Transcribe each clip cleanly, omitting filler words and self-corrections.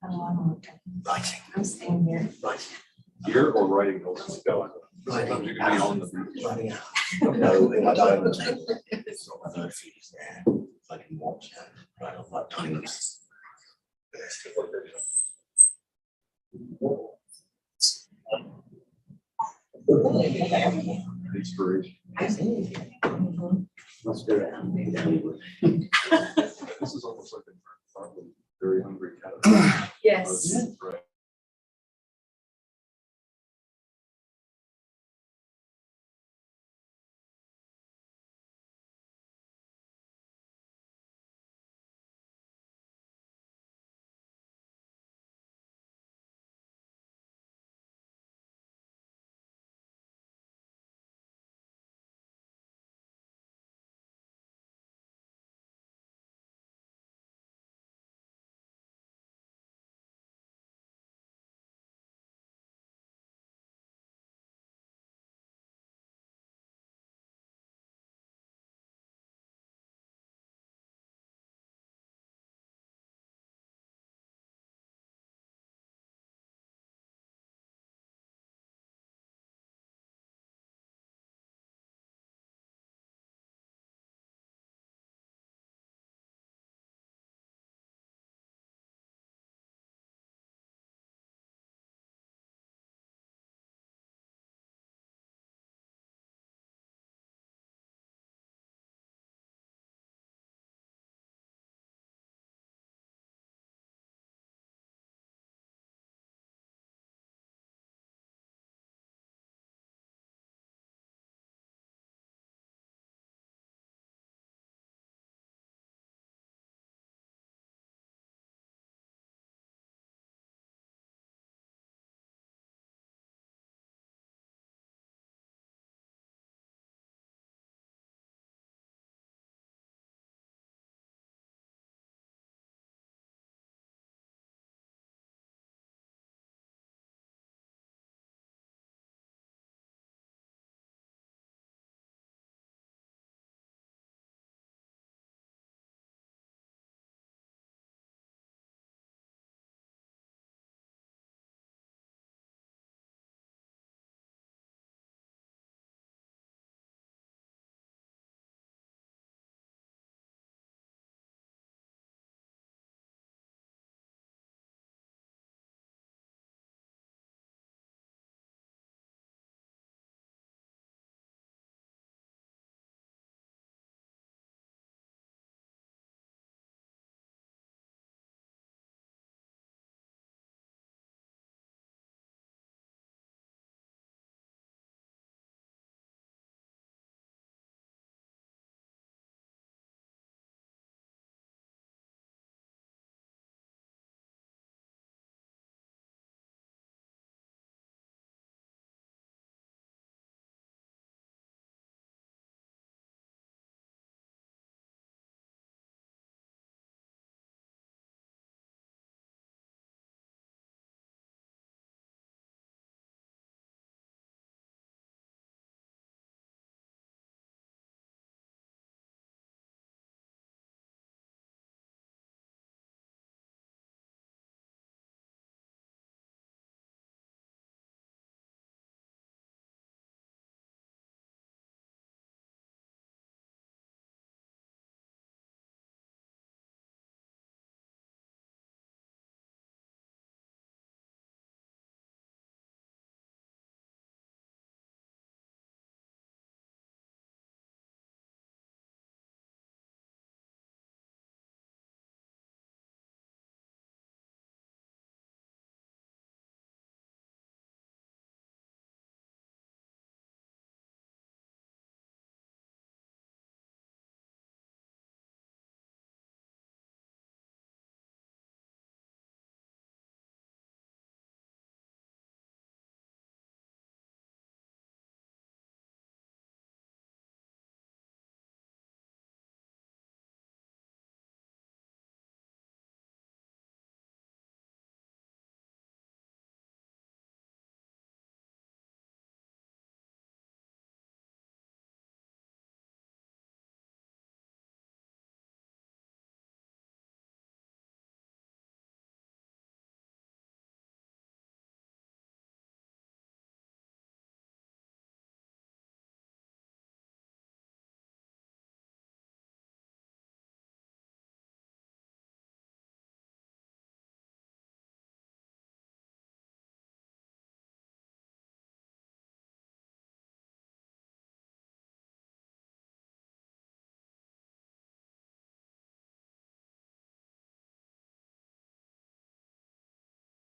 Writing. I'm staying here. Writing. Here or writing notes? Writing. Sometimes you can be on the. Writing out. No, in my dining table. It's not my third feet is there. I can watch and write on like tiny notes. Inspiration. Mhm. That's good. This is almost like a very hungry cat. Yes. Right.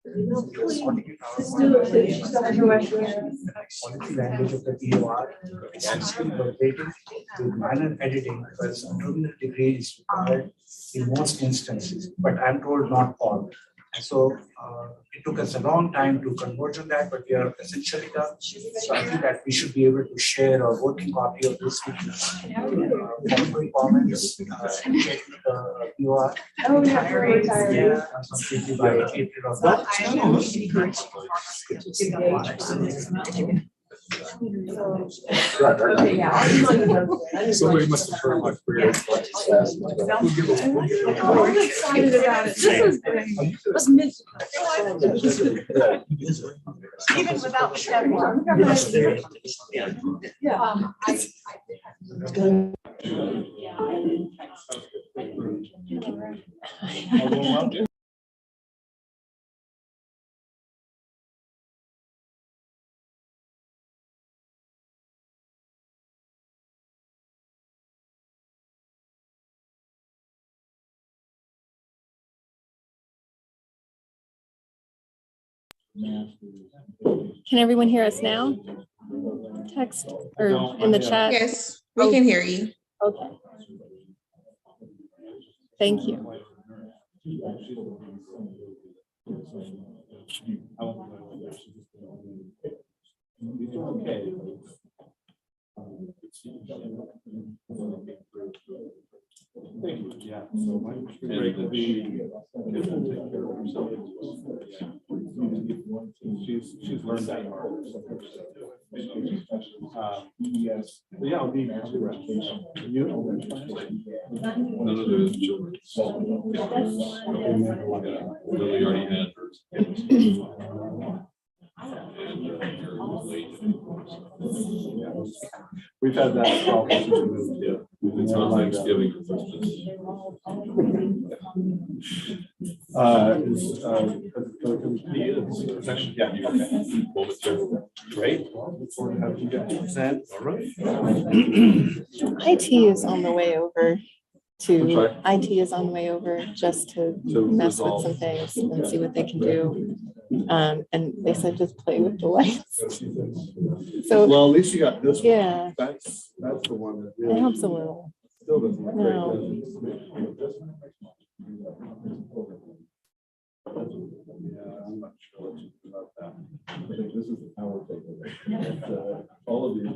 Quality language of the POR, extensive verbatim with minor editing because a terminal degree is required in most instances, but I'm told not all. And so it took us a long time to converge on that, but we are essentially done. So I think that we should be able to share a working copy of this with you. Following comments, check the POR. Oh, yeah, we're retired. Yeah, completely by April of that. Okay, yeah. I'll email you those. Somebody must have heard my prayer. I'm excited about it. This is great. Let's miss. Even without the deadline. Yeah. Can everyone hear us now? Text or in the chat? Yes, we can hear you. Okay. Thank you. Thank you. Yeah. So my great will be. She's learned that part. Yes. Yeah, I'll be. You. None of those children. Lily already had hers. We've had that problem since we moved here. It's on Thanksgiving or Christmas. Great. Look forward to having you guys present. All right. IT is on the way over I'm to, sorry? IT is on the way over just to mess with some things and see what they can do. And they said just play with the lights. So, Well, at least you got this one. yeah, That's the one that it really helps a little. still doesn't look great. No. Yeah, I'm not sure what you think about that. I think this is the power takeaway. All of these.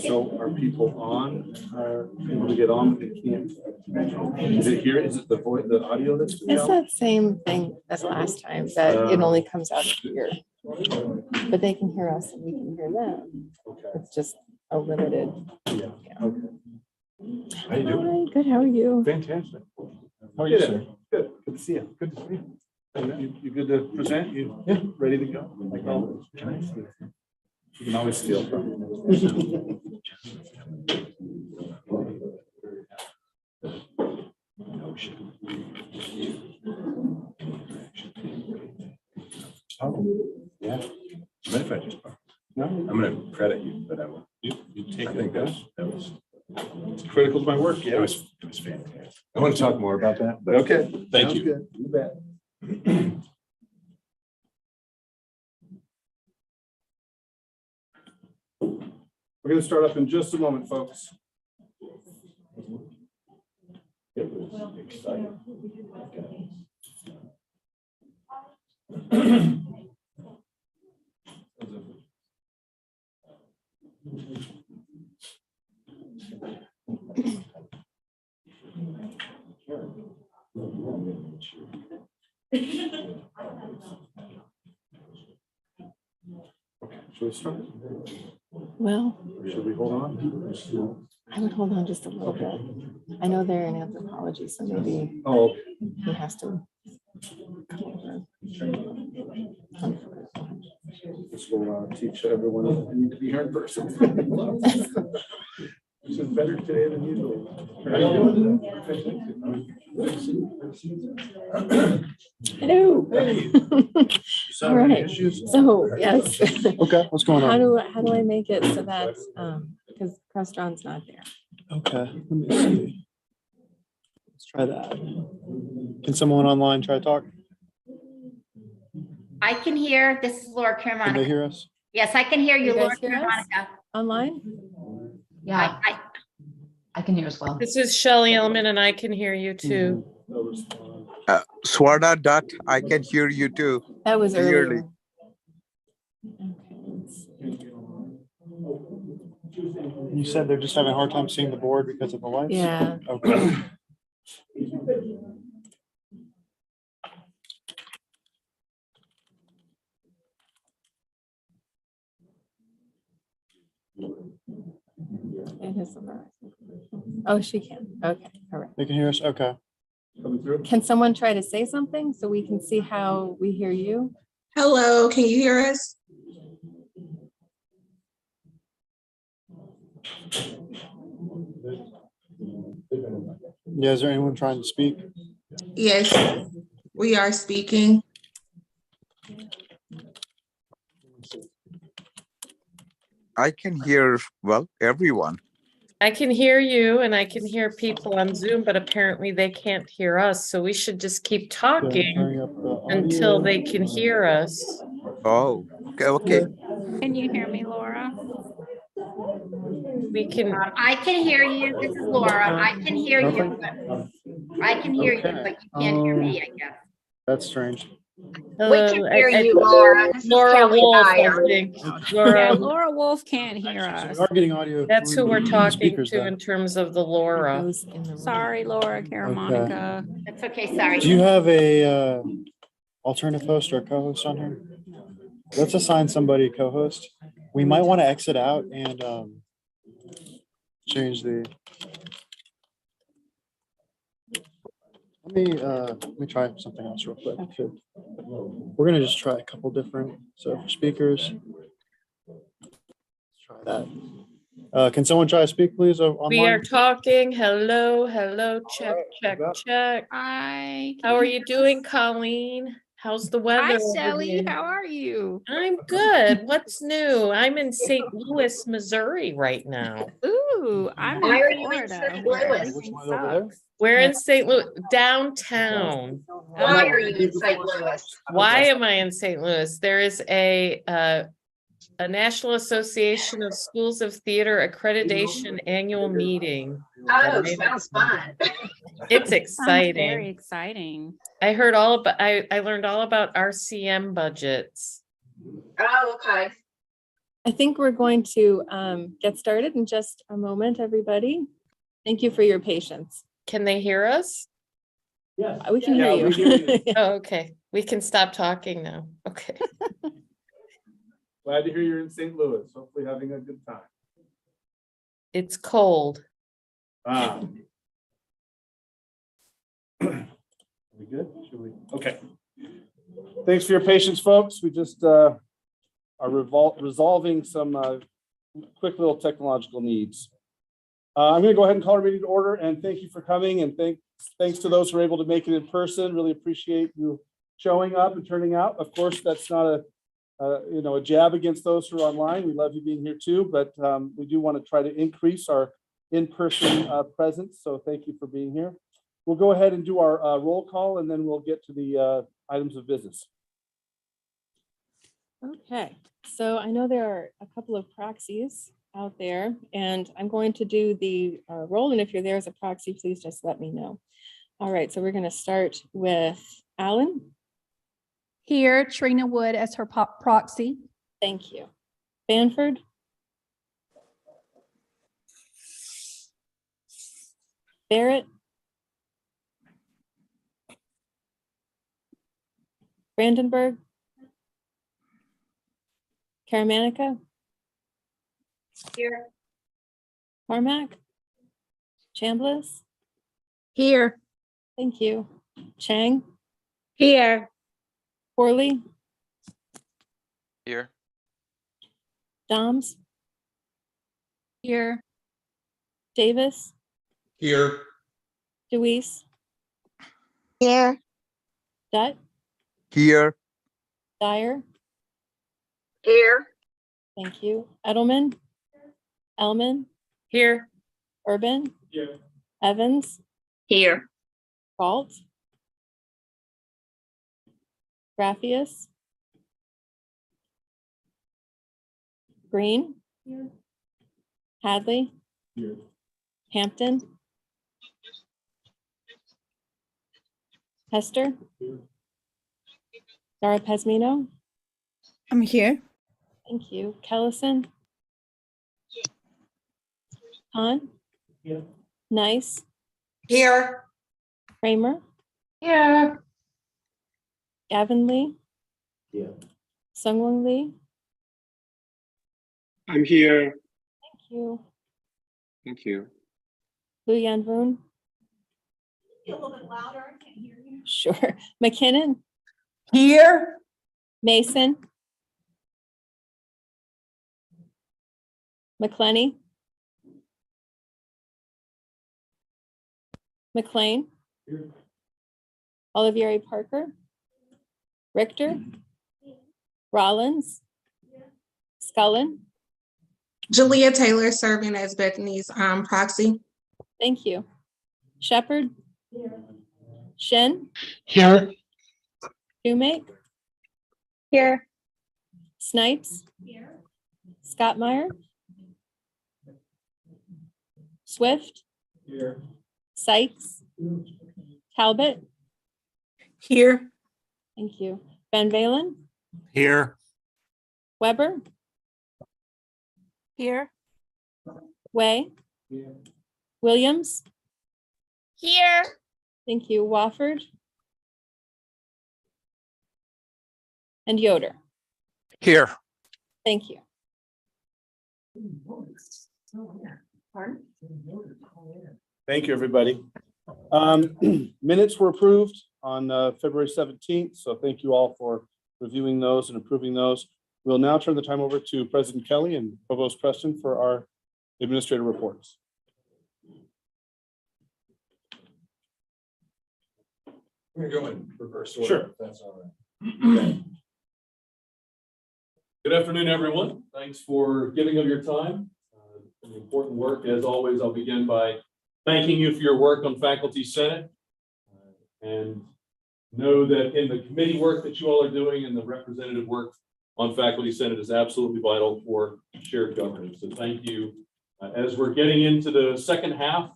So are people on, are able to get on, but they can't? Is it here? Is it the voice, the audio that's? coming It's out? that same thing as last time, that it only comes out of here. But they can hear us and we can hear them. Okay. It's just a limited. Yeah. Okay. How you doing? Hi, good, how are you? Fantastic. How are you, sir? Good. Good to see you. Good to see you. You good to present? You ready to go? Like always. You can always steal from me. Oh, yeah. What if I just, No, I'm gonna credit you, but I will. you take I it. think that was, Critical to my work. it Yeah. was fantastic. I want to talk more about that, but. Okay. Thank Sounds you. good. You bet. We're going to start up in just a moment, folks. It was exciting. Should we start? Well, Should we hold on? I would hold on just a little bit. I know they're in anthropology, so maybe Oh, he has to come over. this will teach everyone that they need to be here in person. This is better today than usual. How you doing? Hello. All right. So, yes. Okay, what's going How on? do I make it so that, because Crestron's not there? Okay, let me see. Let's try that. Can someone online try to talk? I can hear, this is Laura Can they Carmonica. hear us? Yes, I can hear You you, Laura guys hear us? Carmonica. Online? Yeah, I can hear as well. This is Shelley Ellman and I can hear you too. Swarna Dutt, I can hear you too. That was Clearly. earlier. Okay, let's see. You said they're just having a hard time seeing the board because of the lights? Yeah. Okay. It is. Oh, she can. Okay, all right. They can hear us? Okay. Coming through? Can someone try to say something so we can see how we hear you? Hello, can you hear us? Yeah, is there anyone trying to speak? Yes, we are speaking. I can hear, well, everyone. I can hear you and I can hear people on Zoom, but apparently they can't hear us. So we should just keep Yeah, talking turning up the until audio. they can hear us. Oh, okay. Can you hear me, Laura? We can, I can hear you. This is Laura. I can hear you. But I can hear you, Okay. but you can't hear me, I guess. That's strange. We can hello, hear you, Laura. This is Laura Kelly Wolf, I Dyer. think. Yeah, Laura, Laura Wolf can't hear So us. we are getting audio. that's who through we're the talking speakers to then. in terms of the It Laura. goes in the room. Sorry, Laura Carmonica. That's okay, sorry. Do you have a alternative host or a co-host on here? Let's assign somebody a co-host. We might want to exit out and change the. Let me try something else real quick too. We're gonna just try a couple different, so for speakers. Let's try that. Can someone try to speak, please, online? We are talking. Hello, hello, check, check, check. Hi. How are you doing, Colleen? How's the weather? Hi, over Shelley. there? How are you? I'm good. What's new? I'm in St. Louis, Missouri right now. Ooh, I'm in Why are you in Florida, St. where Louis? everything Which one over there? sucks. We're in St. Louis, downtown. Why are you in St. Louis? Why am I in St. Louis? There is a National Association of Schools of Theater accreditation annual meeting. Oh, sounds fun. It's Sounds very exciting. exciting. I heard all about, I learned all about RCM budgets. Oh, okay. I think we're going to get started in just a moment, everybody. Thank you for your patience. Can they hear us? We can hear Yeah, you. we hear you. Oh, okay. We can stop talking now. Okay. Glad to hear you're in St. Louis. Hopefully having a good time. It's cold. Ah. Are we good? Should we? Okay. Thanks for your patience, folks. We just are resolving some quick little technological needs. I'm going to go ahead and call our meeting to order, and thank you for coming, and thanks to those who are able to make it in person. Really appreciate you showing up and turning out. Of course, that's not a jab against those who are online. We love you being here too, but we do want to try to increase our in-person presence. So thank you for being here. We'll go ahead and do our roll call, and then we'll get to the items of business. Okay, so I know there are a couple of proxies out there, and I'm going to do the roll, and if you're there as a proxy, please just let me know. All right, so we're going to start with Alan. Here, Trina Wood as her proxy. Thank you. Banford. Barrett. Brandenburg. Caramanica. Here. Carmack. Chambliss. Here. Thank you. Chang. Here. Corley. Here. Doms. Here. Davis, Here. Deweese, Here. Dutt, Here. Dyer. Here. Thank you. Edelman, Elman, Here. Urban, Here. Evans, Here. Galt, Graffius, Green, Hadley, Here. Hampton, Hester, Dara Pesmino. I'm here. Thank you. Kellison, Khan, Here. Nice, Here. Kramer, Here. Gavin Lee, Here. Sungwon Lee. I'm here. Thank you. Thank you. Lu Yanvoon. A little bit louder, I can't hear you. Sure. McKinnon, Here. Mason, McClenny, McLean, Olivieri Parker, Richter, Rollins, Scullin. Jalea Taylor serving as Bethany's proxy. Thank you. Shepherd, Shen, Here. Shoemake, Here. Snipes, Scott Meyer, Swift, Here. Sykes, Talbot. Here. Thank you. Van Valen, Here. Weber, Here. Way, Here. Williams. Here. Thank you. Wofford. And Yoder. Here. Thank you. Thank you, everybody. Minutes were approved on February 17th, so thank you all for reviewing those and approving those. We'll now turn the time over to President Kelly and Provost Preston for our administrative reports. We're gonna go in reverse order. Sure. If that's all right. Okay. Good afternoon, everyone. Thanks for giving of your time. The important work. As always, I'll begin by thanking you for your work on Faculty Senate. And know that in the committee work that you all are doing and the representative work on Faculty Senate is absolutely vital for shared governance. So thank you. As we're getting into the second half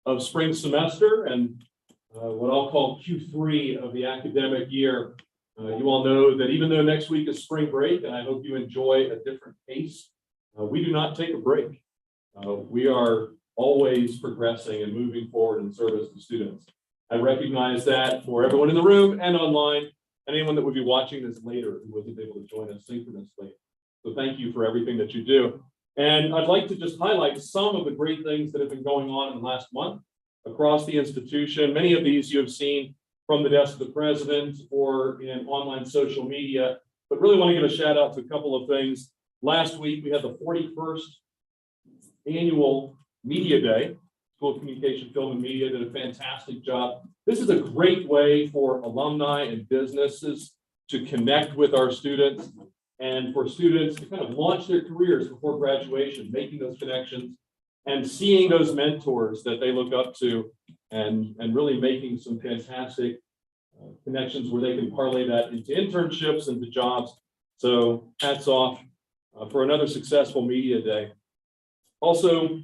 of spring semester and what I'll call Q3 of the academic year, you all know that even though next week is spring break, and I hope you enjoy a different pace, we do not take a break. We are always progressing and moving forward in service to students. I recognize that for everyone in the room and online, and anyone that would be watching this later who wasn't able to join us synchronously. So thank you for everything that you do. And I'd like to just highlight some of the great things that have been going on in the last month across the institution. Many of these you have seen from the desk of the president or in online social media, but really want to give a shout out to a couple of things. Last week, we had the 41st annual Media Day. School of Communication, Film, and Media did a fantastic job. This is a great way for alumni and businesses to connect with our students and for students to kind of launch their careers before graduation, making those connections and seeing those mentors that they look up to and really making some fantastic connections where they can parlay that into internships and to jobs. So hats off for another successful Media Day. Also,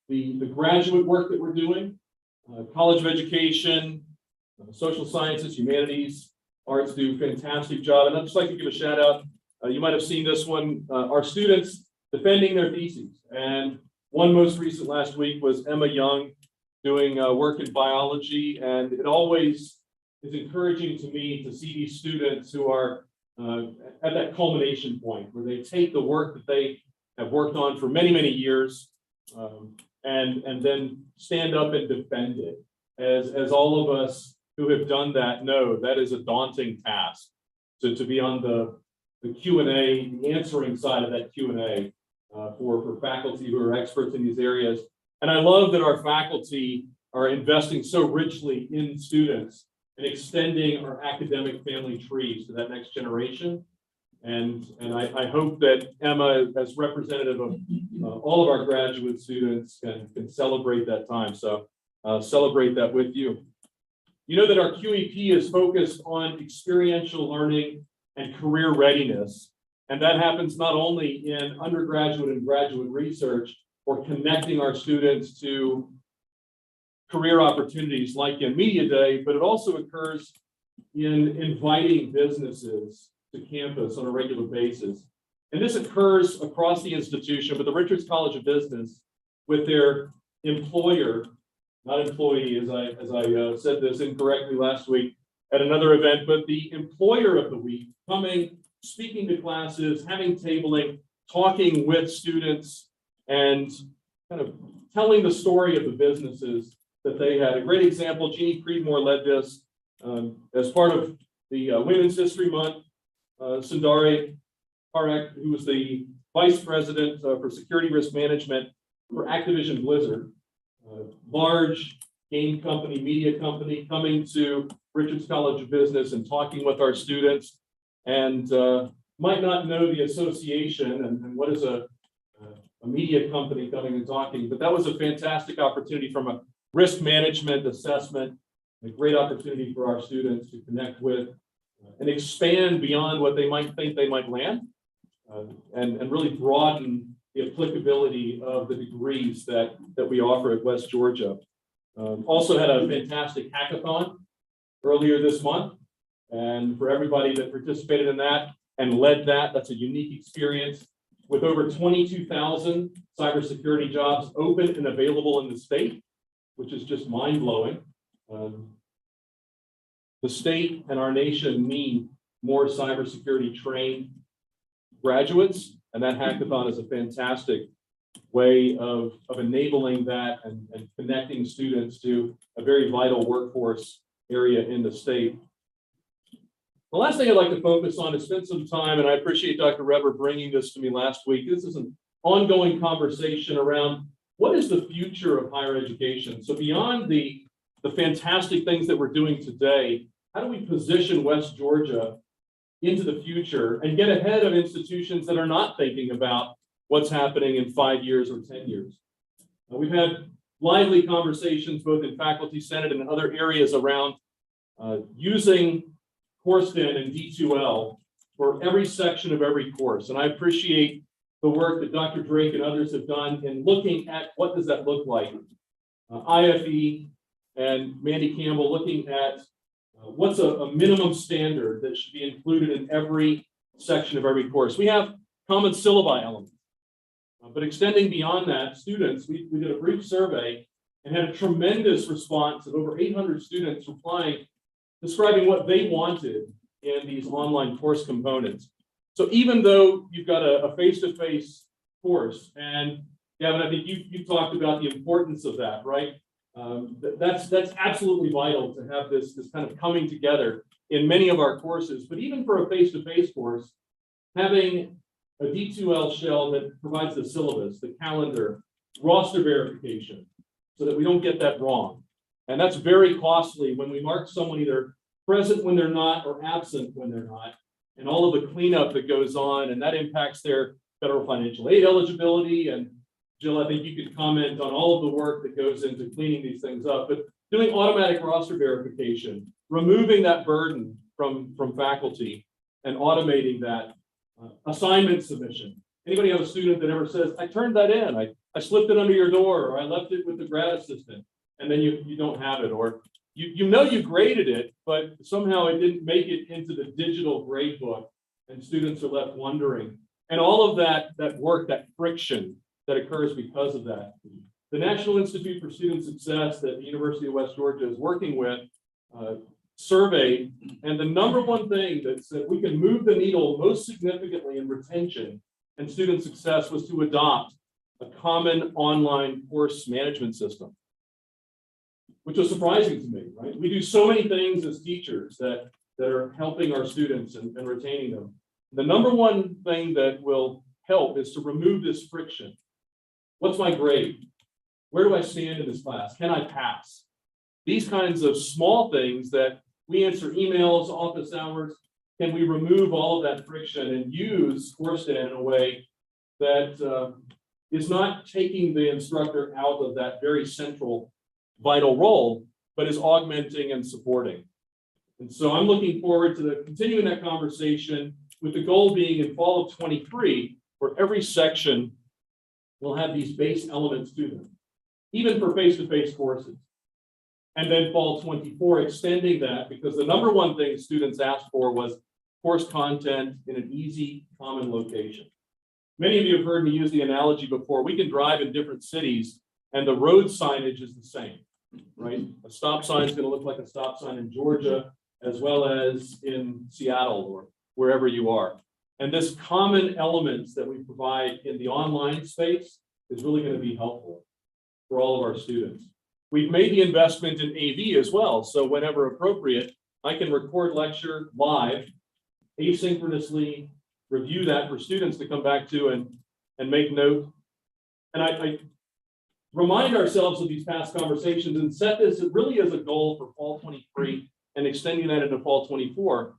the graduate work that we're doing, College of Education, social sciences, humanities, arts do a fantastic job. And I'd just like to give a shout out. You might have seen this one, our students defending their theses. And one most recent last week was Emma Young doing work in biology. And it always is encouraging to me to see these students who are at that culmination point where they take the work that they have worked on for many, many years and then stand up and defend it. As all of us who have done that know, that is a daunting task. So to be on the Q&A, the answering side of that Q&A for faculty who are experts in these areas, And I love that our faculty are investing so richly in students and extending our academic family trees to that next generation. And I hope that Emma, as representative of all of our graduate students, can celebrate that time. So celebrate that with you. You know that our QEP is focused on experiential learning and career readiness. And that happens not only in undergraduate and graduate research or connecting our students to career opportunities like in Media Day, but it also occurs in inviting businesses to campus on a regular basis. And this occurs across the institution, but the Richards College of Business with their employer, not employee, as I said this incorrectly last week at another event, but the employer of the week coming, speaking to classes, having tabling, talking with students, and kind of telling the story of the businesses that they had. A great example, Jeannie Creedmoor led this as part of the Women's History Month. Sundari Parekh, who was the vice president for security risk management for Activision Blizzard, large game company, media company, coming to Richards College of Business and talking with our students, and might not know the association and what is a media company coming and talking, but that was a fantastic opportunity from a risk management assessment, a great opportunity for our students to connect with and expand beyond what they might think they might land, and really broaden the applicability of the degrees that we offer at West Georgia. Also had a fantastic hackathon earlier this month, and for everybody that participated in that and led that, that's a unique experience with over 22,000 cybersecurity jobs open and available in the state, which is just mind-blowing. The state and our nation need more cybersecurity trained graduates, and that hackathon is a fantastic way of enabling that and connecting students to a very vital workforce area in the state. The last thing I'd like to focus on is spend some time, and I appreciate Dr. Reber bringing this to me last week. This is an ongoing conversation around what is the future of higher education. So beyond the fantastic things that we're doing today, how do we position West Georgia into the future and get ahead of institutions that are not thinking about what's happening in 5 years or 10 years? We've had lively conversations both in Faculty Senate and other areas around using CourseDen and D2L for every section of every course. And I appreciate the work that Dr. Drake and others have done in looking at what does that look like. IFE and Mandy Campbell looking at what's a minimum standard that should be included in every section of every course. We have common syllabi elements, but extending beyond that, students, we did a brief survey and had a tremendous response of over 800 students replying, describing what they wanted in these online course components. So even though you've got a face-to-face course, and Gavin, I think you talked about the importance of that, right? That's absolutely vital to have this kind of coming together in many of our courses. But even for a face-to-face course, having a D2L shell that provides the syllabus, the calendar, roster verification, so that we don't get that wrong. And that's very costly when we mark someone either present when they're not or absent when they're not, and all of the cleanup that goes on, and that impacts their federal financial aid eligibility. And Jill, I think you could comment on all of the work that goes into cleaning these things up, but doing automatic roster verification, removing that burden from faculty and automating that assignment submission. Anybody have a student that ever says, I turned that in, I slipped it under your door, or I left it with the grad assistant, and then you don't have it, or you know you graded it, but somehow it didn't make it into the digital grade book, and students are left wondering. And all of that work, that friction that occurs because of that. The National Institute for Student Success that the University of West Georgia is working with surveyed, and the number one thing that said we can move the needle most significantly in retention and student success was to adopt a common online course management system, which was surprising to me, right? We do so many things as teachers that are helping our students and retaining them. The number one thing that will help is to remove this friction. What's my grade? Where do I stand in this class? Can I pass? These kinds of small things that we answer emails, office hours, can we remove all of that friction and use CourseDan in a way that is not taking the instructor out of that very central vital role, but is augmenting and supporting. And so I'm looking forward to continuing that conversation, with the goal being in fall of 23, where every section will have these base elements to them, even for face-to-face courses. And then fall 24, extending that, because the number one thing students asked for was course content in an easy, common location. Many of you have heard me use the analogy before. We can drive in different cities and the road signage is the same, right? A stop sign is going to look like a stop sign in Georgia, as well as in Seattle or wherever you are. And this common elements that we provide in the online space is really going to be helpful for all of our students. We've made the investment in AV as well. So whenever appropriate, I can record lecture live, asynchronously review that for students to come back to and make note. And I remind ourselves of these past conversations and set this really as a goal for fall 23 and extending that into fall 24,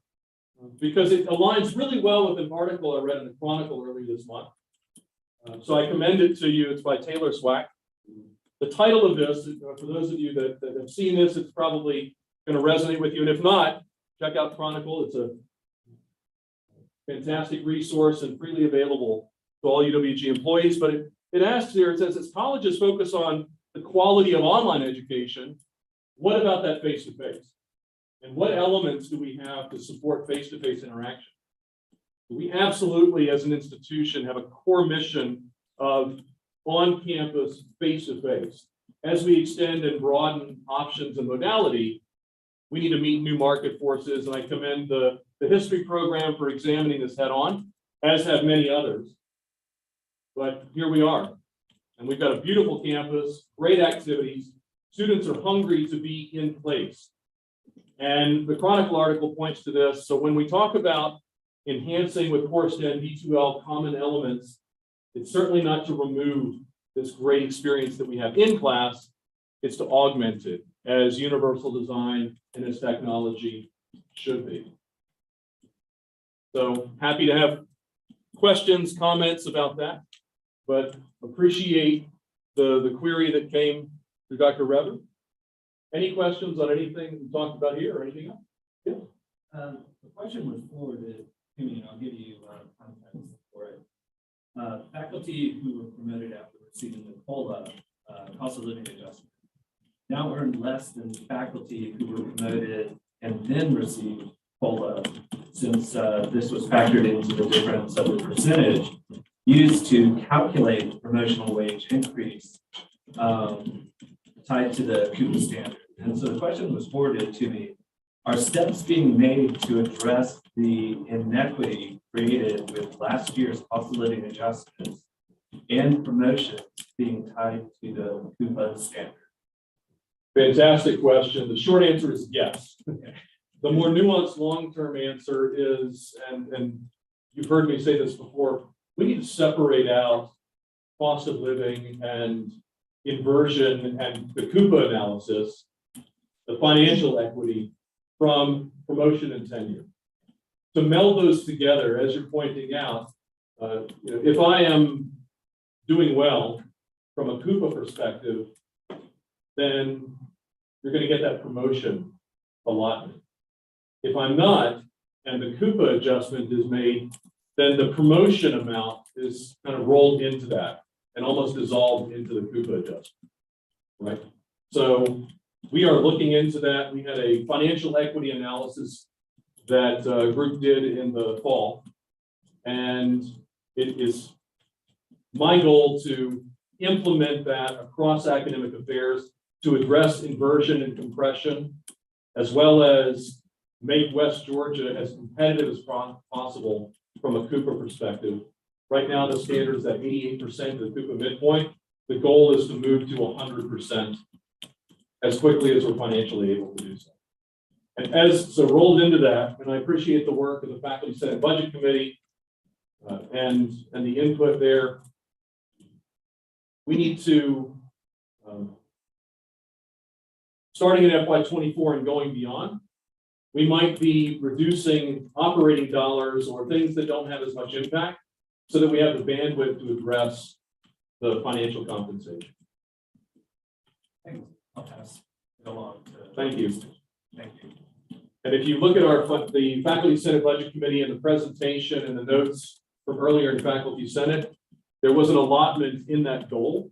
because it aligns really well with an article I read in the Chronicle earlier this month. So I commend it to you. It's by Taylor Swack. The title of this, for those of you that have seen this, it's probably going to resonate with you. And if not, check out Chronicle. It's a fantastic resource and freely available to all UWG employees. But it asks here, it says, as colleges focus on the quality of online education, what about that face-to-face? And what elements do we have to support face-to-face interaction? We absolutely, as an institution, have a core mission of on-campus, face-to-face. As we extend and broaden options and modality, we need to meet new market forces, and I commend the history program for examining this head-on, as have many others. But here we are, and we've got a beautiful campus, great activities. Students are hungry to be in place. And the Chronicle article points to this. So when we talk about enhancing with CourseDan D2L common elements, it's certainly not to remove this great experience that we have in class. It's to augment it as universal design and as technology should be. So happy to have questions, comments about that, but appreciate the query that came to Dr. Rever. Any questions on anything we talked about here or anything else? Yeah. The question was forwarded to me, and I'll give you context for it. Faculty who were promoted after receiving the COLA, cost of living adjustment, now earn less than faculty who were promoted and then received COLA, since this was factored into the difference of the percentage used to calculate the promotional wage increase tied to the CUPA standard. And so the question was forwarded to me. Are steps being made to address the inequity created with last year's cost of living adjustments and promotions being tied to the CUPA standard? Fantastic question. The short answer is yes. The more nuanced long-term answer is, and you've heard me say this before, we need to separate out cost of living and inversion and the CUPA analysis, the financial equity, from promotion and tenure. To meld those together, as you're pointing out, if I am doing well from a CUPA perspective, then you're going to get that promotion allotment. If I'm not, and the CUPA adjustment is made, then the promotion amount is kind of rolled into that and almost dissolved into the CUPA adjustment, right? So we are looking into that. We had a financial equity analysis that group did in the fall, and it is my goal to implement that across academic affairs to address inversion and compression, as well as make West Georgia as competitive as possible from a CUPA perspective. Right now, the standard is at 88% of the CUPA midpoint. The goal is to move to 100% as quickly as we're financially able to do so. And so rolled into that, and I appreciate the work of the Faculty Senate Budget Committee and the input there. We need to Starting in FY24 and going beyond, we might be reducing operating dollars or things that don't have as much impact so that we have the bandwidth to address the financial compensation. I'll pass it along. Thank you. Thank you. And if you look at the Faculty Senate Budget Committee and the presentation and the notes from earlier in Faculty Senate, there was an allotment in that goal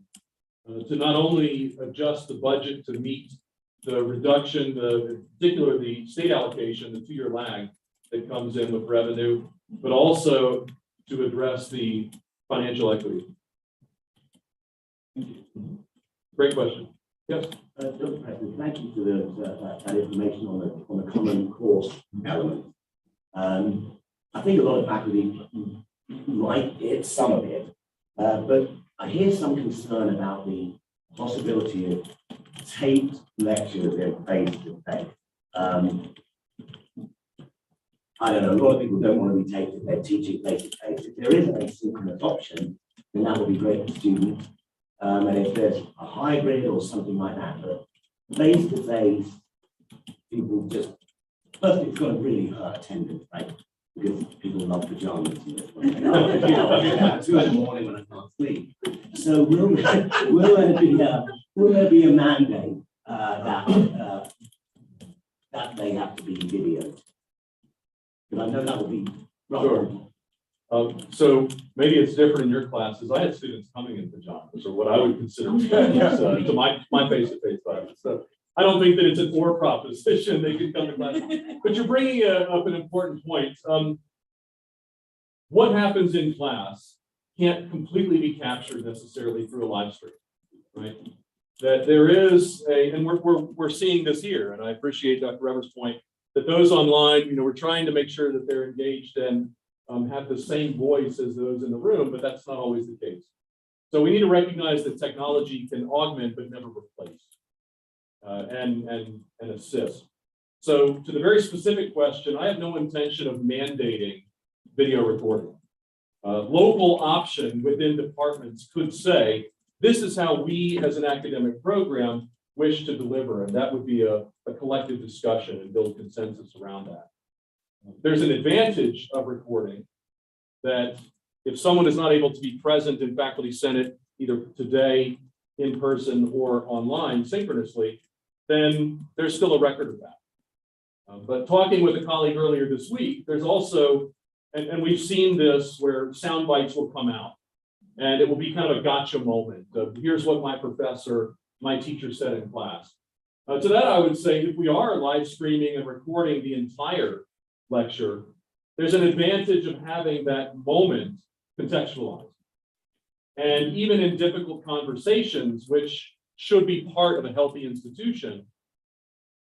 to not only adjust the budget to meet the reduction, in particular the state allocation, the 2-year lag that comes in with revenue, but also to address the financial equity. Great question. Yes. Dr. President, thank you for that information on the common course element. I think a lot of faculty might get some of it, but I hear some concern about the possibility of taped lectures in face-to-face. I don't know, a lot of people don't want to be taped if they're teaching face-to-face. If there is an asynchronous option, then that would be great for students. And if there's a hybrid or something like that, but face-to-face, people just, first it's going to really hurt attendance, right? Because people love pajamas. And this one. At 2 in the morning when I can't sleep. So will there be a mandate that they have to be video? Because I know that would be Sure. So maybe it's different in your classes. I had students coming in pajamas, or what I would consider pajamas, to my face-to-face classes. So I don't think that it's an or proposition. They could come to class. But you're bringing up an important point. What happens in class can't completely be captured necessarily through a live stream, right? That there is and we're seeing this here, and I appreciate Dr. Rever's point that those online, we're trying to make sure that they're engaged and have the same voice as those in the room, but that's not always the case. So we need to recognize that technology can augment but never replace and assist. So to the very specific question, I have no intention of mandating video recording. Local option within departments could say, this is how we as an academic program wish to deliver, and that would be a collective discussion and build consensus around that. There's an advantage of recording that if someone is not able to be present in Faculty Senate, either today in person or online synchronously, then there's still a record of that. But talking with a colleague earlier this week, there's also, and we've seen this where sound bites will come out and it will be kind of a gotcha moment of here's what my teacher said in class. To that, I would say if we are live streaming and recording the entire lecture, there's an advantage of having that moment contextualized. And even in difficult conversations, which should be part of a healthy institution,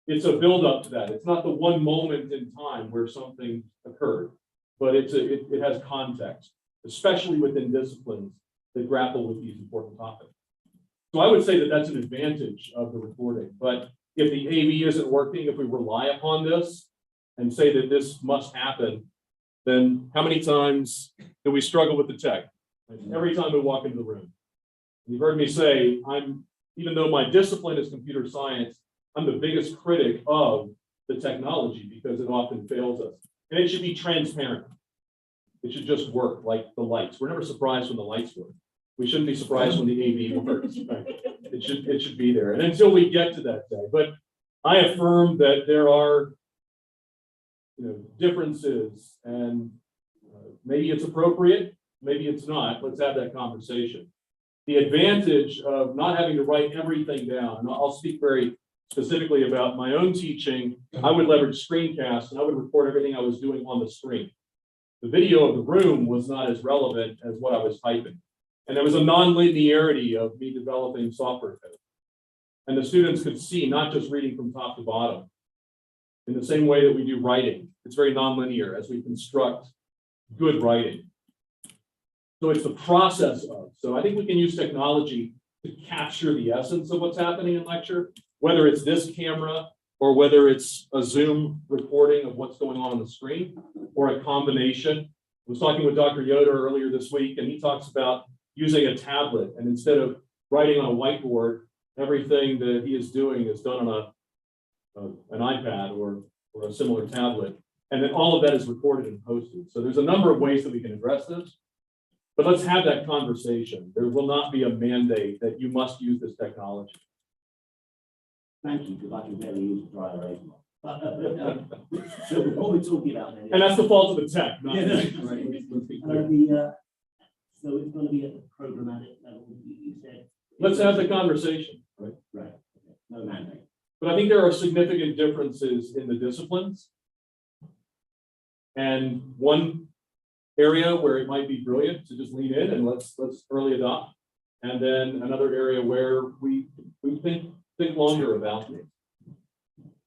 it's a build-up to that. It's not the one moment in time where something occurred, but it has context, especially within disciplines that grapple with these important topics. So I would say that that's an advantage of the recording. But if the AV isn't working, if we rely upon this and say that this must happen, then how many times do we struggle with the tech? Every time we walk into the room. You've heard me say, even though my discipline is computer science, I'm the biggest critic of the technology because it often fails us. And it should be transparent. It should just work like the lights. We're never surprised when the lights work. We shouldn't be surprised when the AV works. Right? It should be there. And until we get to that day, but I affirm that there are differences, and maybe it's appropriate, maybe it's not. Let's have that conversation. The advantage of not having to write everything down, and I'll speak very specifically about my own teaching. I would leverage screencasts and I would record everything I was doing on the screen. The video of the room was not as relevant as what I was typing. And there was a non-linearity of me developing software code. And the students could see, not just reading from top to bottom, in the same way that we do writing. It's very non-linear as we construct good writing. So it's the process of, so I think we can use technology to capture the essence of what's happening in lecture, whether it's this camera or whether it's a Zoom recording of what's going on the screen or a combination. I was talking with Dr. Yoder earlier this week, and he talks about using a tablet, and instead of writing on a whiteboard, Everything that he is doing is done on an iPad or a similar tablet. And then all of that is recorded and posted. So there's a number of ways that we can address this. But let's have that conversation. There will not be a mandate that you must use this technology. Thank you, because I can barely use a dry erase mark. So what we're talking about then. And that's the fault of the tech, not Yeah, me. right. Let's be clear. So it's going to be at the programmatic level, you said. Let's have the conversation, right? Right, okay. No mandate. But I think there are significant differences in the disciplines. And one area where it might be brilliant to just lean in and let's early adopt. And then another area where we think longer about it.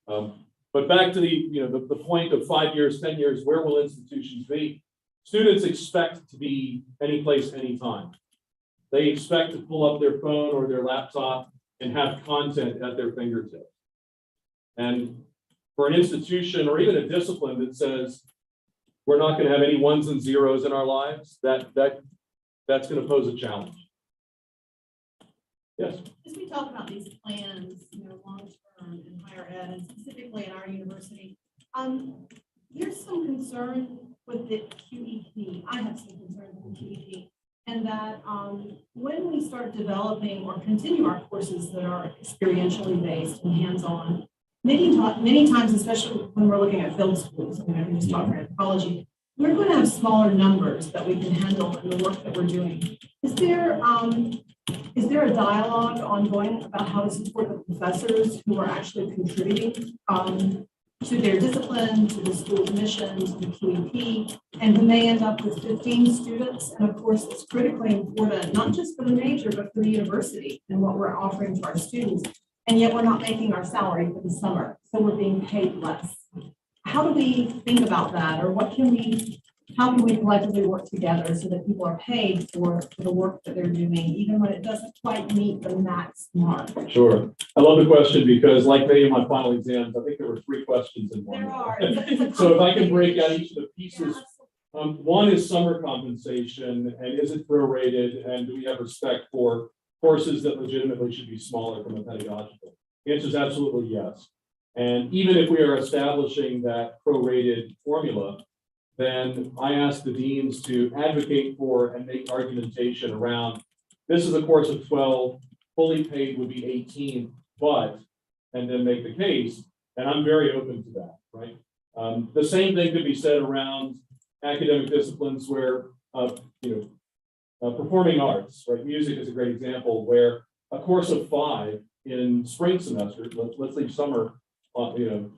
But back to the point of 5 years, 10 years, where will institutions be? Students expect to be any place, anytime. They expect to pull up their phone or their laptop and have content at their fingertips. And for an institution or even a discipline that says, we're not going to have any ones and zeros in our lives, that's going to pose a challenge. Yes. As we talk about these plans, long-term in higher ed and specifically in our university, there's some concern with the QEP. I have some concerns with the QEP, and that when we start developing or continue our courses that are experientially based and hands-on, many times, especially when we're looking at film schools, I can just talk about anthropology, we're going to have smaller numbers that we can handle in the work that we're doing. Is there a dialogue ongoing about how to support the professors who are actually contributing to their discipline, to the school's mission, to the QEP, and who may end up with 15 students? And of course, it's critically important, not just for the major, but for the university and what we're offering to our students. And yet we're not making our salary for the summer, so we're being paid less. How do we think about that, or how can we collectively work together so that people are paid for the work that they're doing, even when it doesn't quite meet the max mark? Sure. I love the question because, like many of my final exams, I think there were 3 questions in one. There are. So if I can break out each of the pieces, one is summer compensation, and is it prorated, and do we have respect for courses that legitimately should be smaller from a pedagogical? The answer is absolutely yes. And even if we are establishing that prorated formula, then I ask the deans to advocate for and make argumentation around, this is a course of 12, fully paid would be 18, but, and then make the case, and I'm very open to that, right? The same thing could be said around academic disciplines where, performing arts, right? Music is a great example where a course of 5 in spring semester, let's leave summer,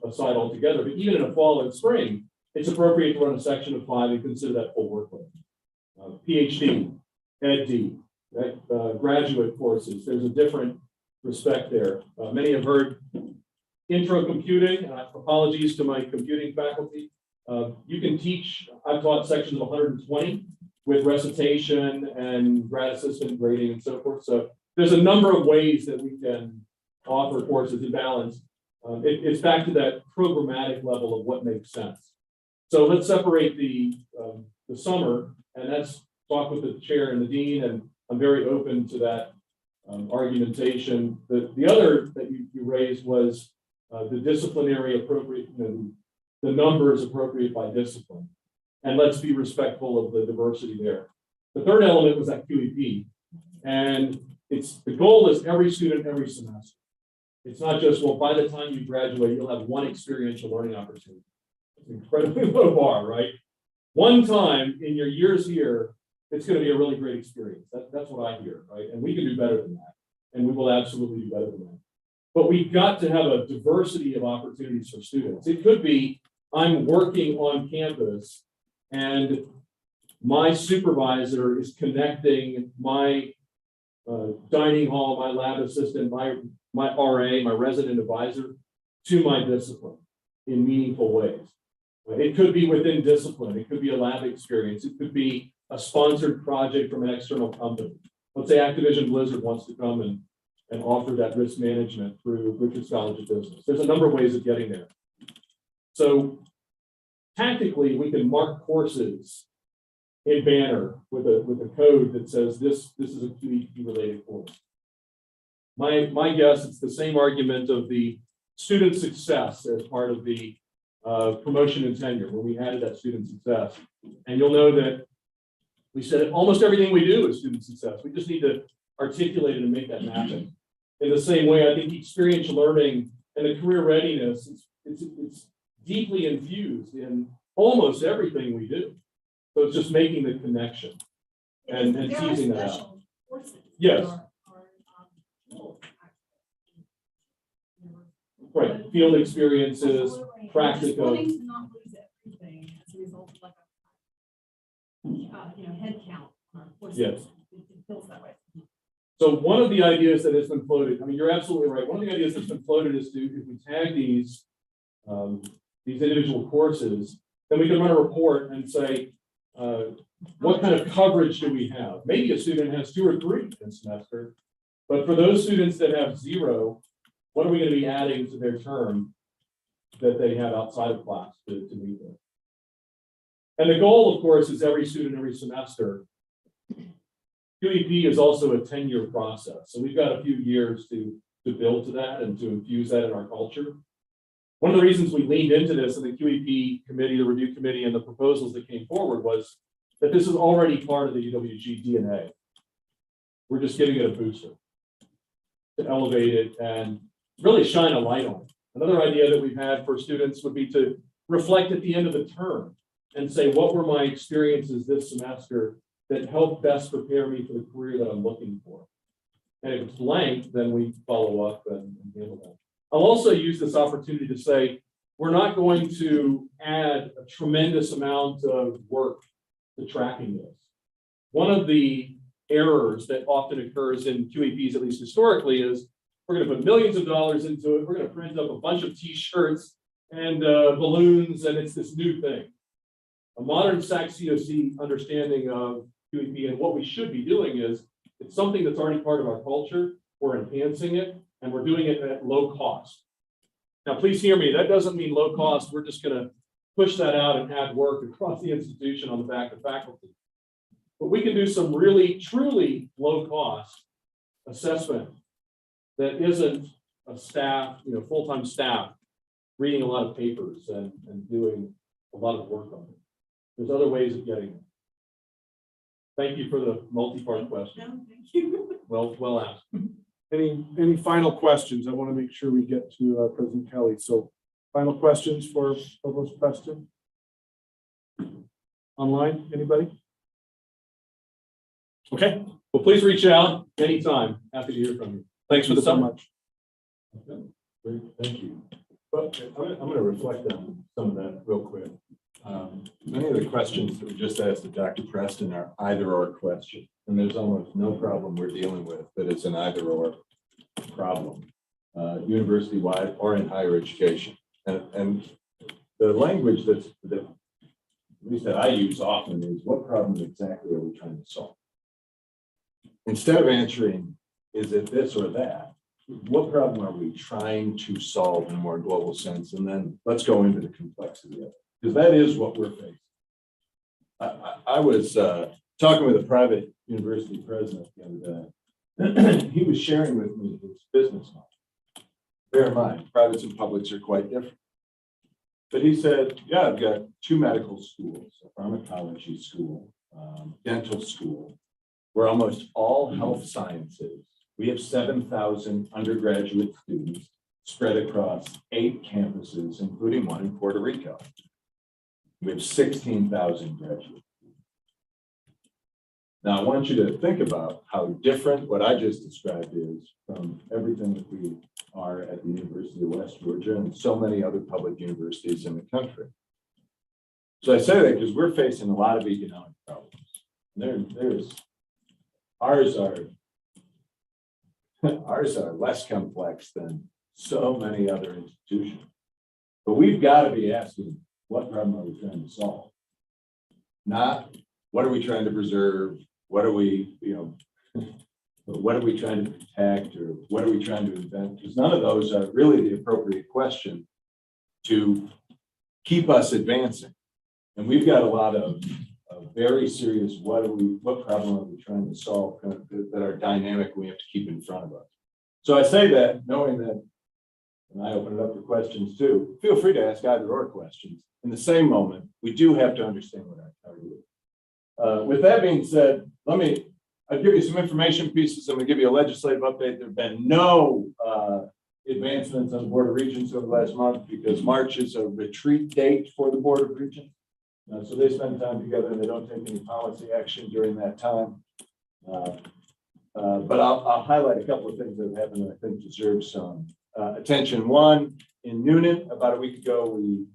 aside altogether, but even in a fall and spring, it's appropriate to run a section of 5 and consider that full workload. PhD, EdD, right? Graduate courses, there's a different respect there. Many have heard intro computing, and apologies to my computing faculty. You can teach, I've taught sections of 120 with recitation and grad assistant grading and so forth. So there's a number of ways that we can offer courses in balance. It's back to that programmatic level of what makes sense. So let's separate the summer, and that's talk with the chair and the dean, and I'm very open to that argumentation. The other that you raised was the disciplinary appropriate, the numbers appropriate by discipline. And let's be respectful of the diversity there. The third element was that QEP. And the goal is every student, every semester. It's not just, well, by the time you graduate, you'll have one experiential learning opportunity. It's an incredibly low bar, right? One time in your years here, it's going to be a really great experience. That's what I hear, right? And we can do better than that. And we will absolutely do better than that. But we've got to have a diversity of opportunities for students. It could be, I'm working on campus and my supervisor is connecting my dining hall, my lab assistant, my RA, my resident advisor to my discipline in meaningful ways. It could be within discipline. It could be a lab experience. It could be a sponsored project from an external company. Let's say Activision Blizzard wants to come and offer that risk management through Richards College of Business. There's a number of ways of getting there. So tactically, we can mark courses in Banner with a code that says this is a QEP related course. my guess, it's the same argument of the student success as part of the promotion and tenure, where we added that student success. And you'll know that we said almost everything we do is student success. We just need to articulate it and make that happen. In the same way, I think experiential learning and the career readiness, it's deeply infused in almost everything we do. So it's just making the connection and teasing that out. Yes. Right, field experiences, practical. Wanting to not lose everything as a result of like a head count on our courses. Yes. It feels that way. So one of the ideas that has been floated, I mean, you're absolutely right. One of the ideas that's been floated is to, if we tag these individual courses, then we can run a report and say, what kind of coverage do we have? Maybe a student has 2 or 3 in a semester, but for those students that have 0, what are we going to be adding to their term that they have outside of class to meet with? And the goal, of course, is every student, every semester. QEP is also a 10-year process. So we've got a few years to build to that and to infuse that in our culture. One of the reasons we leaned into this in the QEP committee, the review committee, and the proposals that came forward was that this is already part of the UWG DNA. We're just giving it a booster to elevate it and really shine a light on it. Another idea that we've had for students would be to reflect at the end of the term and say, what were my experiences this semester that helped best prepare me for the career that I'm looking for? And if it's blank, then we follow up and handle that. I'll also use this opportunity to say, we're not going to add a tremendous amount of work to tracking this. One of the errors that often occurs in QEPs, at least historically, is we're going to put millions of dollars into it. We're going to print up a bunch of t-shirts and balloons, and it's this new thing. A modern SAC COC understanding of QEP and what we should be doing is it's something that's already part of our culture. We're enhancing it, and we're doing it at low cost. Now, please hear me. That doesn't mean low cost. We're just going to push that out and add work across the institution on the back of faculty. But we can do some really, truly low cost assessment that isn't a staff, full-time staff reading a lot of papers and doing a lot of work on it. There's other ways of getting it. Thank you for the multi-part question. Thank you. Well asked. Any final questions? I want to make sure we get to President Kelly. So final questions for Provost Preston? Online, anybody? Okay. Well, please reach out anytime. Happy to hear from you. Thanks for the so summer. much. Okay, great, thank you. But I'm going to reflect on some of that real quick. Many of the questions that we just asked of Dr. Preston are either/or questions, and there's almost no problem we're dealing with that it's an either/or problem, university-wide or in higher education. And the language that at least that I use often is, what problem exactly are we trying to solve? Instead of answering, is it this or that? What problem are we trying to solve in a more global sense? And then let's go into the complexity of it, because that is what we're facing. I was talking with a private university president the other day. He was sharing with me his business model. Bear in mind, privates and publics are quite different. But he said, yeah, I've got 2 medical schools, a pharmacology school, dental school. We're almost all health sciences. We have 7,000 undergraduate students spread across 8 campuses, including one in Puerto Rico. We have 16,000 graduates. Now, I want you to think about how different what I just described is from everything that we are at the University of West Georgia and so many other public universities in the country. So I say that because we're facing a lot of economic problems. Ours are less complex than so many other institutions. But we've got to be asking, what problem are we trying to solve? Not what are we trying to preserve? What are we, what are we trying to protect, or what are we trying to invent? Because none of those are really the appropriate question to keep us advancing. And we've got a lot of very serious, what problem are we trying to solve that are dynamic we have to keep in front of us. So I say that knowing that, and I open it up for questions too, feel free to ask either or questions. In the same moment, we do have to understand what our target is. With that being said, I'll give you some information pieces. I'm gonna give you a legislative update. There have been no advancements on the Board of Regents over the last month because March is a retreat date for the Board of Regents. So they spend time together and they don't take any policy action during that time. But I'll highlight a couple of things that have happened that I think deserve some attention. One, in Noonan, about a week ago, we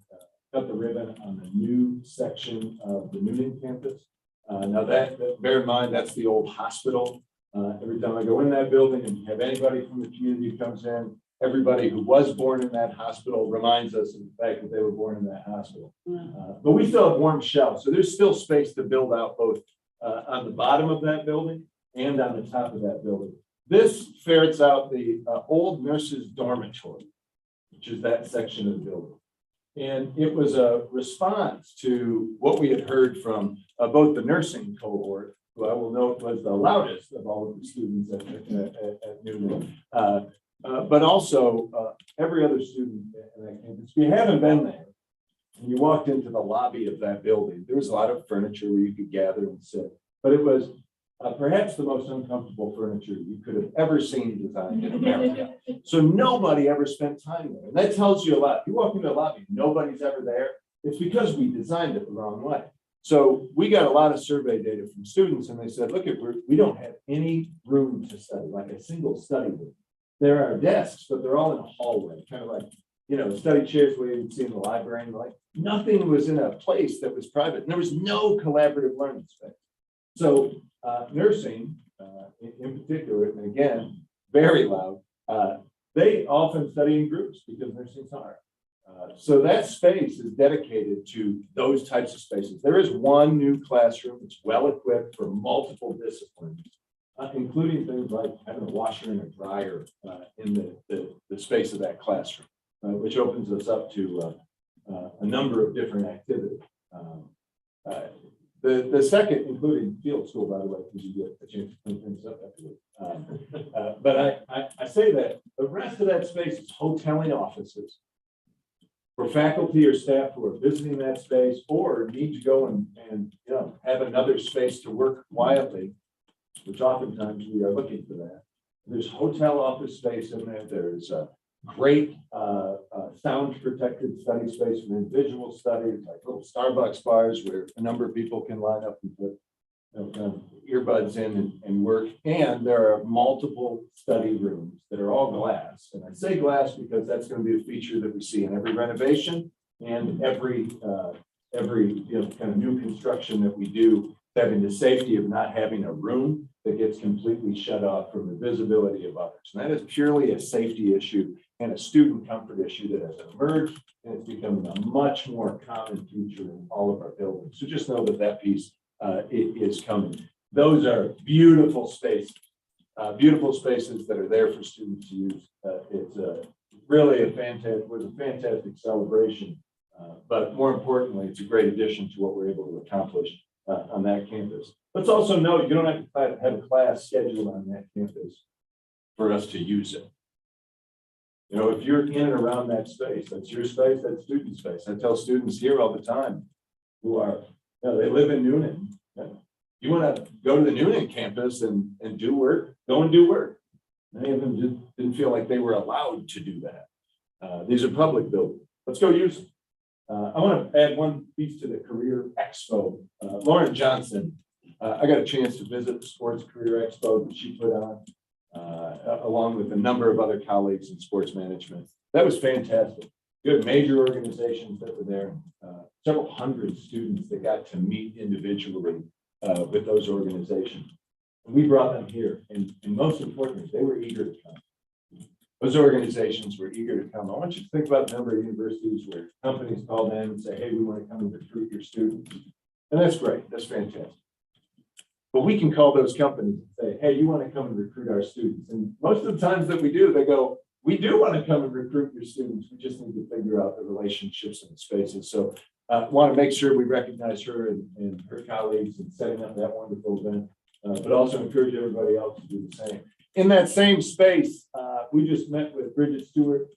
cut the ribbon on the new section of the Noonan campus. Now bear in mind, that's the old hospital. Every time I go in that building and have anybody from the community who comes in, everybody who was born in that hospital reminds us of the fact that they were born in that hospital. But we still have warm shells. So there's still space to build out both on the bottom of that building and on the top of that building. This ferrets out the old nurses' dormitory, which is that section of the building. And it was a response to what we had heard from both the nursing cohort, who I will note was the loudest of all of the students at Newman, but also every other student in that campus. If you haven't been there, and you walked into the lobby of that building, there was a lot of furniture where you could gather and sit, but it was perhaps the most uncomfortable furniture you could have ever seen designed in America. So nobody ever spent time there. And that tells you a lot. You walk into the lobby, nobody's ever there. It's because we designed it the wrong way. So we got a lot of survey data from students and they said, look, we don't have any room to study, like a single study room. There are desks, but they're all in a hallway, kind of like, you know, study chairs where you'd see in the library. And like nothing was in a place that was private. And there was no collaborative learning space. So nursing in particular, and again, very loud, they often study in groups because nursing's hard. So that space is dedicated to those types of spaces. There is one new classroom that's well equipped for multiple disciplines, including things like having a washer and a dryer in the space of that classroom, which opens us up to a number of different activities. The second, including field school, by the way, because you get a chance to clean things up afterwards. But I say that the rest of that space is hoteling offices for faculty or staff who are visiting that space or need to go and you know, have another space to work quietly, which oftentimes we are looking for that. There's hotel office space in there. There's a great sound protected study space for individual studies, like little Starbucks bars where a number of people can line up and put kind of earbuds in and work. And there are multiple study rooms that are all glass. And I say glass because that's going to be a feature that we see in every renovation and every you know, kind of new construction that we do, having the safety of not having a room that gets completely shut off from the visibility of others. And that is purely a safety issue and a student comfort issue that has emerged, and it's becoming a much more common feature in all of our buildings. So just know that that piece it is coming. Those are beautiful spaces that are there for students to use. It's really a fantastic celebration, but more importantly, it's a great addition to what we're able to accomplish on that campus. Let's also note you don't have to have a class scheduled on that campus for us to use it. You know, if you're in and around that space, that's your space, that's student space. I tell students here all the time who are, you know, they live in Noonan. You want to go to the Noonan campus and do work, go and do work. Many of them just didn't feel like they were allowed to do that. These are public buildings. Let's go use them. I want to add one piece to the Career Expo. Lauren Johnson, I got a chance to visit the Sports Career Expo that she put on, along with a number of other colleagues in sports management. That was fantastic. Good major organizations that were there, several hundred students that got to meet individually with those organizations. And we brought them here, and most importantly, they were eager to come. Those organizations were eager to come. I want you to think about the number of universities where companies call in and say, hey, we want to come and recruit your students. And that's great. That's fantastic. But we can call those companies and say, hey, you want to come and recruit our students? And most of the times that we do, they go, we do want to come and recruit your students. We just need to figure out the relationships and the spaces. So I want to make sure we recognize her and her colleagues in setting up that wonderful event, but also encourage everybody else to do the same. In that same space, we just met with Bridget Stewart,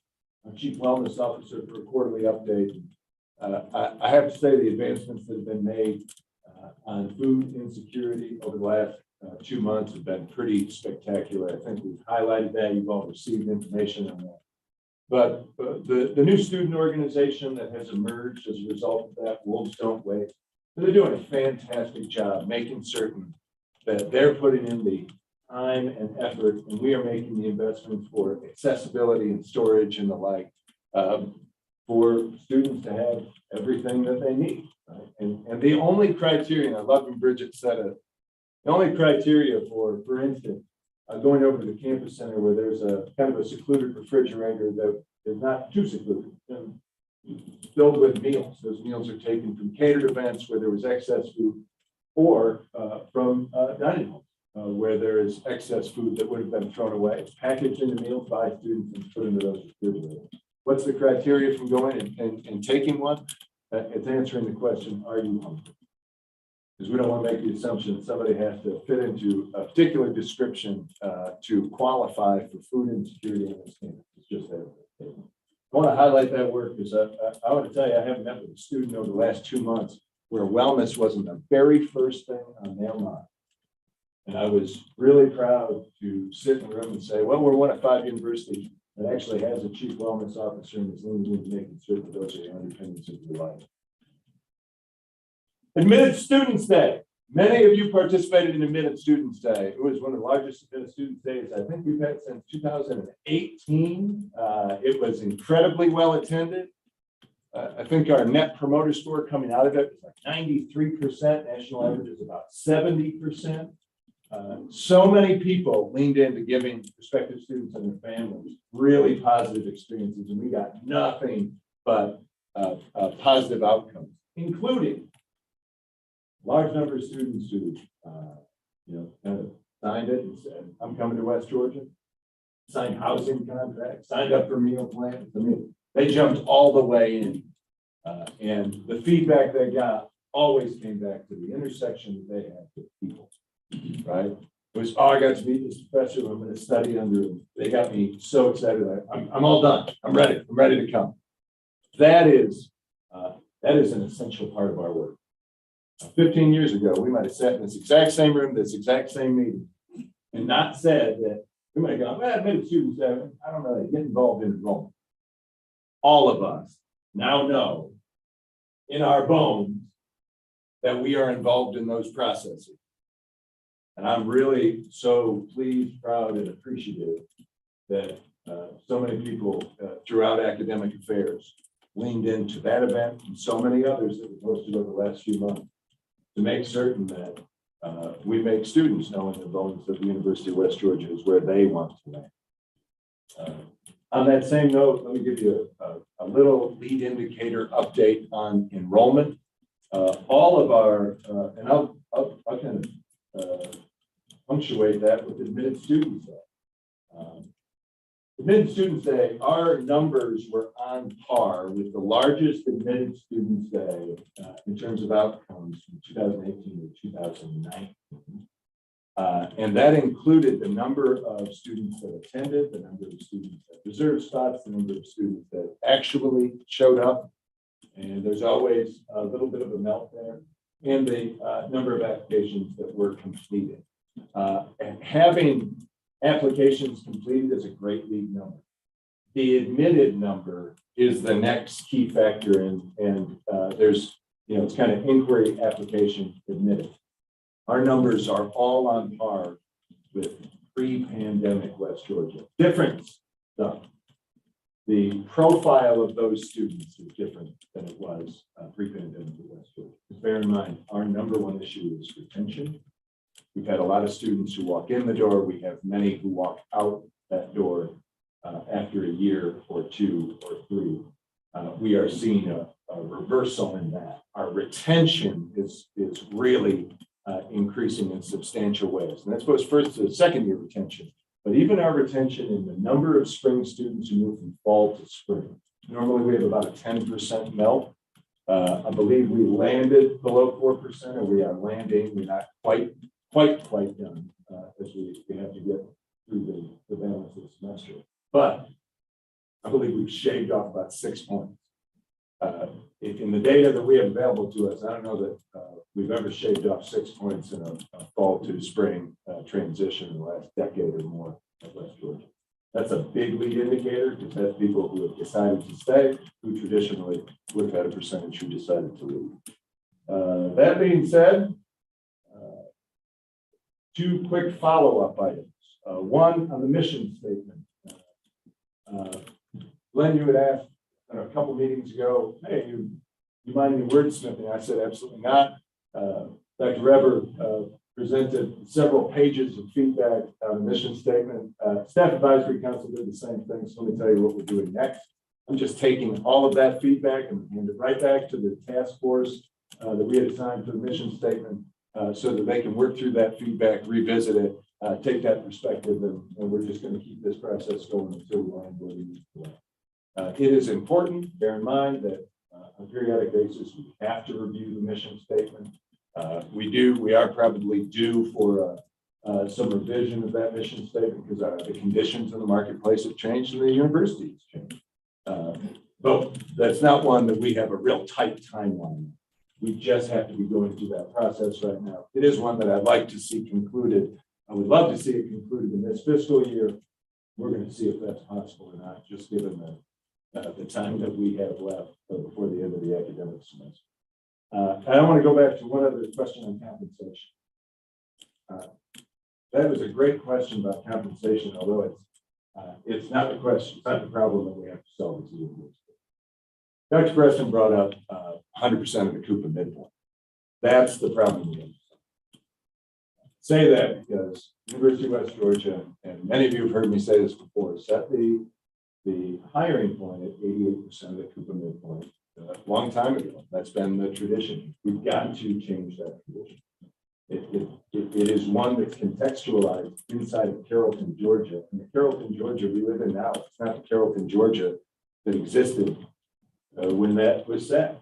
our Chief Wellness Officer, for a quarterly update. I have to say the advancements that have been made on food insecurity over the last 2 months have been pretty spectacular. I think we've highlighted that. You've all received information on that. But the new student organization that has emerged as a result of that, Wolves Don't Wait, they're doing a fantastic job making certain that they're putting in the time and effort, and we are making the investments for accessibility and storage and the like, for students to have everything that they need. Right? And the only criteria, and I love when Bridget said it, the only criteria for instance, going over to the campus center where there's a kind of a secluded refrigerator that is not too secluded, filled with meals. Those meals are taken from catered events where there was excess food, or from dining halls where there is excess food that would have been thrown away. It's packaged into meals by students and put into those refrigerators. What's the criteria from going and taking one? It's answering the question, are you hungry? Because we don't want to make the assumption that somebody has to fit into a particular description to qualify for food insecurity on this campus. It's just there. I want to highlight that work because I want to tell you, I haven't met with a student over the last 2 months where wellness wasn't the very first thing on their mind. And I was really proud to sit in the room and say, well, we're one of 5 universities that actually has a chief wellness officer and is leaning into making certain those are the underpinnings of your life. Admitted Students Day. Many of you participated in Admitted Students Day. It was one of the largest Admitted Students Days I think we've had since 2018. It was incredibly well attended. I think our net promoter score coming out of it was like 93%. National average is about 70%. So many people leaned into giving prospective students and their families really positive experiences, and we got nothing but positive outcomes, including large number of students who, kind of signed it and said, I'm coming to West Georgia, signed housing contracts, signed up for meal plans. I mean, they jumped all the way in. And the feedback they got always came back to the intersection that they had with people, right? It was, oh, I got to meet this professor. I'm going to study under him. They got me so excited. I'm all done. I'm ready to come. That is an essential part of our work. 15 years ago, we might have sat in this exact same room, this exact same meeting, and not said that we might have gone, well, admitted students, I don't know, get involved in enrollment. All of us now know in our bones that we are involved in those processes. And I'm really so pleased, proud, and appreciative that so many people throughout academic affairs leaned into that event and so many others that we hosted over the last few months to make certain that we make students know in their bones that the University of West Georgia is where they want to land. On that same note, let me give you a little lead indicator update on enrollment. All of our, and I'll kind of punctuate that with Admitted Students Day. Admitted Students Day, our numbers were on par with the largest Admitted Students Day in terms of outcomes from 2018 to 2019. And that included the number of students that attended, the number of students that reserved spots, the number of students that actually showed up. And there's always a little bit of a melt there, and the number of applications that were completed. And having applications completed is a great lead number. The admitted number is the next key factor, and there's, it's kind of inquiry, application, admitted. Our numbers are all on par with pre-pandemic West Georgia. Difference, though. The profile of those students is different than it was pre-pandemic West Georgia. Just bear in mind, our number one issue is retention. We've had a lot of students who walk in the door. We have many who walk out that door after a year or 2 or 3. We are seeing a reversal in that. Our retention is really increasing in substantial ways. And that goes first to second year retention. But even our retention in the number of spring students who move from fall to spring. Normally we have about a 10% melt. I believe we landed below 4%, or we are landing. We're not quite done as we have to get through the balance of the semester. But I believe we've shaved off about 6 points. In the data that we have available to us, I don't know that we've ever shaved off 6 points in a fall to spring transition in the last decade or more at West Georgia. That's a big lead indicator because that's people who have decided to stay, who traditionally would have had a percentage who decided to leave. That being said, 2 quick follow-up items. One on the mission statement. Glenn, you had asked a couple meetings ago, hey, you mind me wordsmithing? I said, absolutely not. Dr. Reber presented several pages of feedback on the mission statement. Staff Advisory Council did the same thing. So let me tell you what we're doing next. I'm just taking all of that feedback and hand it right back to the task force that we had assigned for the mission statement so that they can work through that feedback, revisit it, take that perspective, and we're just going to keep this process going until we land where we need to go. It is important, bear in mind that on a periodic basis, we have to review the mission statement. We are probably due for some revision of that mission statement because the conditions in the marketplace have changed and the university has changed. But that's not one that we have a real tight timeline. We just have to be going through that process right now. It is one that I'd like to see concluded. I would love to see it concluded in this fiscal year. We're going to see if that's possible or not, just given the time that we have left before the end of the academic semester. And I want to go back to one other question on compensation. That was a great question about compensation, although it's not the question, it's not the problem that we have to solve as a university. Dr. Preston brought up 100% of the Coupa midpoint. That's the problem we have. Say that because University of West Georgia, and many of you have heard me say this before, set the hiring point at 88% of the Coupa midpoint a long time ago. That's been the tradition. We've got to change that tradition. It is one that's contextualized inside of Carrollton, Georgia. And the Carrollton, Georgia we live in now, it's not the Carrollton, Georgia that existed when that was set.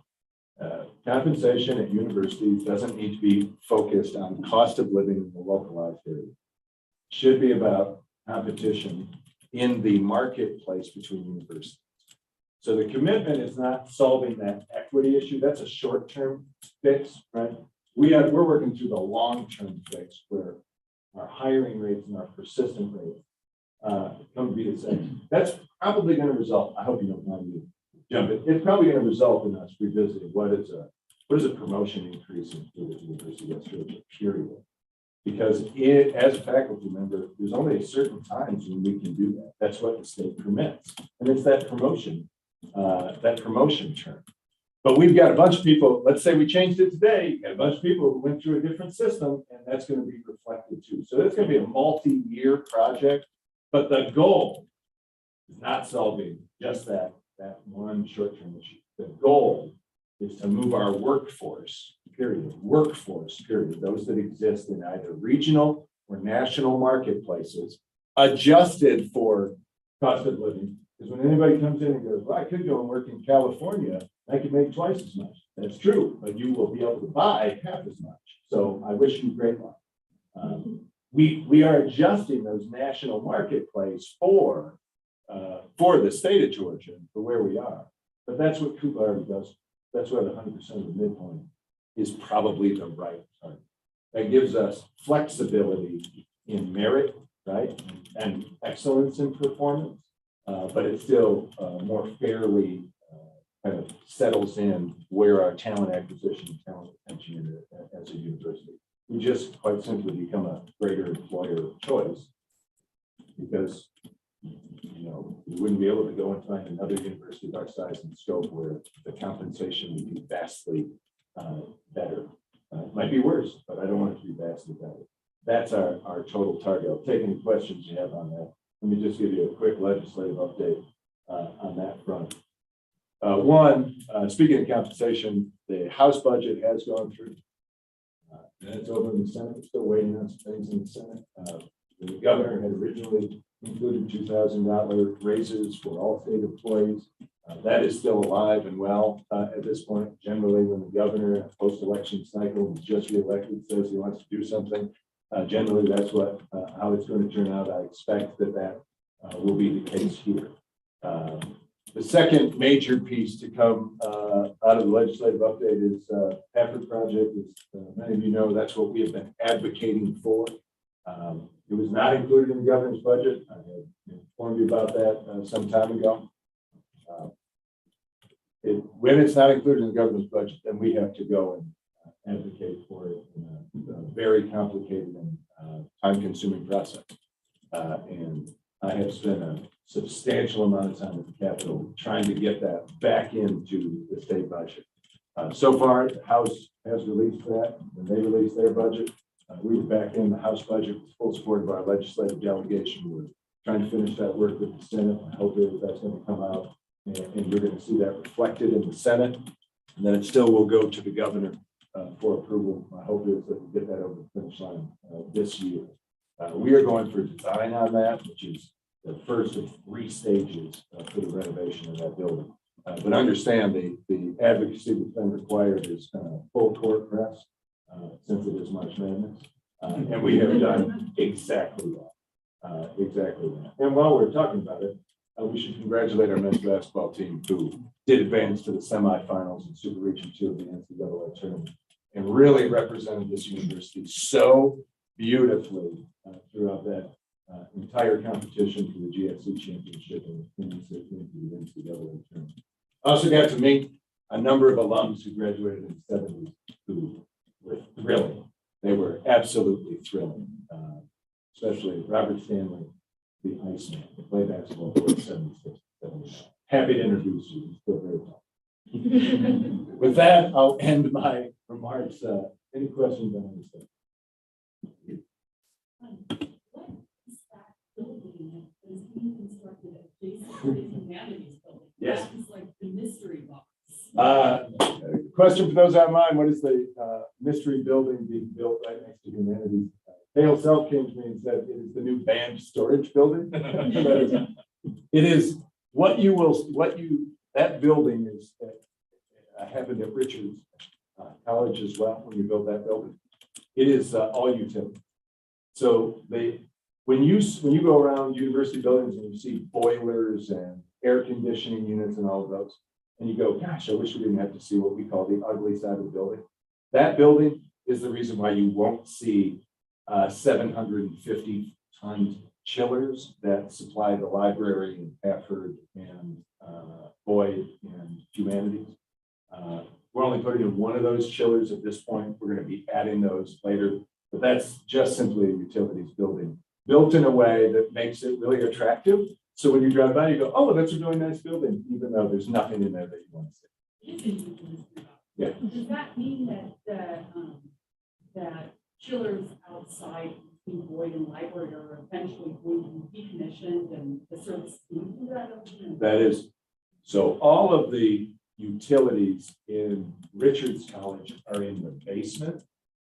Compensation at universities doesn't need to be focused on cost of living in the localized area. It should be about competition in the marketplace between universities. So the commitment is not solving that equity issue. That's a short-term fix, right? We're working through the long-term fix where our hiring rates and our persistent rates come to be the same. That's probably going to result, I hope you don't mind me jumping, it's probably going to result in us revisiting what is a promotion increase in the University of West Georgia, period. Because as a faculty member, there's only certain times when we can do that. That's what the state permits. And it's that promotion term. But we've got a bunch of people, let's say we changed it today, you've got a bunch of people who went through a different system, and that's going to be reflected too. So it's going to be a multi-year project, but the goal is not solving just that one short-term issue. The goal is to move our workforce, period, those that exist in either regional or national marketplaces, adjusted for cost of living. Because when anybody comes in and goes, well, I could go and work in California, I could make twice as much. That's true, but you will be able to buy half as much. So I wish you great luck. We are adjusting those national marketplace for the state of Georgia, for where we are. But that's what Coupa already does. That's why the 100% of the midpoint is probably the right target. That gives us flexibility in merit, right? And excellence in performance, but it still more fairly kind of settles in where our talent acquisition and talent retention as a university. We just quite simply become a greater employer of choice because we wouldn't be able to go and find another university of our size and scope where the compensation would be vastly better. It might be worse, but I don't want it to be vastly better. That's our total target. I'll take any questions you have on that. Let me just give you a quick legislative update on that front. Speaking of compensation, the House budget has gone through. It's over in the Senate. We're still waiting on some things in the Senate. The governor had originally included $2,000 raises for all state employees. That is still alive and well at this point. Generally, when the governor, post-election cycle, was just reelected, says he wants to do something, Generally, that's what, how it's going to turn out. I expect that will be the case here. The second major piece to come out of the legislative update is Effort Project. As many of you know, that's what we have been advocating for. It was not included in the governor's budget. I had informed you about that some time ago. When it's not included in the governor's budget, then we have to go and advocate for it in a very complicated and time-consuming process. And I have spent a substantial amount of time at the Capitol trying to get that back into the state budget. So far, the House has released that. When they released their budget, we were back in the House budget with full support of our legislative delegation. We're trying to finish that work with the Senate. I hope that's going to come out, and you're going to see that reflected in the Senate. And then it still will go to the governor for approval. My hope is that we get that over the finish line this year. We are going for design on that, which is the first of 3 stages for the renovation of that building. But understand the advocacy that's been required is full court press, since it is March Madness. And we have done exactly that. Exactly that. And while we're talking about it, we should congratulate our men's basketball team who did advance to the semifinals in Super Region 2 of the NCAA tournament and really represented this university so beautifully throughout that entire competition for the GFC championship and the NCAA tournament. I also got to meet a number of alums who graduated in the 70s who were thrilling. They were absolutely thrilling, especially Robert Stanley, the Iceman, who played basketball for the 76. Happy to introduce you. He's still very tall. With that, I'll end my remarks. Any questions on this thing? Yes. Like the mystery box. Question for those online: what is the mystery building being built right next to Humanities? Dale Self came to me and said it is the new band storage building. It is that building is happened at Richards College as well when you build that building. It is all utility. So when you go around university buildings and you see boilers and air conditioning units and all of those, and you go, gosh, I wish we didn't have to see what we call the ugly side of the building. That building is the reason why you won't see 750-ton chillers that supply the library in Pafford and Boyd and Humanities. We're only putting in one of those chillers at this point. We're going to be adding those later, but that's just simply a utilities building built in a way that makes it really attractive. So when you drive by, you go, oh, that's a really nice building, even though there's nothing in there that you want to see. Yeah. Does that mean that that chillers outside between Boyd and Library are eventually going to be decommissioned and the service into that? That is, so all of the utilities in Richards College are in the basement.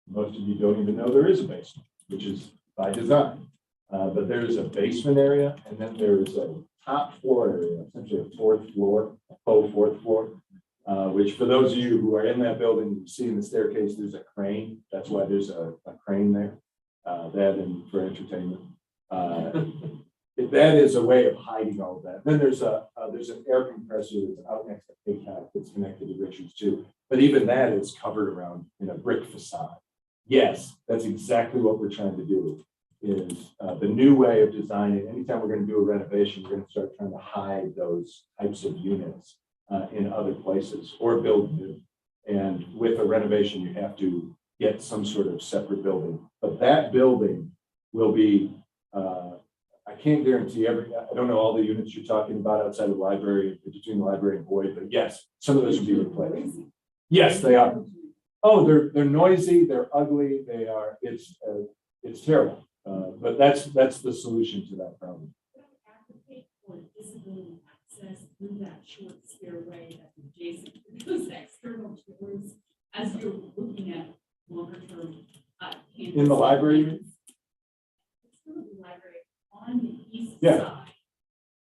Most of you don't even know there is a basement, which is by design. But there is a basement area, and then there is a top floor area, essentially a faux fourth floor, which for those of you who are in that building, you see in the staircase, there's a crane. That's why there's a crane there, that and for entertainment. That is a way of hiding all of that. Then there's an air compressor that's out next to ACAC that's connected to Richards too. But even that is covered around in a brick facade. Yes, that's exactly what we're trying to do. Is the new way of designing. Anytime we're going to do a renovation, we're going to start trying to hide those types of units in other places or build new. And with a renovation, you have to get some sort of separate building. But that building will be, I can't guarantee I don't know all the units you're talking about outside of the library, between the library and Boyd, but yes, some of those will be replaced. Yes, they are. Oh, they're noisy, they're ugly, it's terrible. But that's the solution to that problem. Advocate for disability access through that short stairway that's adjacent to those external doors as you're looking at longer term campus. In the library? It's through the library on the east side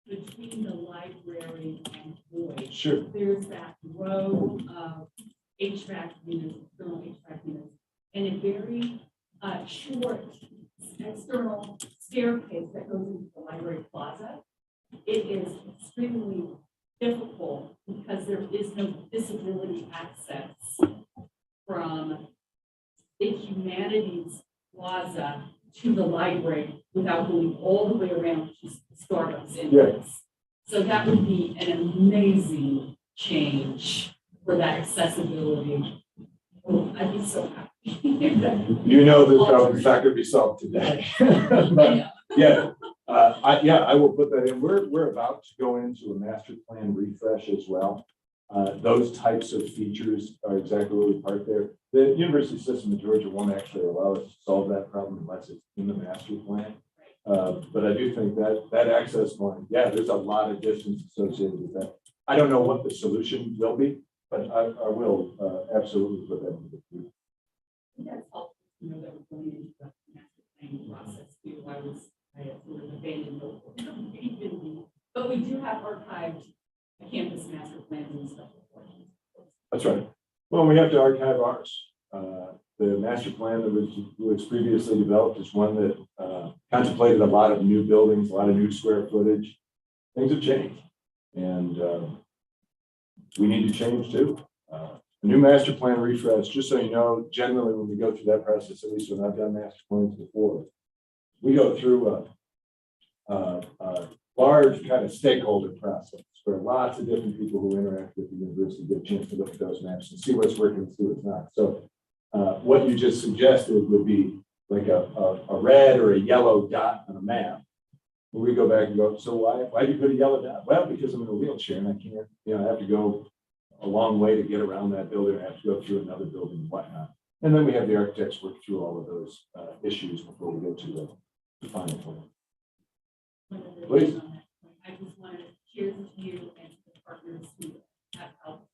between the library and Boyd. Sure. There's that row of HVAC units, external HVAC units, and a very short external staircase that goes into the library plaza. It is extremely difficult because there is no visibility access from the humanities plaza to the library without going all the way around to Starbucks entrance. So that would be an amazing change for that accessibility. Oh, I'd be so happy. You know this problem is not going to be solved today. But, yeah, I will put that in. We're about to go into a master plan refresh as well. Those types of features are exactly what we park there. The university system of Georgia won't actually allow us to solve that problem unless it's in the master plan. But I do think that access point, yeah, there's a lot of distance associated with that. I don't know what the solution will be, but I will absolutely put that into the future. That's helpful to know that we're going into the master planning process too. I had sort of abandoned hope. But we do have archived campus master plans and stuff. That's right. Well, we have to archive ours. The master plan that was previously developed is one that contemplated a lot of new buildings, a lot of new square footage. Things have changed, and we need to change too. A new master plan refresh, just so you know, generally when we go through that process, at least when I've done master plans before, we go through a large kind of stakeholder process where lots of different people who interact with the university get a chance to look at those maps and see what's working and see what's not. So what you just suggested would be like a red or a yellow dot on a map. Where we go back and go, so why do you put a yellow dot? Well, because I'm in a wheelchair and I can't, I have to go a long way to get around that building. I have to go through another building and whatnot. And then we have the architects work through all of those issues before we get to the final plan. Please. I just wanted to cheers to you and to the partners who have helped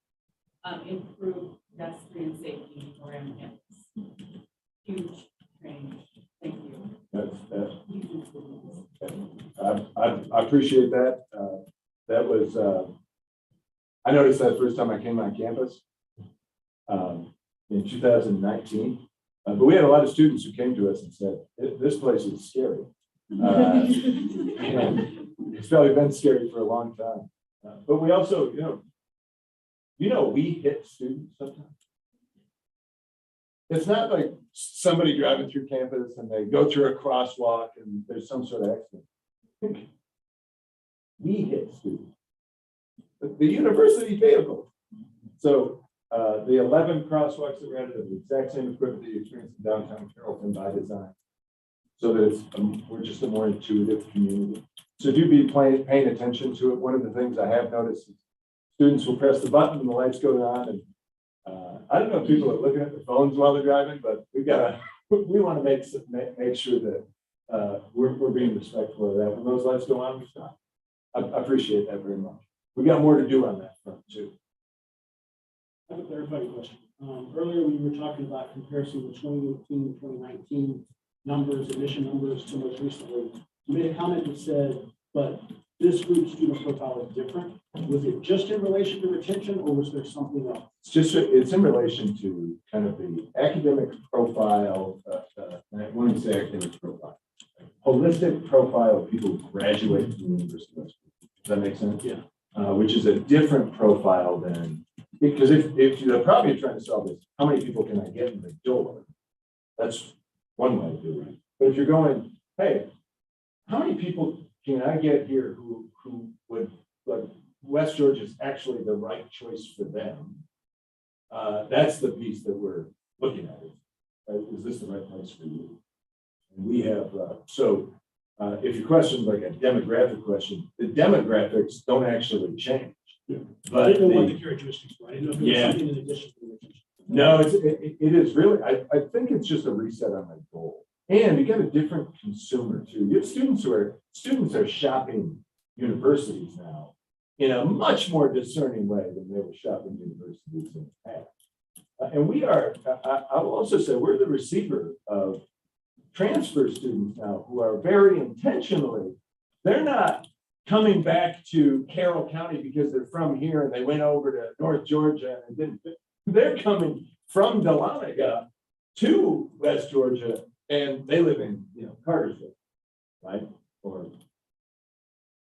improve pedestrian safety around campus. Huge change. Thank you. I appreciate that. That was, I noticed that first time I came on campus in 2019. But we had a lot of students who came to us and said, this place is scary. And it's probably been scary for a long time. But we also, we hit students sometimes. It's not like somebody driving through campus and they go through a crosswalk and there's some sort of accident. We hit students. The university vehicle. So the 11 crosswalks that we had are the exact same equipment that you experience in downtown Carrollton by design. So that it's, we're just a more intuitive community. So do be paying attention to it. One of the things I have noticed is students will press the button and the lights go on. And I don't know if people are looking at their phones while they're driving, but we want to make sure that we're being respectful of that. When those lights go on, we stop. I appreciate that very much. We got more to do on that front too. I have a clarifying question. Earlier we were talking about comparison with 2018 and 2019 numbers, admission numbers to most recently. You made a comment that said, but this group student profile is different. Was it just in relation to retention or was there something else? It's in relation to kind of the academic profile, when we say academic profile, holistic profile of people who graduate from the university. Does that make sense? Yeah. Which is a different profile than, because if the problem you're trying to solve is how many people can I get in the door? That's one way to do it. But if you're going, hey, how many people can I get here who would, like, West Georgia is actually the right choice for them? That's the piece that we're looking at. Is this the right place for you? And we have, if your question is like a demographic question, the demographics don't actually change. Yeah. But I didn't know what the characteristics were. I didn't know if it was Yeah. something in addition to the retention. No, it is really, I think it's just a reset on my goal. And you get a different consumer too. You have students are shopping universities now in a much more discerning way than they were shopping universities in the past. And we are, I will also say, we're the receiver of transfer students now who are very intentionally, they're not coming back to Carroll County because they're from here and they went over to North Georgia and it didn't fit. They're coming from Dahlonega to West Georgia And they live in, Cartersville, right? Or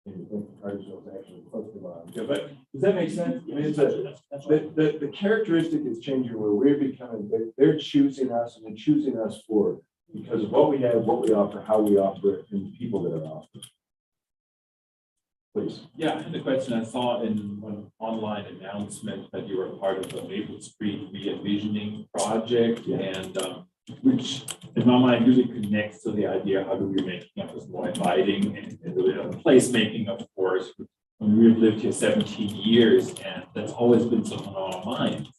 maybe Cartersville is actually close to Lyon. But does that make sense? I mean, it's the characteristic is changing where we're becoming, they're choosing us and they're choosing us for because of what we have, what we offer, how we offer it, and the people that are offered. Please. Yeah, I had a question. I saw in one online announcement that you were part of the Maple Street re-envisioning project, and which in my mind really connects to the idea, how do we make campus more inviting and placemaking, of course. We've lived here 17 years, and that's always been something on our minds.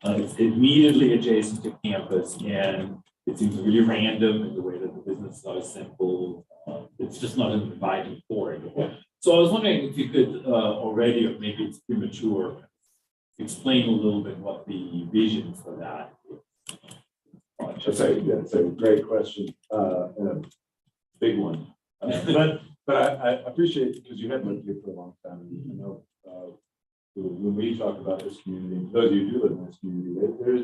It's immediately adjacent to campus, and it seems really random in the way that the business is not as simple. It's just not an inviting corridor. So I was wondering if you could already, or maybe it's premature, explain a little bit what the vision for that is. That's a great question and a big one. But I appreciate it because you have lived here for a long time. And I know when we talk about this community, those of you who do live in this community,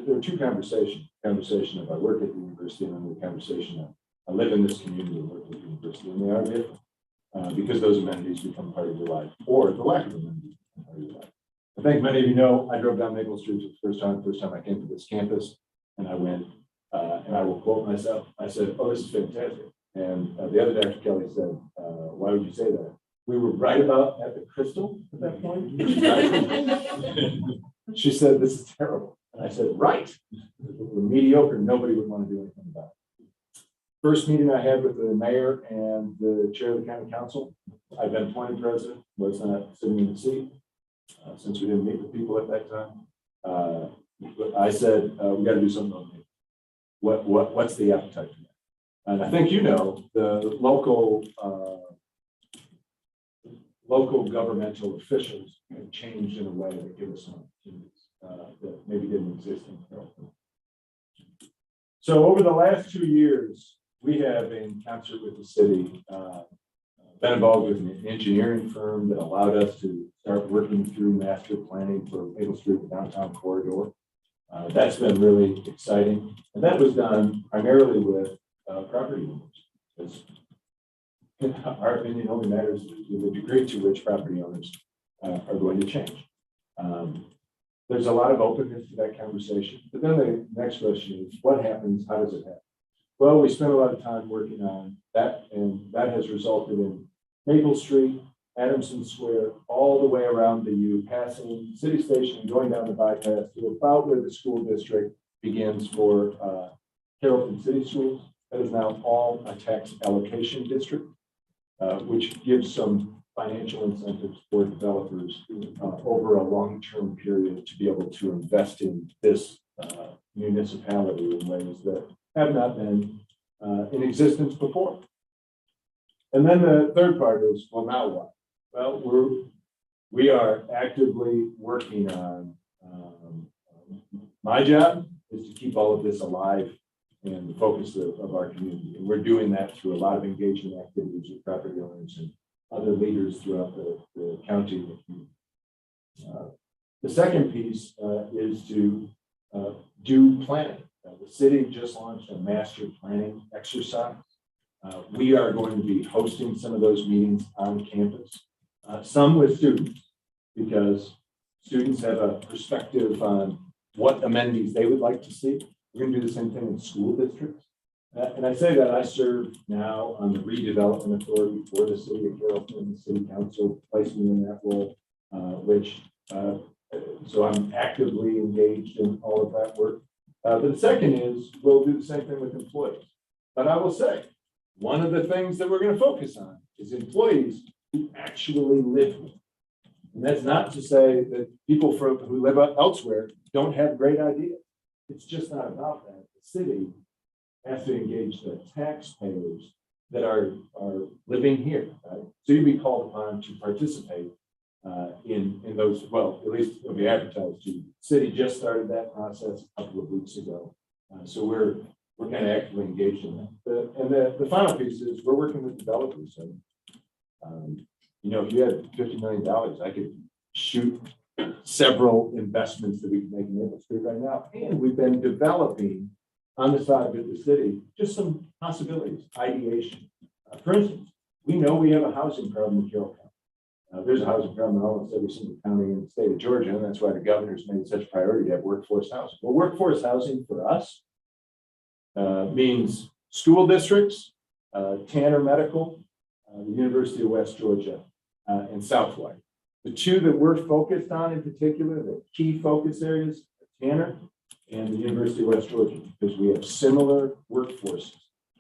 there are two conversations. Conversation of I work at the university and then the conversation of I live in this community and work at the university, and they are different. Because those amenities become part of your life, or the lack of amenities become part of your life. I think many of you know, I drove down Maple Street for the first time I came to this campus, and I went, and I will quote myself, I said, oh, this is fantastic. And the other Dr. Kelly said, why would you say that? We were right about at the Crystal at that point. She said, this is terrible. And I said, right. If it were mediocre, nobody would want to do anything about it. First meeting I had with the mayor and the chair of the county council, I've been appointed president, was not sitting in the seat since we didn't meet with people at that time. But I said, we got to do something on it. What's the appetite for that? And I think the local governmental officials have changed in a way that give us some opportunities that maybe didn't exist in Carrollton. So over the last 2 years, we have, in concert with the city, been involved with an engineering firm that allowed us to start working through master planning for Maple Street downtown corridor. That's been really exciting. And that was done primarily with property owners. Because our opinion only matters to the degree to which property owners are going to change. There's a lot of openness to that conversation. But then the next question is, what happens? How does it happen? Well, we spent a lot of time working on that, and that has resulted in Maple Street, Adamson Square, all the way around the U, passing City Station, going down the bypass to about where the school district begins for Carrollton City Schools. That is now all a tax allocation district, which gives some financial incentives for developers over a long-term period to be able to invest in this municipality in ways that have not been in existence before. And then the third part is, well, now what? Well, we are actively working on, my job is to keep all of this alive and the focus of our community. And we're doing that through a lot of engagement activities with property owners and other leaders throughout the county. The second piece is to do planning. The city just launched a master planning exercise. We are going to be hosting some of those meetings on campus, some with students, because students have a perspective on what amenities they would like to see. We're going to do the same thing in school districts. And I say that I serve now on the redevelopment authority for the city of Carrollton. The city council placed me in that role, so I'm actively engaged in all of that work. But the second is we'll do the same thing with employees. But I will say, one of the things that we're going to focus on is employees who actually live here. And that's not to say that people who live elsewhere don't have great ideas. It's just not about that. The city has to engage the taxpayers that are living here, right? So you'll be called upon to participate in those, well, at least it'll be advertised to. The city just started that process a couple of weeks ago. So we're kind of actively engaged in that. And the final piece is we're working with developers. And, if you had $50 million, I could shoot several investments that we can make in Maple Street right now. And we've been developing on the side with the city, just some possibilities, ideation. For instance, we know we have a housing problem in Carroll County. There's a housing problem in almost every single county in the state of Georgia, and that's why the governor's made such a priority to have workforce housing. Well, workforce housing for us means school districts, Tanner Medical, the University of West Georgia, and Southway. The two that we're focused on in particular, the key focus areas, Tanner and the University of West Georgia, because we have similar workforces,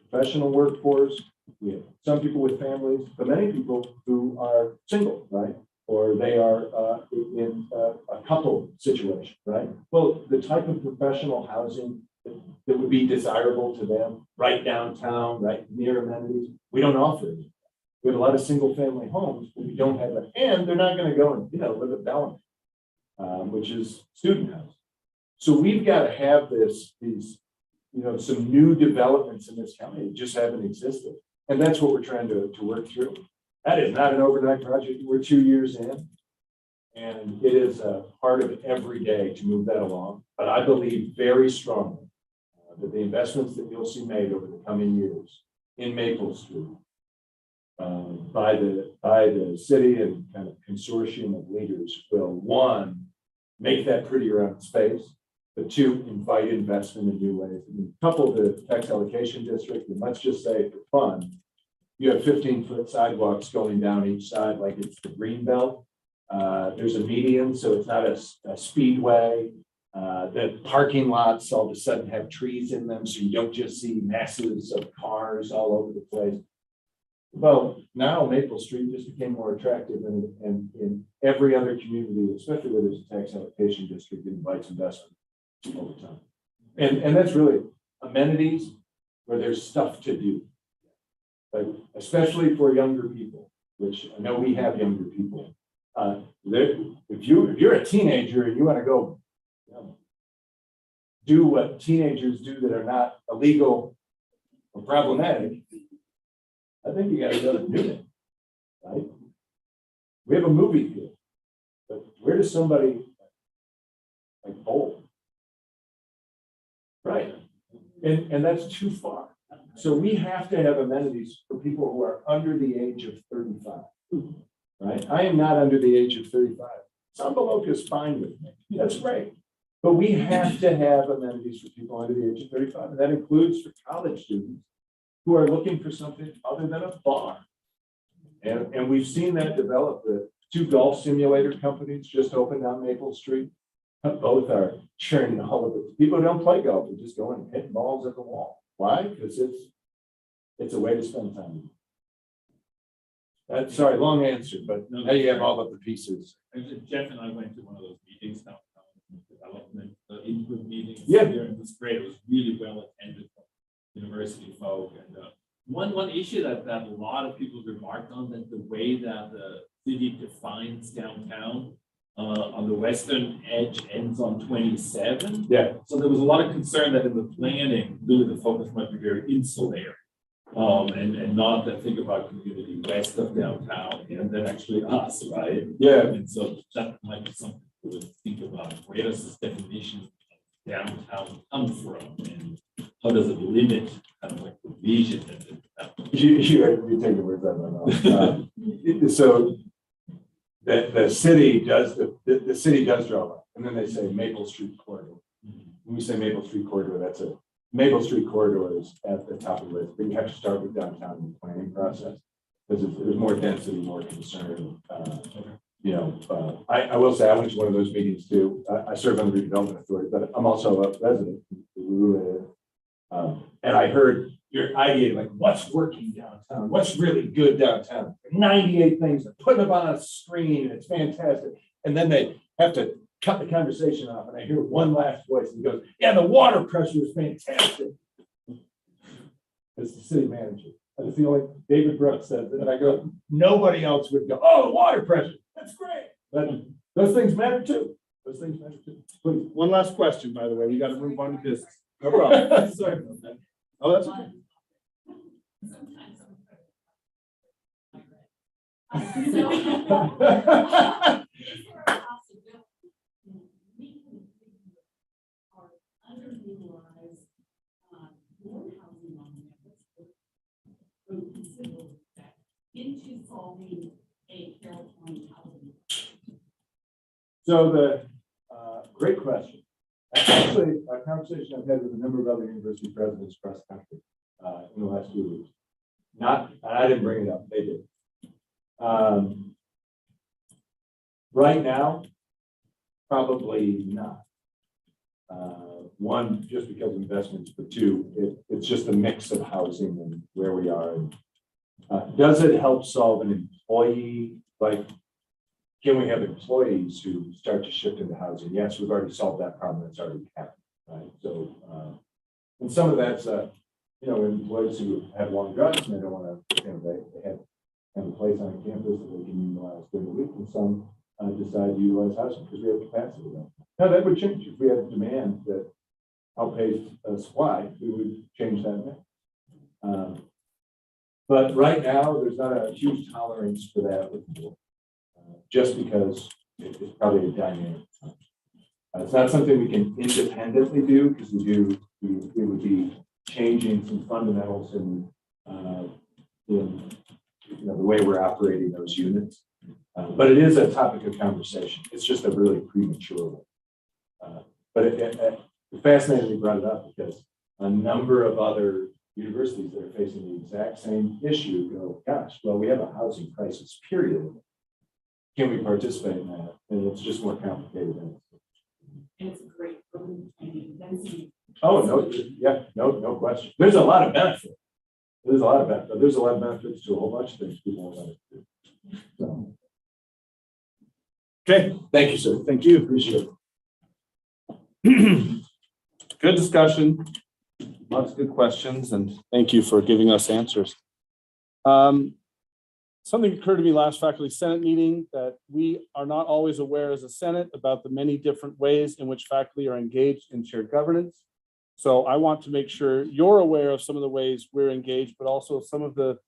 professional workforce. We have some people with families, but many people who are single, right? Or they are in a couple situation, right? Well, the type of professional housing that would be desirable to them, right downtown, right near amenities, we don't offer it. We have a lot of single family homes, but we don't have it, and they're not going to go and live at Bellamy, which is student housing. So we've got to have these some new developments in this county that just haven't existed, and that's what we're trying to work through. That is not an overnight project. We're 2 years in, and it is a part of every day to move that along. But I believe very strongly that the investments that you'll see made over the coming years in Maple Street by the city and kind of consortium of leaders will, one, make that prettier on space, but two, invite investment in new ways. I mean, couple the tax allocation district, and let's just say for fun, you have 15-foot sidewalks going down each side like it's the green belt. There's a median, so it's not a speedway. The parking lots all of a sudden have trees in them, so you don't just see masses of cars all over the place. Well, now Maple Street just became more attractive, and in every other community, especially where there's a tax allocation district, that invites investment all the time. And that's really amenities where there's stuff to do, like, especially for younger people, which I know we have younger people. If you're a teenager and you want to go do what teenagers do that are not illegal or problematic, I think you got to go to Newton, right? We have a movie theater, but where does somebody like bowl? Right, and that's too far. So we have to have amenities for people who are under the age of 35, right? I am not under the age of 35. Sambaloka is fine with me. That's great. But we have to have amenities for people under the age of 35. And that includes for college students who are looking for something other than a bar. And we've seen that develop. The two golf simulator companies just opened on Maple Street. Both are churning all of it. People who don't play golf, they just go and hit balls at the wall. Why? Because it's a way to spend time. Sorry, long answer, but now you have all of the pieces. Jeff and I went to one of those meetings now. Development input meetings. Yeah, here, and it was great. It was really well attended from university folk. And one issue that a lot of people remarked on, that the way that the city defines downtown on the western edge ends on 27. Yeah. So there was a lot of concern that in the planning, really the focus might be very insular. And not to think about community west of downtown and then actually us, right? Yeah. And so that might be something to think about. Where does this definition of downtown come from, and how does it limit kind of like the vision that You take the words out of my mouth. So the city does the city does draw a line, and then they say Maple Street corridor. When we say Maple Street corridor, that's a Maple Street corridor is at the top of the list, but you have to start with downtown in the planning process because there's more density, more concern. I will say I went to one of those meetings too. I serve on the redevelopment authority, but I'm also a resident. And I heard you're ideating like, what's working downtown? What's really good downtown? 98 things. They're putting them on a screen and it's fantastic. And then they have to cut the conversation off, and I hear one last voice and he goes, yeah, the water pressure is fantastic. It's the city manager. I feel like David Brooks said that, and I go, nobody else would go, oh, the water pressure, that's great. But those things matter too. Those things matter too. Please, one last question, by the way. You got to move on to business. No problem. Sorry about that. Oh, that's okay. So the, great question. Actually, a conversation I've had with a number of other university presidents across the country in the last few weeks. I didn't bring it up, they did. Right now, probably not. One, just because of investments, but two, it's just a mix of housing and where we are. Does it help solve an employee, like, can we have employees who start to shift into housing? Yes, we've already solved that problem. It's already happened, right? So, and some of that's, employees who have long drugs and they don't want to, they have a place on campus that they can utilize during the week, and some decide to utilize housing because we have capacity. Now that would change if we had demand that outpaced supply. We would change that mix. But right now, there's not a huge tolerance for that with the board. Just because it's probably a dynamic. It's not something we can independently do because we would be changing some fundamentals in the way we're operating those units. But it is a topic of conversation. It's just a really premature one. But it fascinating you brought it up because a number of other universities that are facing the exact same issue go, gosh, well, we have a housing crisis, period. Can we participate in that? And it's just more complicated than And it's great for training density. Oh, no, yeah, no question. There's a lot of benefit. There's a lot of benefits to a whole bunch of things people want to do. So. Okay, thank you, sir. Thank you, appreciate it. Good discussion, lots of good questions, and thank you for giving us answers. Something occurred to me last Faculty Senate meeting that we are not always aware as a Senate about the many different ways in which faculty are engaged in shared governance. So I want to make sure you're aware of some of the ways we're engaged, but also some of the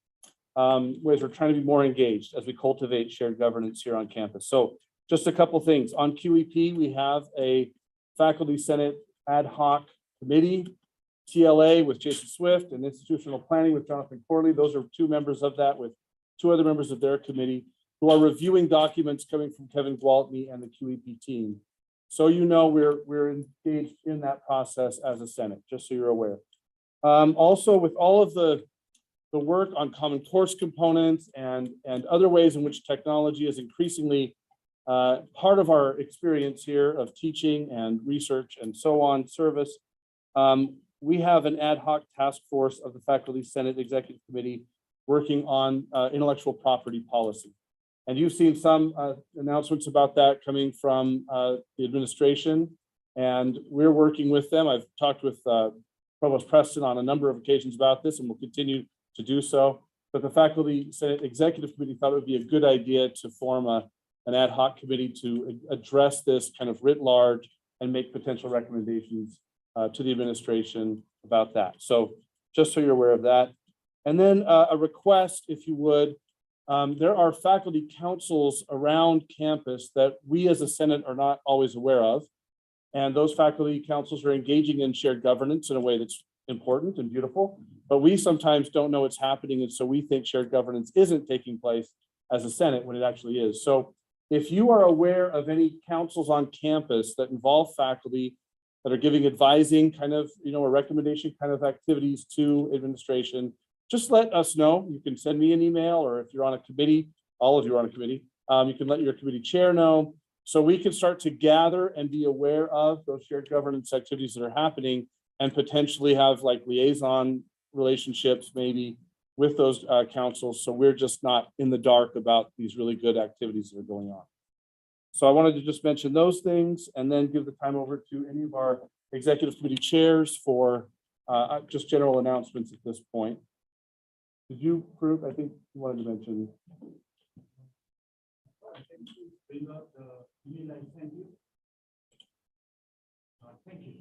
ways we're trying to be more engaged as we cultivate shared governance here on campus. So just a couple things. On QEP, we have a Faculty Senate ad hoc committee, TLA with Jason Swift, and institutional planning with Jonathan Corley. Those are two members of that with two other members of their committee who are reviewing documents coming from Kevin Gwaltney and the QEP team. So we're engaged in that process as a Senate, just so you're aware. Also, with all of the work on common course components and other ways in which technology is increasingly part of our experience here of teaching and research and so on service, we have an ad hoc task force of the Faculty Senate Executive Committee working on intellectual property policy. And you've seen some announcements about that coming from the administration, and we're working with them. I've talked with Provost Preston on a number of occasions about this, and we'll continue to do so. But the Faculty Senate Executive Committee thought it would be a good idea to form an ad hoc committee to address this kind of writ large and make potential recommendations to the administration about that. So just so you're aware of that. And then a request, if you would, there are faculty councils around campus that we as a Senate are not always aware of. And those faculty councils are engaging in shared governance in a way that's important and beautiful, but we sometimes don't know what's happening. And so we think shared governance isn't taking place as a Senate when it actually is. So if you are aware of any councils on campus that involve faculty that are giving advising kind of, a recommendation kind of activities to administration, just let us know. You can send me an email, or if you're on a committee, all of you are on a committee, you can let your committee chair know, so we can start to gather and be aware of those shared governance activities that are happening and potentially have like liaison relationships maybe with those councils. So we're just not in the dark about these really good activities that are going on. So I wanted to just mention those things and then give the time over to any of our executive committee chairs for just general announcements at this point. Did you, Farouk, I think you wanted to mention. Bring up the email I sent you. Thank you.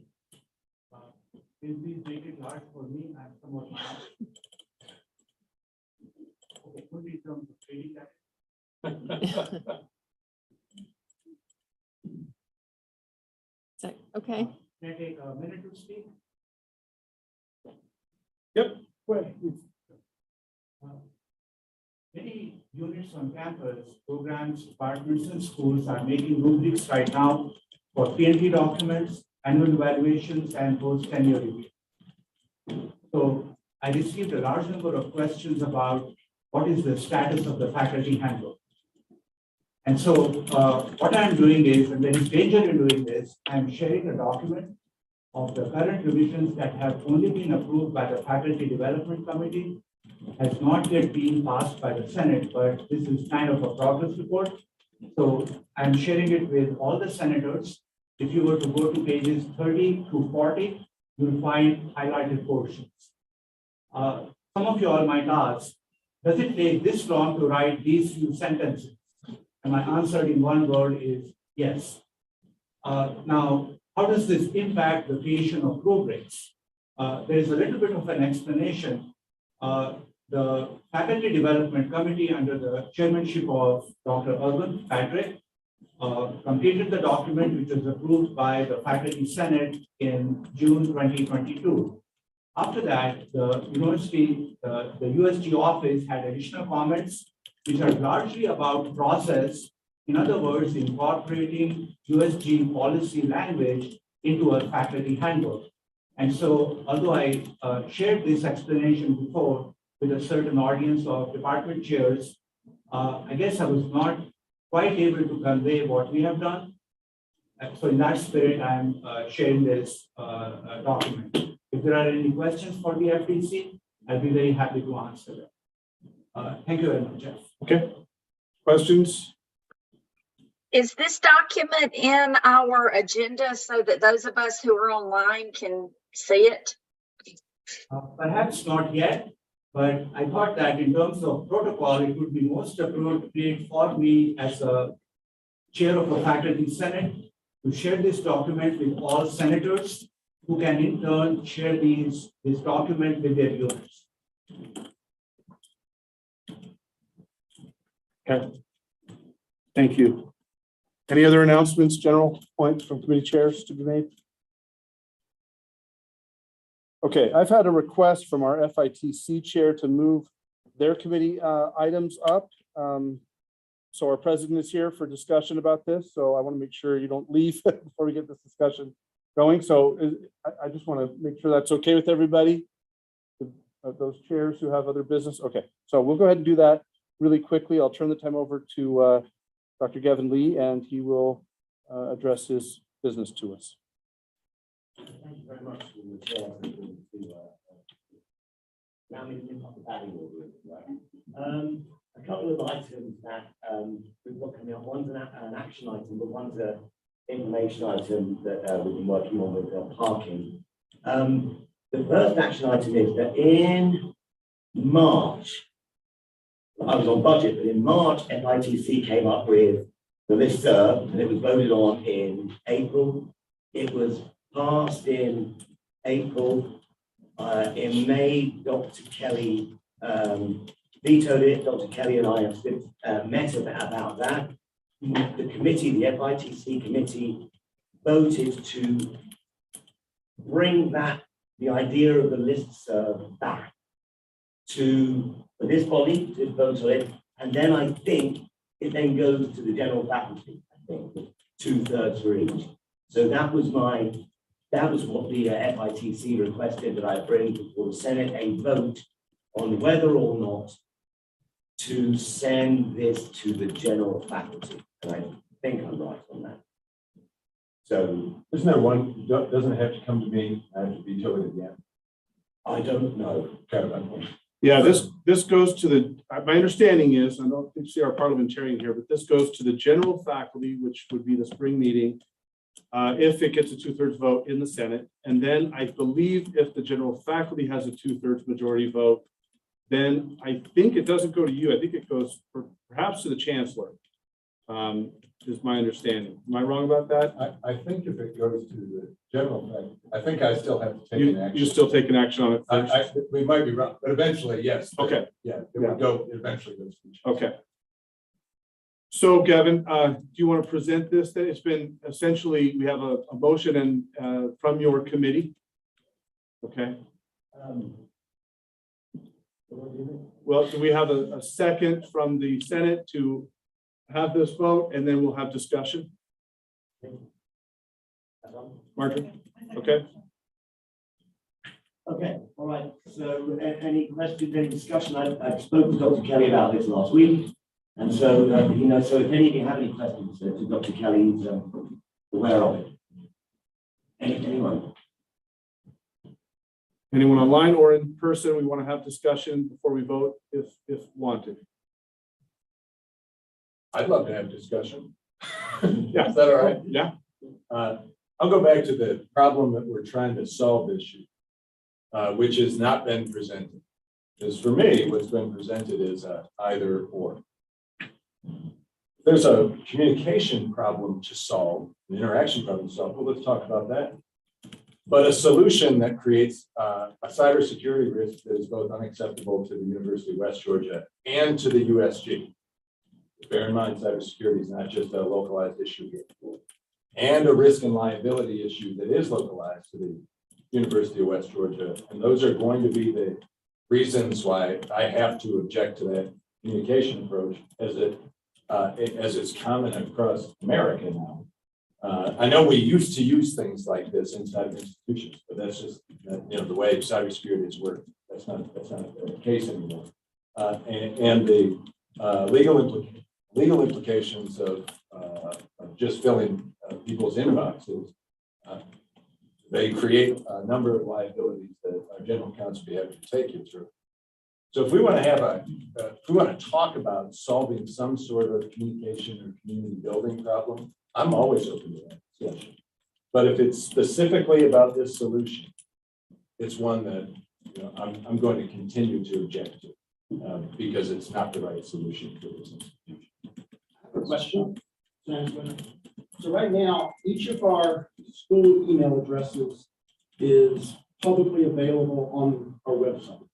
Please make it large for me. I'm somewhat large. Okay, could be some trading that. Okay. Can I take a minute to speak? Yep. Well, many units on campus, programs, departments, and schools are making rubrics right now for PNP documents, annual evaluations, and post-tenure review. So I received a large number of questions about what is the status of the faculty handbook. And so what I'm doing is, and there is danger in doing this, I'm sharing a document of the current revisions that have only been approved by the Faculty Development Committee, has not yet been passed by the Senate, but this is kind of a progress report. So I'm sharing it with all the senators. If you were to go to pages 30 to 40, you'll find highlighted portions. Some of you all might ask, does it take this long to write these few sentences? And my answer in one word is yes. Now, how does this impact the creation of rubrics? There is a little bit of an explanation. The Faculty Development Committee, under the chairmanship of Dr. Urban Patrick, completed the document which was approved by the Faculty Senate in June 2022. After that, the university, the USG office had additional comments, which are largely about process. In other words, incorporating USG policy language into a faculty handbook. And so, although I shared this explanation before with a certain audience of department chairs, I guess I was not quite able to convey what we have done. So in that spirit, I'm sharing this document. If there are any questions for the FDC, I'll be very happy to answer them. Thank you very much, Jeff. Okay. Questions? Is this document in our agenda so that those of us who are online can see it? Perhaps not yet, but I thought that in terms of protocol, it would be most appropriate for me as a chair of the Faculty Senate to share this document with all senators who can in turn share this document with their viewers. Okay. Thank you. Any other announcements, general points from committee chairs to be made? Okay, I've had a request from our FITC chair to move their committee items up. So our president is here for discussion about this. So I want to make sure you don't leave before we get this discussion going. So I just want to make sure that's okay with everybody. Those chairs who have other business. Okay, so we'll go ahead and do that really quickly. I'll turn the time over to Dr. Gavin Lee, and he will address his business to us. Thank you very much. Now we can talk about the order, right? A couple of items that we've got coming up. One's an action item, but one's an information item that we've been working on with parking. The first action item is that in March, I was on budget, but in March, FITC came up with the listserv, and it was voted on in April. It was passed in April. In May, Dr. Kelly vetoed it. Dr. Kelly and I have met about that. The committee, the FITC committee, voted to bring the idea of the listserv back to this body to vote on it. And then I think it then goes to the general faculty, I think, 2/3 for each. So that was what the FITC requested, that I bring before the Senate a vote on whether or not to send this to the general faculty. And I think I'm right on that. So isn't there one, doesn't it have to come to me? I have to veto it again? I don't know. Yeah, this goes to the, my understanding is, I don't see our parliamentarian here, but this goes to the general faculty, which would be the spring meeting, if it gets a 2/3 vote in the Senate. And then I believe if the general faculty has a 2/3 majority vote, then I think it doesn't go to you. I think it goes perhaps to the chancellor, is my understanding. Am I wrong about that? I think if it goes to the general faculty, I think I still have to take an action. You still take an action on it first? We might be wrong, but eventually, yes. Okay. Yeah, it would go, it eventually goes to the chancellor. Okay. So Gavin, do you want to present this? Then it's been essentially, we have a motion and from your committee. Okay. Well, do we have a second from the Senate to have this vote, and then we'll have discussion? Margaret, okay? Okay, all right. So any questions, any discussion? I spoke to Dr. Kelly about this last week. And so, so if any of you have any questions to Dr. Kelly, he's aware of it. Anyone? Anyone online or in person, we want to have discussion before we vote if wanted. I'd love to have discussion. Yeah. Is that all right? Yeah. I'll go back to the problem that we're trying to solve this year, which has not been presented. Because for me, what's been presented is either or. There's a communication problem to solve, an interaction problem to solve. Well, let's talk about that. But a solution that creates a cybersecurity risk that is both unacceptable to the University of West Georgia and to the USG. Bear in mind, cybersecurity is not just a localized issue here, and a risk and liability issue that is localized to the University of West Georgia. And those are going to be the reasons why I have to object to that communication approach as it's common across America now. I know we used to use things like this inside of institutions, but that's just the way cybersecurity has worked. That's not the case anymore. And the legal implications of just filling people's inboxes, they create a number of liabilities that our general counsel will be happy to take you through. So if we want to talk about solving some sort of communication or community building problem, I'm always open to that discussion. But if it's specifically about this solution, it's one that I'm going to continue to object to because it's not the right solution for this institution. I have a question. So right now, each of our school email addresses is publicly available on our website.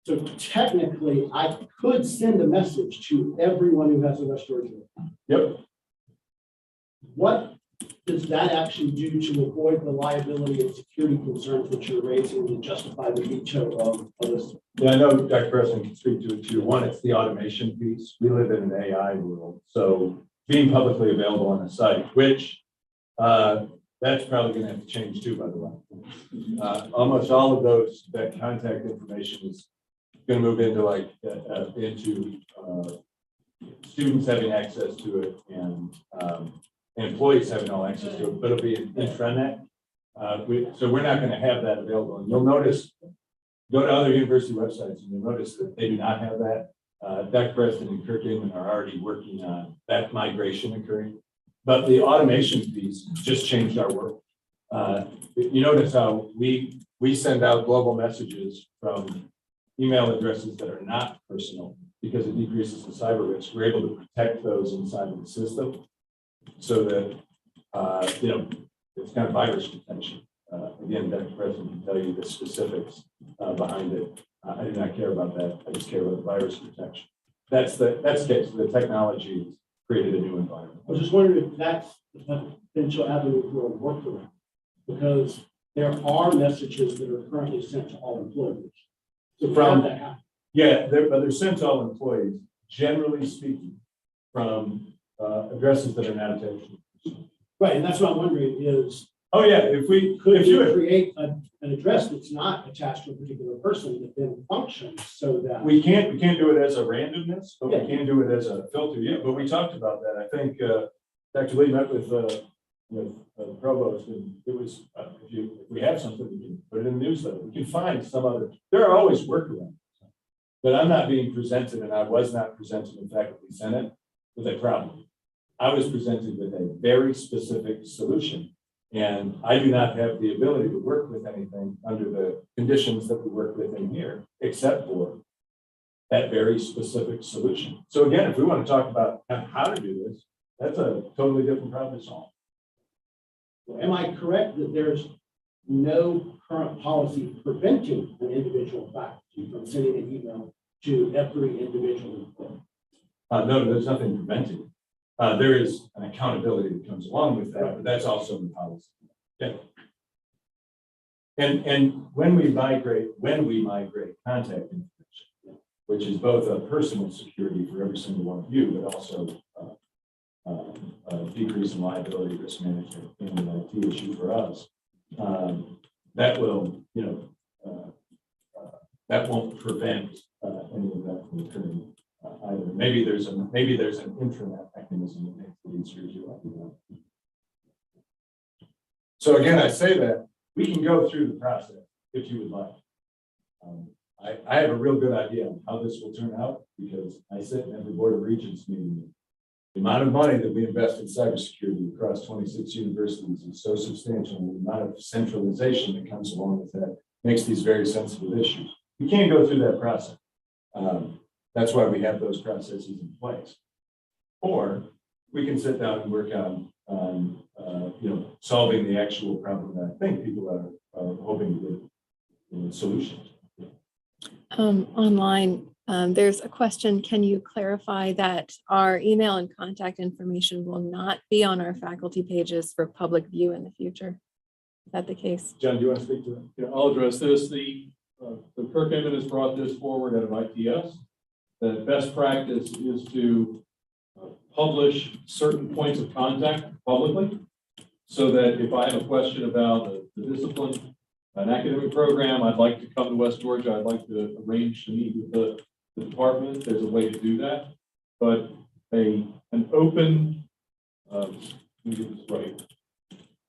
So technically, I could send a message to everyone who has a West Georgia account. Yep. What does that actually do to avoid the liability and security concerns which you're raising to justify the veto of this? Yeah, I know Dr. Preston can speak to it too. One, it's the automation piece. We live in an AI world. So being publicly available on the site, which that's probably going to have to change too, by the way. Almost all of that contact information is going to move into students having access to it and employees having all access to it, but it'll be intranet. So we're not going to have that available. And you'll notice, go to other university websites and you'll notice that they do not have that. Dr. Preston and Kirk Inman are already working on that migration occurring. But the automation piece just changed our work. You notice how we send out global messages from email addresses that are not personal because it decreases the cyber risk. We're able to protect those inside of the system so that, it's kind of virus protection. Again, Dr. President can tell you the specifics behind it. I do not care about that. I just care about the virus protection. That's the case. The technology has created a new environment. I was just wondering if that's a potential avenue for a workaround, because there are messages that are currently sent to all employees. So From that happen. Yeah, they're sent to all employees, generally speaking, from addresses that are not attached. Right, and that's what I'm wondering is. Oh yeah, if you create an address that's not attached to a particular person that then functions so that. we can't do it as a randomness, but we can do it as a filter. Yeah, but we talked about that. I think Dr. Lee met with the provost, and it was if we have something, we can put it in the newsletter. We can find some other. There are always workarounds, but I'm not being presented, and I was not presented in Faculty Senate with a problem. I was presented with a very specific solution. And I do not have the ability to work with anything under the conditions that we work with in here, except for that very specific solution. So again, if we want to talk about how to do this, that's a totally different problem to solve. Am I correct that there's no current policy preventing an individual faculty from sending an email to every individual employee? No, there's nothing preventing it. There is an accountability that comes along with that, but that's also in policy. Okay. And when we migrate contact information, which is both a personal security for every single one of you, but also a decrease in liability, risk management, and an IT issue for us. That will, that won't prevent any of that from occurring either. Maybe there's an intranet mechanism that makes it easier to. So again, I say that we can go through the process if you would like. I have a real good idea on how this will turn out because I sit in every Board of Regents meeting. The amount of money that we invest in cybersecurity across 26 universities is so substantial. And the amount of centralization that comes along with that makes these very sensitive issues. We can't go through that process. That's why we have those processes in place. Or we can sit down and work on solving the actual problem that I think people are hoping to get solutions. Online, there's a question. Can you clarify that our email and contact information will not be on our faculty pages for public view in the future? Is that the case? John, do you want to speak to that? Yeah, I'll address this. The Kirk Emmett has brought this forward out of ITS. The best practice is to publish certain points of contact publicly, so that if I have a question about the discipline, an academic program, I'd like to come to West Georgia, I'd like to arrange to meet with the department, there's a way to do that. But an open, let me get this right,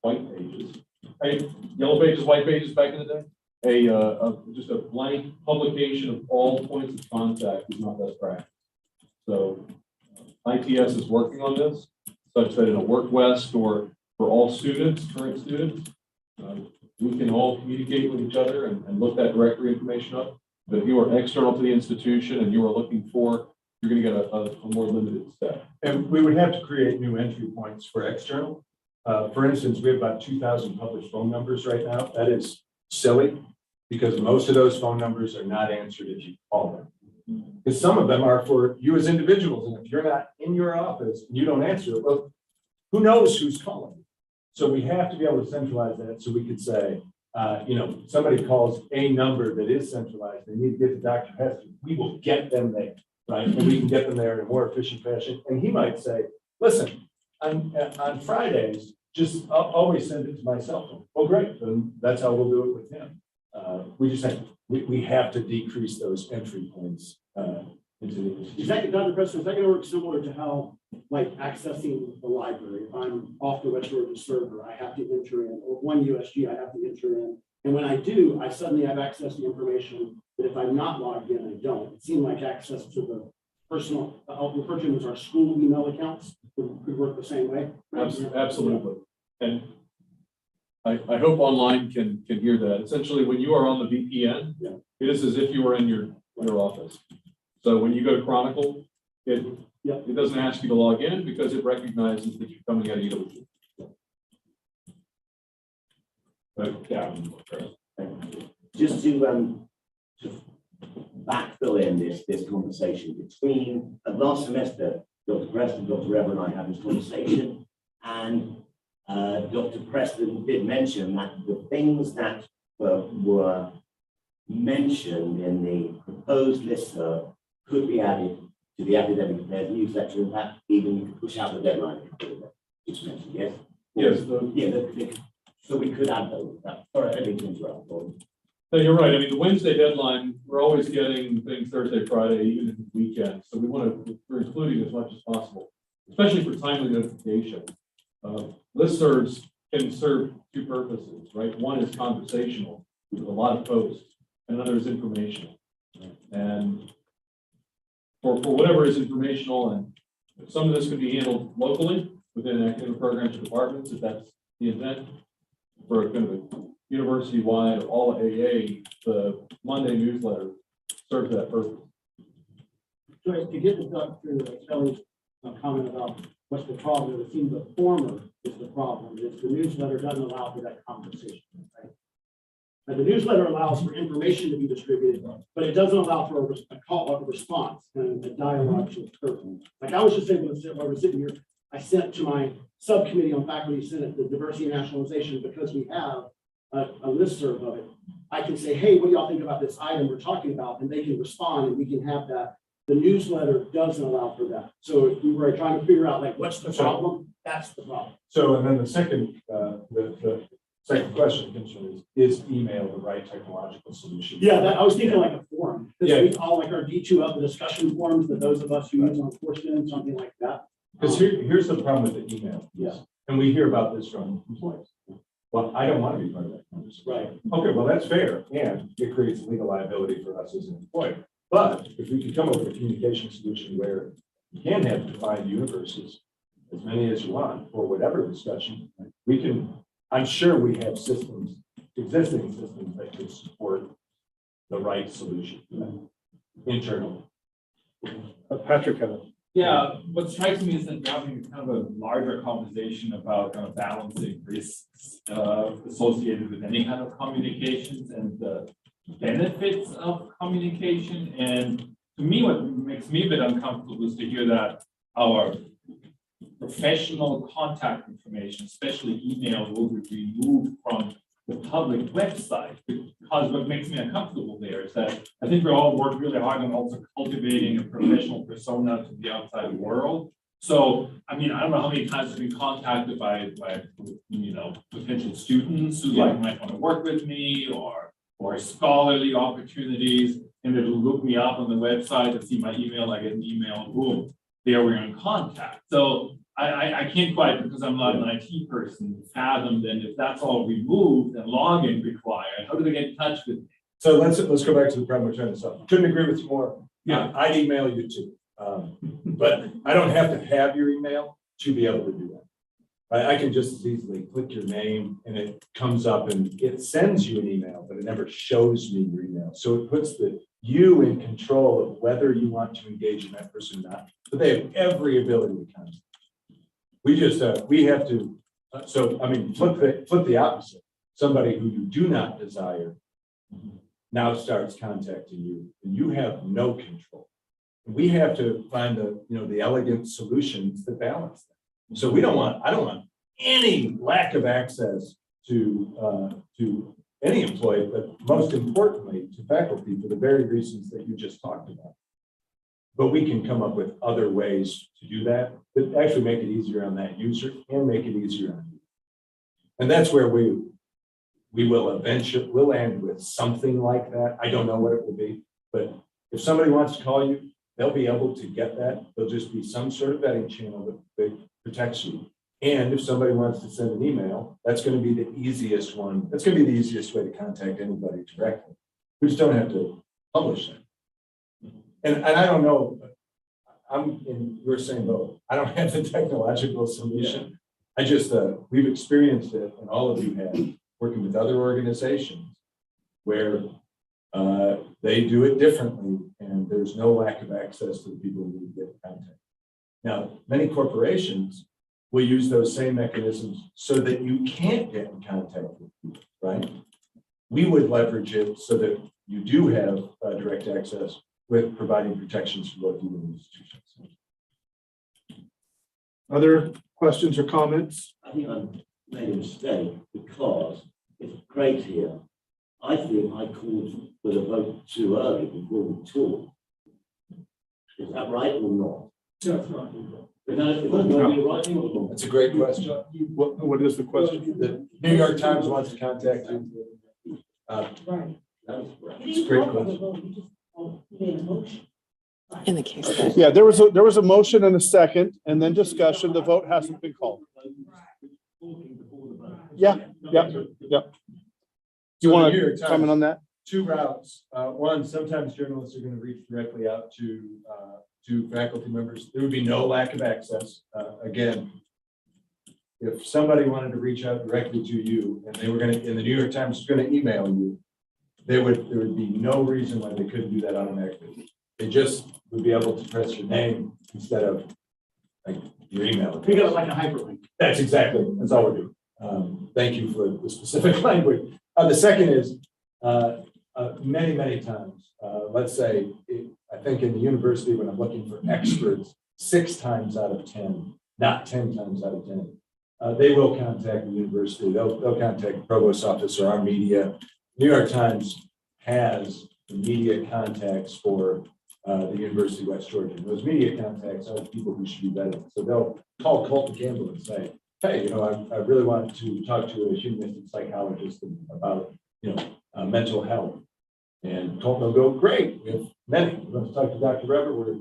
white pages, yellow pages, white pages back in the day, just a blank publication of all points of contact is not best practice. So ITS is working on this, such that in a Work West or for all students, current students, we can all communicate with each other and look that directory information up. But if you are external to the institution and you are looking for, you're going to get a more limited set. And we would have to create new entry points for external. For instance, we have about 2,000 published phone numbers right now. That is silly because most of those phone numbers are not answered if you call them. Because some of them are for you as individuals. And if you're not in your office and you don't answer it, well, who knows who's calling? So we have to be able to centralize that so we could say, somebody calls a number that is centralized, they need to get to Dr. Hester, we will get them there, right? And we can get them there in a more efficient fashion. And he might say, listen, on Fridays, just I'll always send it to my cell phone. Oh, great. Then that's how we'll do it with him. We have to decrease those entry points into the institution. Is that, Dr. Preston, is that going to work similar to how, like, accessing the library? If I'm off the West Georgia server, I have to enter in, or one USG, I have to enter in. And when I do, I suddenly have access to information that if I'm not logged in, I don't. It seemed like access to the personal, I'll refer to them as our school email accounts, could work the same way. Absolutely. And I hope online can hear that. Essentially, when you are on the VPN, it is as if you were in your office. So when you go to Chronicle, it doesn't ask you to log in because it recognizes that you're coming out of UWG. But yeah. Just to backfill in this conversation between last semester, Dr. Preston, Dr. Rev and I had this conversation, and Dr. Preston did mention that the things that were mentioned in the proposed listserv could be added to the academic affairs newsletter, in fact, even you could push out the deadline. It's mentioned, yes? Yes. So we could add those. Sorry, I didn't interrupt. No, you're right. I mean, the Wednesday deadline, we're always getting things Thursday, Friday, even in the weekend. So we're including as much as possible, especially for timely notification. Listservs can serve two purposes, right? One is conversational with a lot of posts, and another is informational. And for whatever is informational, and some of this could be handled locally within academic programs or departments, if that's the intent. For kind of a university-wide or all AA, the Monday newsletter serves that purpose. So to get to Dr. Kelly's comment about what's the problem, it seems the former is the problem. Is the newsletter doesn't allow for that conversation, right? And the newsletter allows for information to be distributed, but it doesn't allow for a call, a response, and a dialogue to occur. Like I was just able to sit while we're sitting here, I sent to my subcommittee on Faculty Senate the diversity and nationalization because we have a listserv of it, I can say, hey, what do y'all think about this item we're talking about? And they can respond and we can have that. The newsletter doesn't allow for that. So if we were trying to figure out like, what's the problem? That's the problem. So, and then the second, the second question concern is email the right technological solution? Yeah, I was thinking like a forum. Yeah. We call like our D2 up the discussion forums that those of us who use on enforcement, something like that. Because here's the problem with the email. Yeah. And we hear about this from employees. Well, I don't want to be part of that conversation. Right. Okay, well, that's fair. And it creates legal liability for us as an employer. But if we can come up with a communication solution where you can have defined universes, as many as you want, for whatever discussion, we can, I'm sure we have systems, existing systems that can support the right solution internally. Patrick, Yeah, what strikes me is that we're having kind of a larger conversation about kind of balancing risks associated with any kind of communications and the benefits of communication. And to me, what makes me a bit uncomfortable is to hear that our professional contact information, especially email, will be removed from the public website. Because what makes me uncomfortable there is that I think we all work really hard on also cultivating a professional persona to the outside world. So, I mean, I don't know how many times I've been contacted by potential students who might want to work with me or scholarly opportunities, and they'll look me up on the website and see my email. I get an email, boom, there we're in contact. So I can't quite, because I'm not an IT person, fathom then if that's all removed and login required, how do they get in touch with me? So let's go back to the problem we're trying to solve. Couldn't agree with you more. Yeah. I'd email you too. But I don't have to have your email to be able to do that. I can just as easily click your name and it comes up and it sends you an email, but it never shows me your email. So it puts you in control of whether you want to engage in that person or not. But they have every ability to contact. We just, we have to, so I mean, flip the opposite. Somebody who you do not desire now starts contacting you and you have no control. We have to find the elegant solutions that balance that. So I don't want any lack of access to any employee, but most importantly to faculty for the very reasons that you just talked about. But we can come up with other ways to do that actually make it easier on that user and make it easier on you. And that's where we will eventually, we'll end with something like that. I don't know what it will be, but if somebody wants to call you, they'll be able to get that. There'll just be some sort of vetting channel that protects you. And if somebody wants to send an email, that's going to be the easiest one. That's going to be the easiest way to contact anybody directly. We just don't have to publish that. And I don't know, we're saying both. I don't have the technological solution. I just, we've experienced it, and all of you have, working with other organizations where they do it differently, and there's no lack of access to the people who get contact. Now, many corporations will use those same mechanisms so that you can't get in contact with people, right? We would leverage it so that you do have direct access with providing protections for both you and institutions. Other questions or comments? I think I made a mistake because it's great here. I think I called for the vote too early before we talked. Is that right or not? That's right. That's a great question. What is the question? The New York Times wants to contact you. Right. It's a great question. In the case. Yeah, there was a motion and a second, and then discussion. The vote hasn't been called. Yeah. Do you want to comment on that? Two routes. One, sometimes journalists are going to reach directly out to faculty members. There would be no lack of access. Again, if somebody wanted to reach out directly to you and they were going to, and the New York Times was going to email you, there would be no reason why they couldn't do that automatically. They just would be able to press your name instead of like your email. We got like a hyperlink. That's all we're doing. Thank you for the specific language. The second is many times, let's say, I think in the university when I'm looking for experts, 6 times out of 10, not 10 times out of 10, they will contact the university. They'll contact the provost office or our media. New York Times has the media contacts for the University of West Georgia. And those media contacts are the people who should be vetted. So they'll call Colton Campbell and say, hey, I really want to talk to a humanistic psychologist about, mental health. And Colton will go, great, we have many. We're going to talk to Dr. Rever,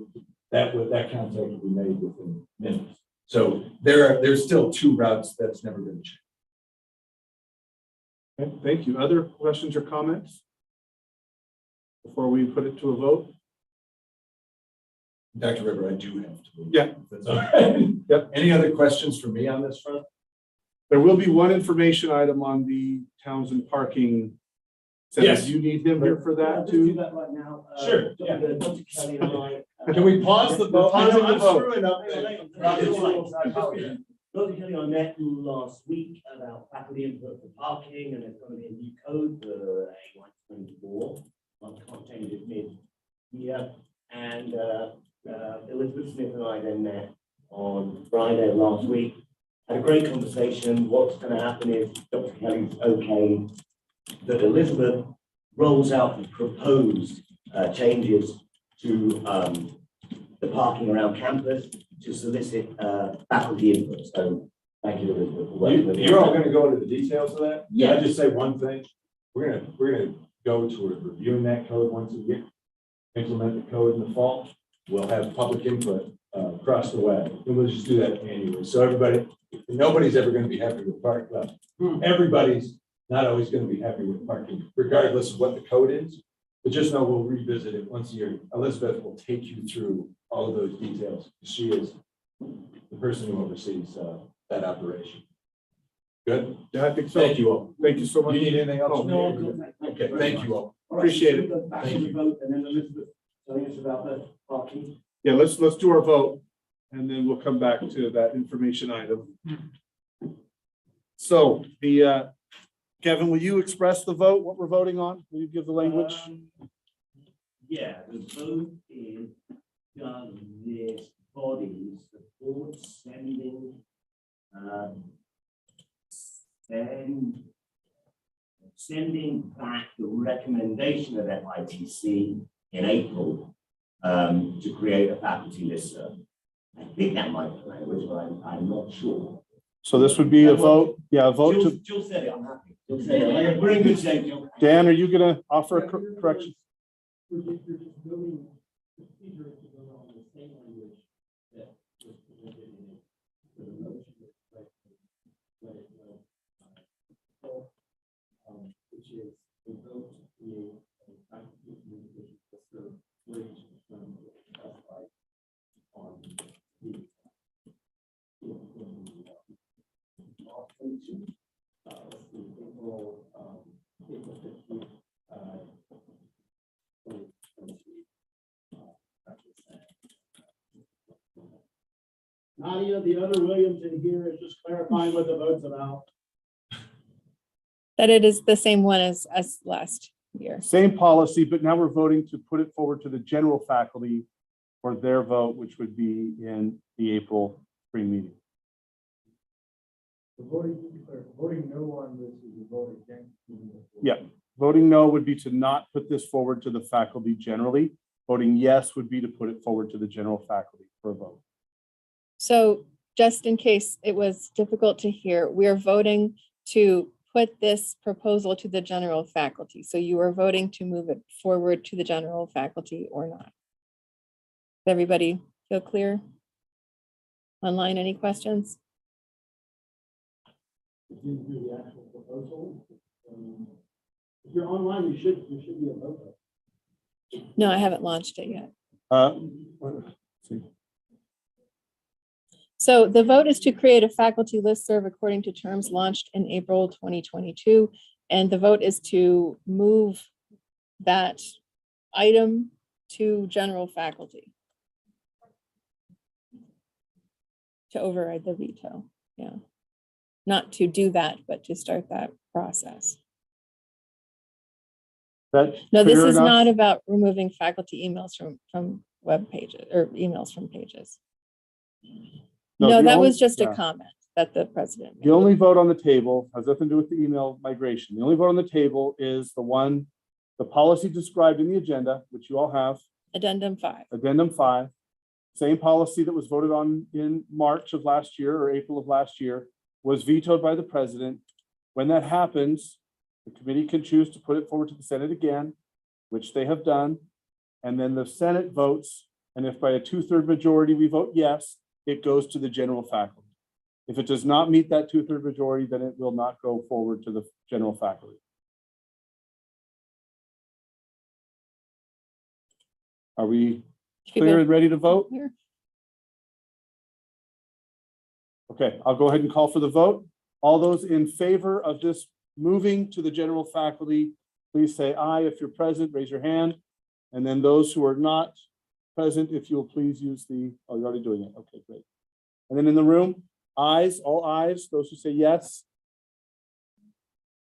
that contact will be made within minutes. So there's still two routes that's never going to change. Okay, thank you. Other questions or comments before we put it to a vote? Dr. Rever, I do have to. Yeah. That's all right. Yep. Any other questions for me on this front? There will be one information item on the Townsend parking. Yes. You need him here for that Do too? that right now. Sure. Dr. Kelly and I. Can we pause the vote? Pausing the I'm vote. screwing up. Dr. Kelly, I met last week about faculty input for parking, and there's going to be a new code for A124. I can't change it mid-year. And Elizabeth Smith and I then met on Friday of last week. Had a great conversation. What's going to happen is Dr. Kelly's okay that Elizabeth rolls out the proposed changes to the parking around campus to solicit faculty input. So thank you, Elizabeth, for working with me. You're all going to go into the details of that? Yeah. Can I just say one thing? We're gonna go toward reviewing that code once a year, implement the code in the fall. We'll have public input across the web, and we'll just do that annually. So nobody's ever going to be happy with park. Well, everybody's not always going to be happy with parking, regardless of what the code is. But just know we'll revisit it once a year. Elizabeth will take you through all of those details. She is the person who oversees that operation. Good? Yeah, I think so. Thank you all. Thank you so much. You need anything else? Oh, No, good. Okay, thank you all. Appreciate it. Go back to the vote, and then Elizabeth telling us about the parking. Yeah, let's do our vote and then we'll come back to that information item. So Kevin, will you express the vote, what we're voting on? Will you give the language? Yeah, the vote is done this bodies, the board sending back the recommendation of FITC in April to create a faculty listserv. I think that might be language, but I'm not sure. So this would be a vote, a vote to. Jill said it, I'm happy. Jill said it. We're in good shape, Jill. Dan, are you gonna offer a correction? Nadia, the other Williams in here is just clarifying what the vote's about. That it is the same one as last year. Same policy, but now we're voting to put it forward to the general faculty for their vote, which would be in the April spring meeting. Voting no on this is a vote against. Yeah, voting no would be to not put this forward to the faculty generally. Voting yes would be to put it forward to the general faculty for a vote. So just in case it was difficult to hear, we're voting to put this proposal to the general faculty. So you are voting to move it forward to the general faculty or not. Does everybody feel clear? Online, any questions? The actual proposal. If you're online, you should be a voter. No, I haven't launched it yet. Let's see. So the vote is to create a faculty listserv according to terms launched in April 2022. And the vote is to move that item to general faculty. To override the veto, yeah. Not to do that, but to start that process. That's No, this clear is enough? not about removing faculty emails from web pages or emails from pages. No, the that only- was just a yeah. comment. that the president. The only vote on the table has nothing to do with the email migration. The only vote on the table is the policy described in the agenda, which you all have, Addendum 5. Addendum 5. Same policy that was voted on in March of last year or April of last year was vetoed by the president. When that happens, the committee can choose to put it forward to the Senate again, which they have done. And then the Senate votes. And if by a 2/3 majority we vote yes, it goes to the general faculty. If it does not meet that 2/3 majority, then it will not go forward to the general faculty. Are we clear and ready to vote? Okay, I'll go ahead and call for the vote. All those in favor of this moving to the general faculty, please say aye. If you're present, raise your hand. And then those who are not present, if you'll please use oh, you're already doing it. Okay, great. And then in the room, ayes, all ayes, those who say yes.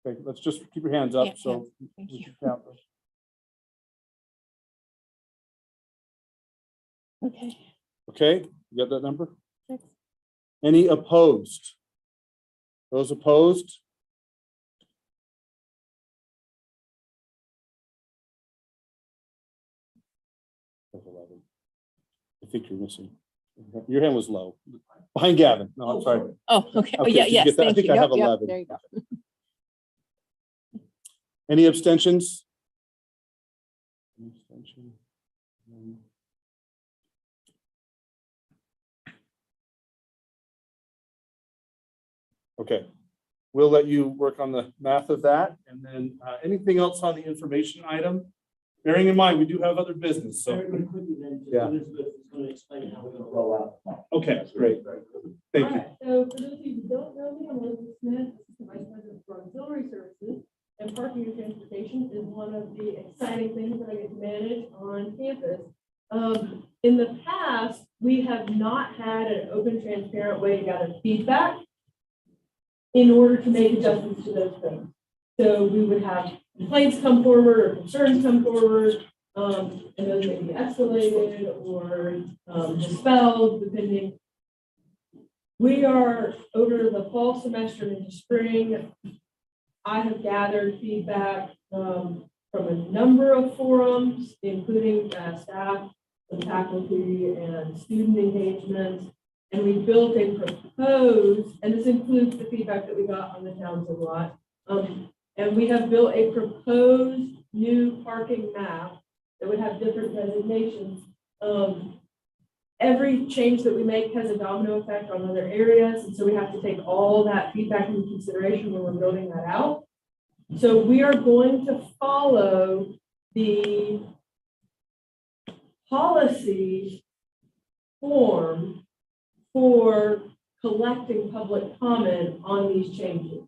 Okay, let's just keep your hands up. Yeah, So thank we you. can count those. Okay. Okay, you got that number? 6. Any opposed? Those opposed? That's 11. I think you're missing. Your hand was low. Behind Gavin. No, I'm sorry. Oh, okay. Oh, Okay, yeah, did you yes, get that? I thank think you. I have Yep, yep, 11. there you go. Any abstentions? Any abstention? Okay, we'll let you work on the math of that. And then anything else on the information item? Bearing in mind, we do have other business, so. Very quickly then, Yeah. Elizabeth is going to explain how we're going to roll out. Okay, great. Thank you. Alright, so for those of you who don't know me, I'm Elizabeth Smith, Assistant Vice President for Auxiliary Services. And parking and transportation is one of the exciting things that I get to manage on campus. In the past, we have not had an open, transparent way to gather feedback in order to make adjustments to those things. So we would have complaints come forward or concerns come forward, and those may be escalated or dispelled, depending. We are over the fall semester into spring. I have gathered feedback from a number of forums, including staff and faculty and student engagement. And we built a proposed, and this includes the feedback that we got on the Townsend lot. And we have built a proposed new parking map that would have different designations. Every change that we make has a domino effect on other areas. And so we have to take all that feedback into consideration when we're building that out. So we are going to follow the policy form for collecting public comment on these changes.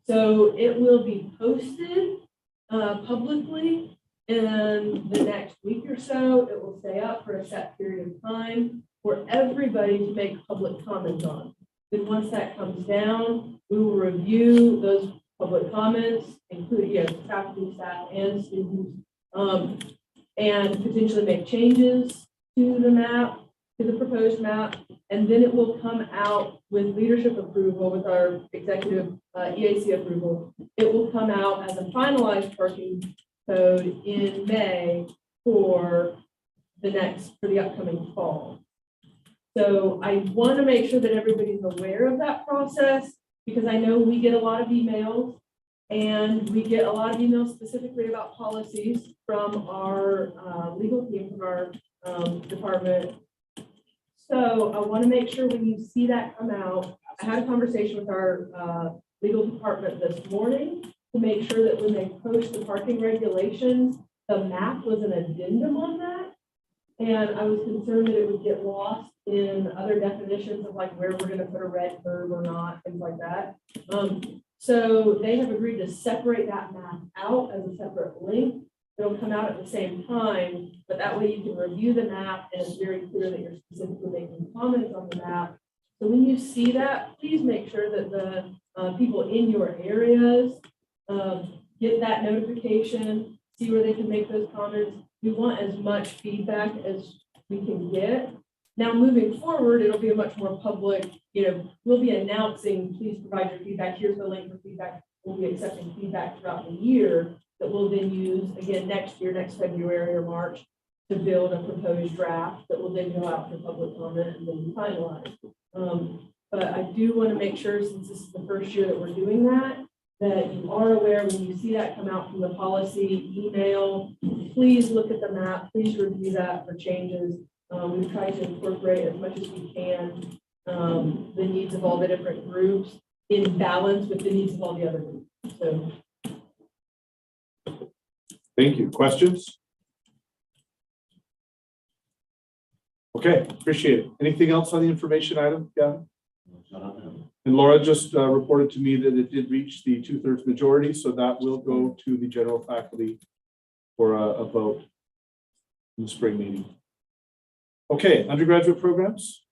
So it will be posted publicly in the next week or so. It will stay up for a set period of time for everybody to make public comment on. Then once that comes down, we will review those public comments, including faculty, staff, and students, and potentially make changes to the map, to the proposed map, and then it will come out with leadership approval, with our executive EAC approval. It will come out as a finalized parking code in May for the upcoming fall. So I want to make sure that everybody's aware of that process, because I know we get a lot of emails, and we get a lot of emails specifically about policies from our legal team, from our department. So I want to make sure when you see that come out, I had a conversation with our legal department this morning to make sure that when they post the parking regulations, the map was an addendum on that. And I was concerned that it would get lost in other definitions of like where we're going to put a red curve or not, things like that. So they have agreed to separate that map out as a separate link. It'll come out at the same time, but that way you can review the map and it's very clear that you're specifically making comments on the map. So when you see that, please make sure that the people in your areas get that notification, see where they can make those comments. We want as much feedback as we can get, Now, moving forward, it'll be a much more public, we'll be announcing, please provide your feedback. Here's the link for feedback. We'll be accepting feedback throughout the year that we'll then use again next year, next February or March, to build a proposed draft that will then go out for public comment and then be finalized. But I do want to make sure, since this is the first year that we're doing that you are aware when you see that come out from the policy email, please look at the map, please review that for changes. We've tried to incorporate as much as we can the needs of all the different groups in balance with the needs of all the other groups. So. Thank you. Questions? Okay, appreciate it. Anything else on the information item, Gavin? And Laura just reported to me that it did reach the 2/3 majority, so that will go to the general faculty for a vote in the spring meeting. Okay, undergraduate programs.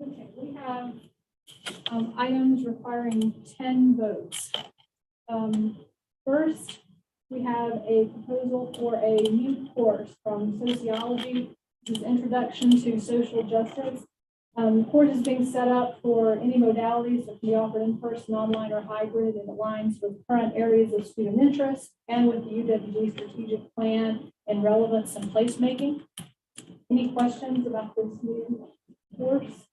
Okay, we have items requiring 10 votes. First, we have a proposal for a new course from sociology. This is Introduction to Social Justice. The course is being set up for any modalities that can be offered in person, online, or hybrid. It aligns with current areas of student interest and with the UWG strategic plan and relevance and placemaking. Any questions about this new course?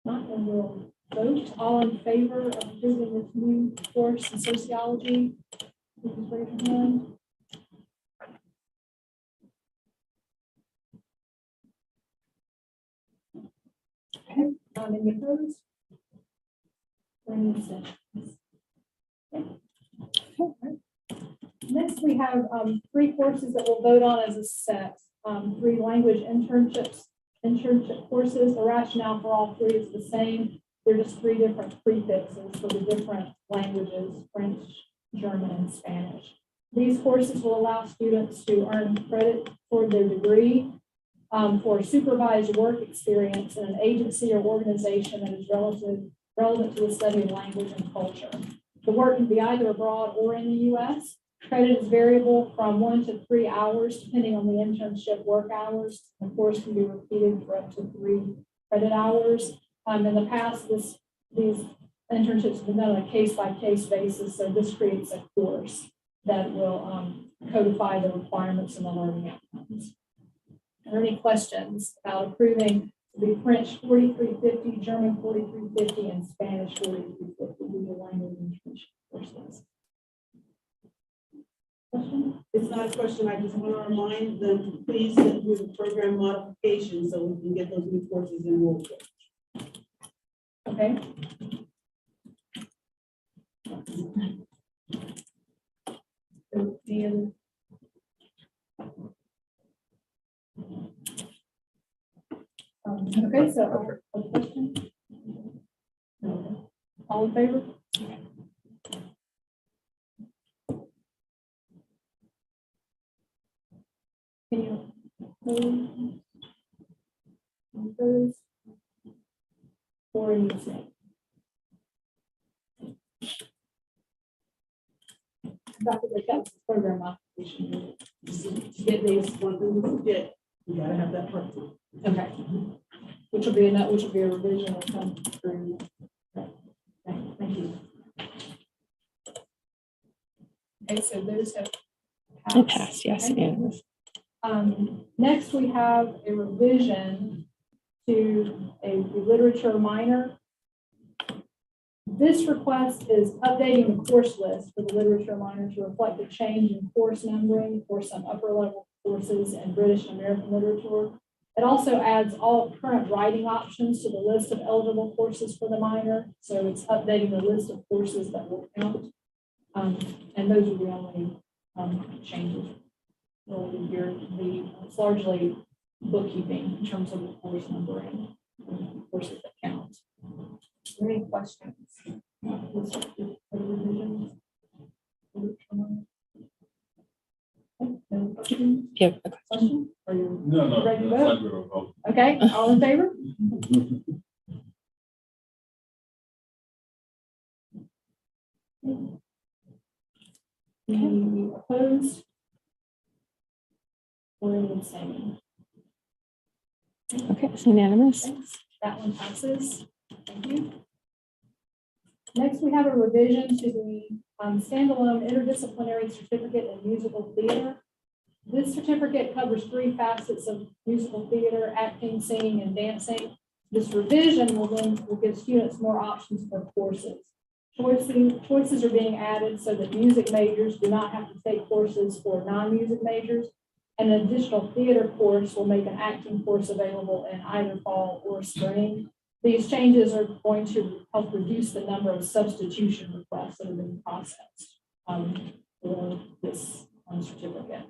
Not, and we'll vote. All in favor of approving this new course in sociology, please raise your hand. Okay, any opposed? Any abstentions? Okay. Next, we have 3 courses that we'll vote on as a set. 3 language internship courses. The rationale for all 3 is the same. They're just 3 different prefixes for the different languages: French, German, and Spanish. These courses will allow students to earn credit for their degree for supervised work experience in an agency or organization that is relevant to the study of language and culture. The work can be either abroad or in the U.S. Credit is variable from 1 to 3 hours, depending on the internship work hours. The course can be repeated for up to 3 credit hours. In the past, these internships have been done on a case-by-case basis, so this creates a course that will codify the requirements and the learning outcomes. Are there any questions about approving the French 4350, German 4350, and Spanish 4350? These are language internship courses. Question? It's not a question. I just want to remind them, please, that do the program modification so we can get those new courses enrolled. Okay. So, and okay, so a question? No. All in favor? Okay. Can you those or in the same? Dr. That's program modification. Get these one thing get. You gotta have that part. Okay. Which will be a revision will come through. Okay. Thank you. Okay, so those have passed. It passed, yes. Okay. Next, we have a revision to a literature minor. This request is updating the course list for the literature minor to reflect the change in course numbering for some upper level courses in British and American literature. It also adds all current writing options to the list of eligible courses for the minor. So it's updating the list of courses that will count. And those are the only changes. It's largely bookkeeping in terms of the course numbering, courses that count. Are there any questions? Yeah. Question? Are you No, ready to that's vote? not good at all. Okay, all in favor? Any opposed? Or any abstaining? Okay, it's unanimous. Thanks. That one passes. Thank you. Next, we have a revision to the standalone interdisciplinary certificate in musical theater. This certificate covers 3 facets of musical theater: acting, singing, and dancing. This revision will give students more options for courses. Choices are being added so that music majors do not have to take courses for non-music majors. And an additional theater course will make an acting course available in either fall or spring. These changes are going to help reduce the number of substitution requests that have been processed for this certificate.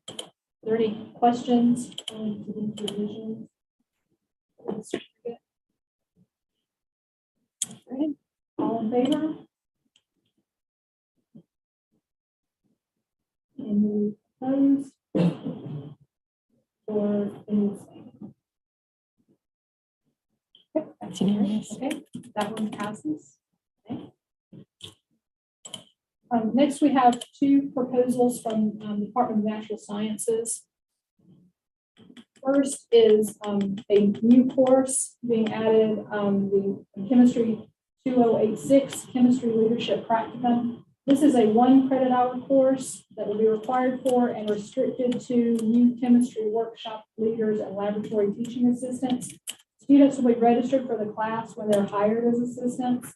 Are there any questions on these revisions? Okay. All in favor? Any opposed? Or any abstaining? Okay, that's unanimous. Okay, that one passes. Okay. Next, we have 2 proposals from the Department of Natural Sciences. First is a new course being added, the Chemistry 2086 Chemistry Leadership Practicum. This is a 1 credit-hour course that will be required for and restricted to new chemistry workshop leaders and laboratory teaching assistants. Students will be registered for the class when they're hired as assistants.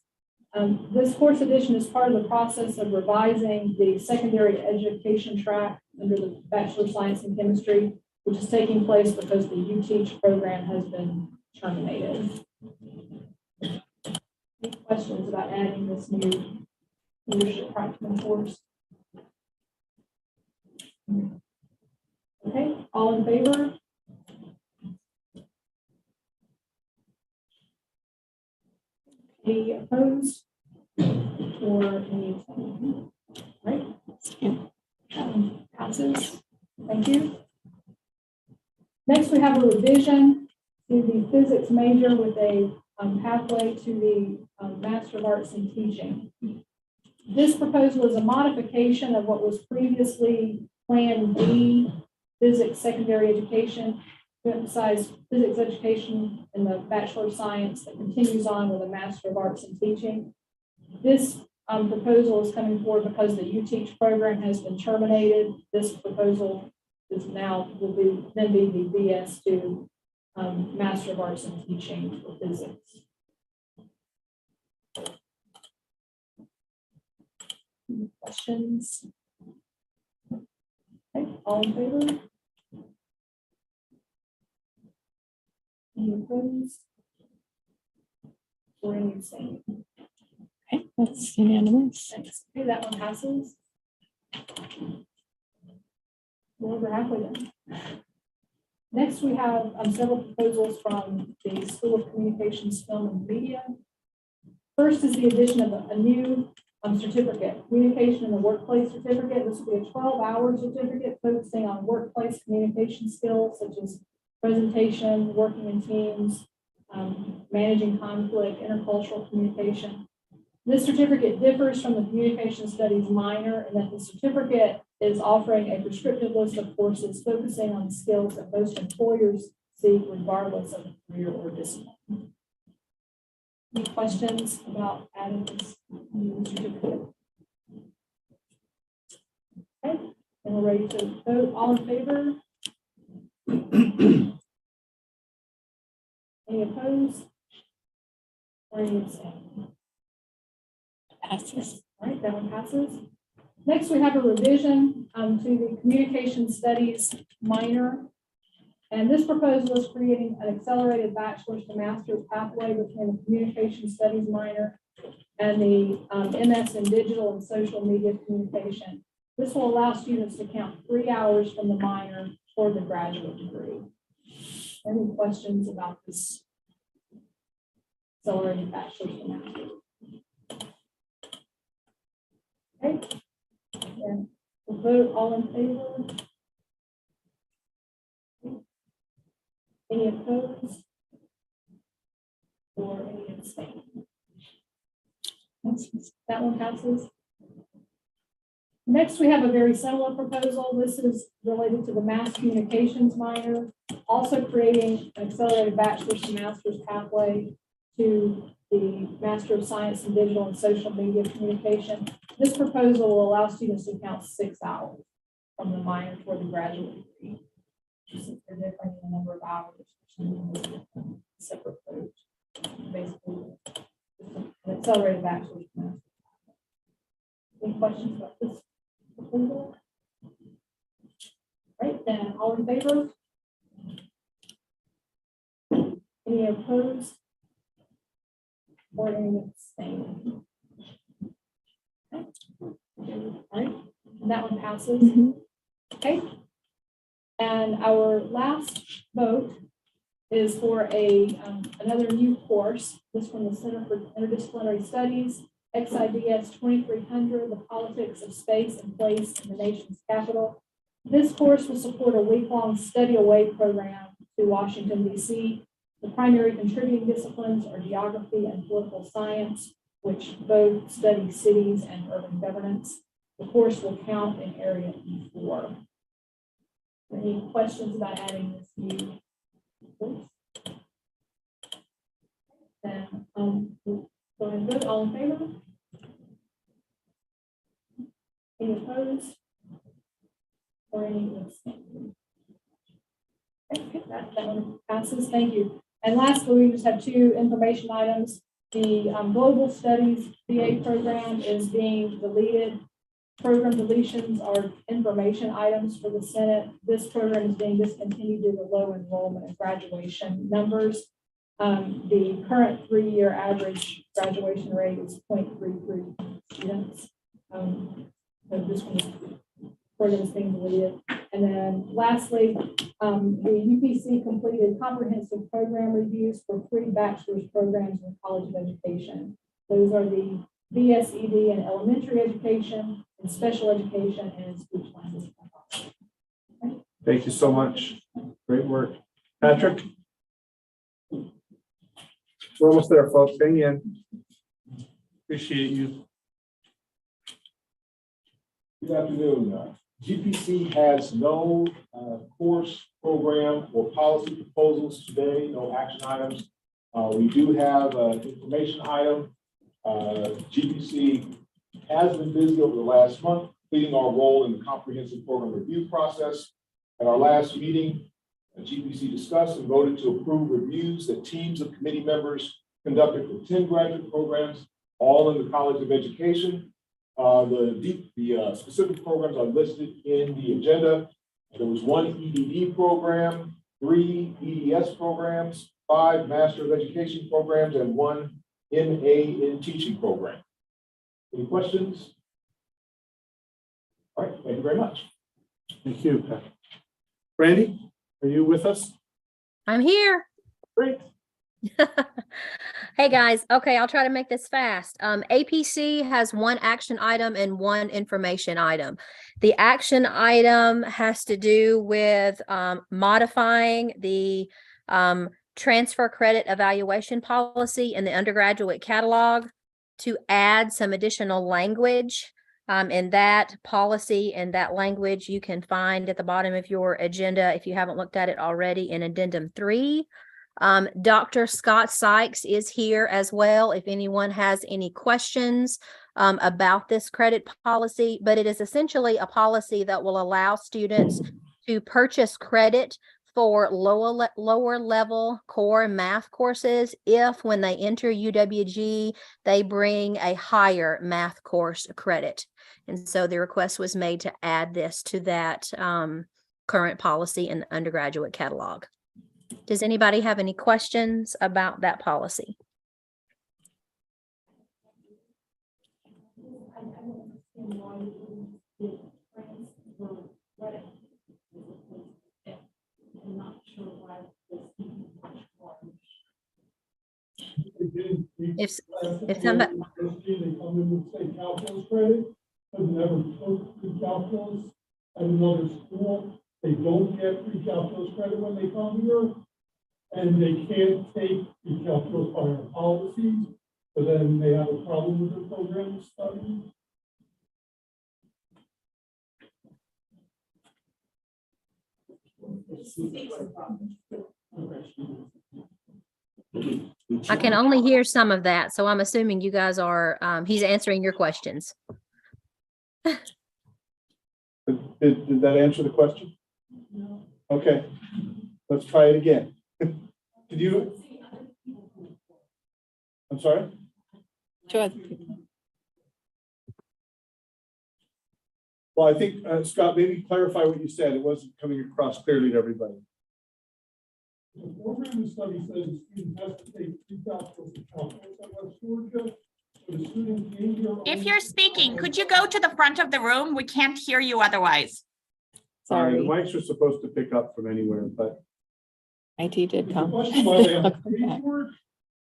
This course addition is part of the process of revising the secondary education track under the Bachelor of Science in Chemistry, which is taking place because the UTeach program has been terminated. Any questions about adding this new leadership practicum course? Okay, all in favor? Any opposed? Or any abstaining? Right? Passes. Thank you. Next, we have a revision to the physics major with a pathway to the Master of Arts in Teaching. This proposal is a modification of what was previously Plan B, Physics Secondary Education, to emphasize physics education in the Bachelor of Science that continues on with a Master of Arts in Teaching. This proposal is coming forward because the UTeach program has been terminated. This proposal is now will then be the BS2 Master of Arts in Teaching for Physics. Any questions? Okay, all in favor? Any opposed? Or any abstaining? Okay, that's unanimous. Thanks. Okay, that one passes. We're over halfway done. Next, we have several proposals from the School of Communications, Film, and Media. First is the addition of a new certificate, Communication in the Workplace Certificate. This will be a 12-hour certificate focusing on workplace communication skills such as presentation, working in teams, managing conflict, intercultural communication. This certificate differs from the Communication Studies minor in that the certificate is offering a prescriptive list of courses focusing on skills that most employers seek regardless of career or discipline. Any questions about adding this new certificate? Okay, and we're ready to vote. All in favor? Any opposed? Or any abstaining? Passes. All right, that one passes. Next, we have a revision to the Communication Studies minor. And this proposal is creating an accelerated bachelor's to master's pathway between the Communication Studies minor and the MS in Digital and Social Media Communication. This will allow students to count 3 hours from the minor toward the graduate degree. Any questions about this accelerated bachelor's to master's? Okay. And we'll vote all in favor. Any opposed? Or any abstaining? That one passes. Next, we have a very similar proposal. This is related to the mass communications minor, also creating an accelerated bachelor's to master's pathway to the Master of Science in Digital and Social Media Communication. This proposal will allow students to count 6 hours from the minor toward the graduate degree. Since they're different in the number of hours, separate codes. Basically, an accelerated bachelor's. Any questions about this proposal? Right, then all in favor? Any opposed? Or any abstaining? Okay. All right, and that one passes. Okay. And our last vote is for another new course. This from the Center for Interdisciplinary Studies, XIDS 2300, the politics of space and place in the nation's capital. This course will support a week-long study away program to Washington, D.C. The primary contributing disciplines are geography and political science, which both study cities and urban governance. The course will count in Area E4. Any questions about adding this new course? Then we'll go ahead and vote. All in favor? Any opposed? Or any abstaining? Okay, that one passes. Thank you. And lastly, we just have 2 information items. The Global Studies BA program is being deleted. Program deletions are information items for the Senate. This program is being discontinued due to low enrollment and graduation numbers. The current 3-year average graduation rate is 0.33 students. So this program is being deleted. And then lastly, the UPC completed comprehensive program reviews for 3 bachelor's programs in College of Education. Those are the BSED in elementary education, and special education, and speech language. Thank you so much. Great work. Patrick? We're almost there, folks. Hang in. Appreciate you. Good afternoon. GPC has no course, program, or policy proposals today, no action items. We do have an information item. GPC has been busy over the last month, completing our role in the comprehensive program review process. At our last meeting, GPC discussed and voted to approve reviews that teams of committee members conducted for 10 graduate programs, all in the College of Education. The specific programs are listed in the agenda. There was 1 EDD program, 3 EDS programs, 5 Master of Education programs, and 1 MA in Teaching program. Any questions? All right, thank you very much. Thank you, Patrick. Brandy, are you with us? I'm here. Great. Hey guys, okay, I'll try to make this fast. APC has 1 action item and 1 information item. The action item has to do with modifying the transfer credit evaluation policy in the undergraduate catalog to add some additional language in that policy and that language you can find at the bottom of your agenda if you haven't looked at it already in addendum 3. Dr. Scott Sykes is here as well if anyone has any questions about this credit policy, but it is essentially a policy that will allow students to purchase credit for lower level core math courses if when they enter UWG, they bring a higher math course credit. And so the request was made to add this to that current policy in the undergraduate catalog. Does anybody have any questions about that policy? If somebody They come in with say calculus credit, but never took the calculus at another school. They don't get free calculus credit when they come here, and they can't take the calculus by our policy, so then they have a problem with their program study. I can only hear some of that, so I'm assuming you guys are, he's answering your questions. Did that answer the question? No. Okay, let's try it again. Did you? I'm sorry? Sure. Well, I think, Scott, maybe clarify what you said. It wasn't coming across clearly to everybody. The program study says the student has to take 2 calculus accounts. Georgia, so the student in here. If you're speaking, could you go to the front of the room? We can't hear you otherwise. Sorry, the mics are supposed to pick up from anywhere, but. IT did come. Question why they have to pay for it?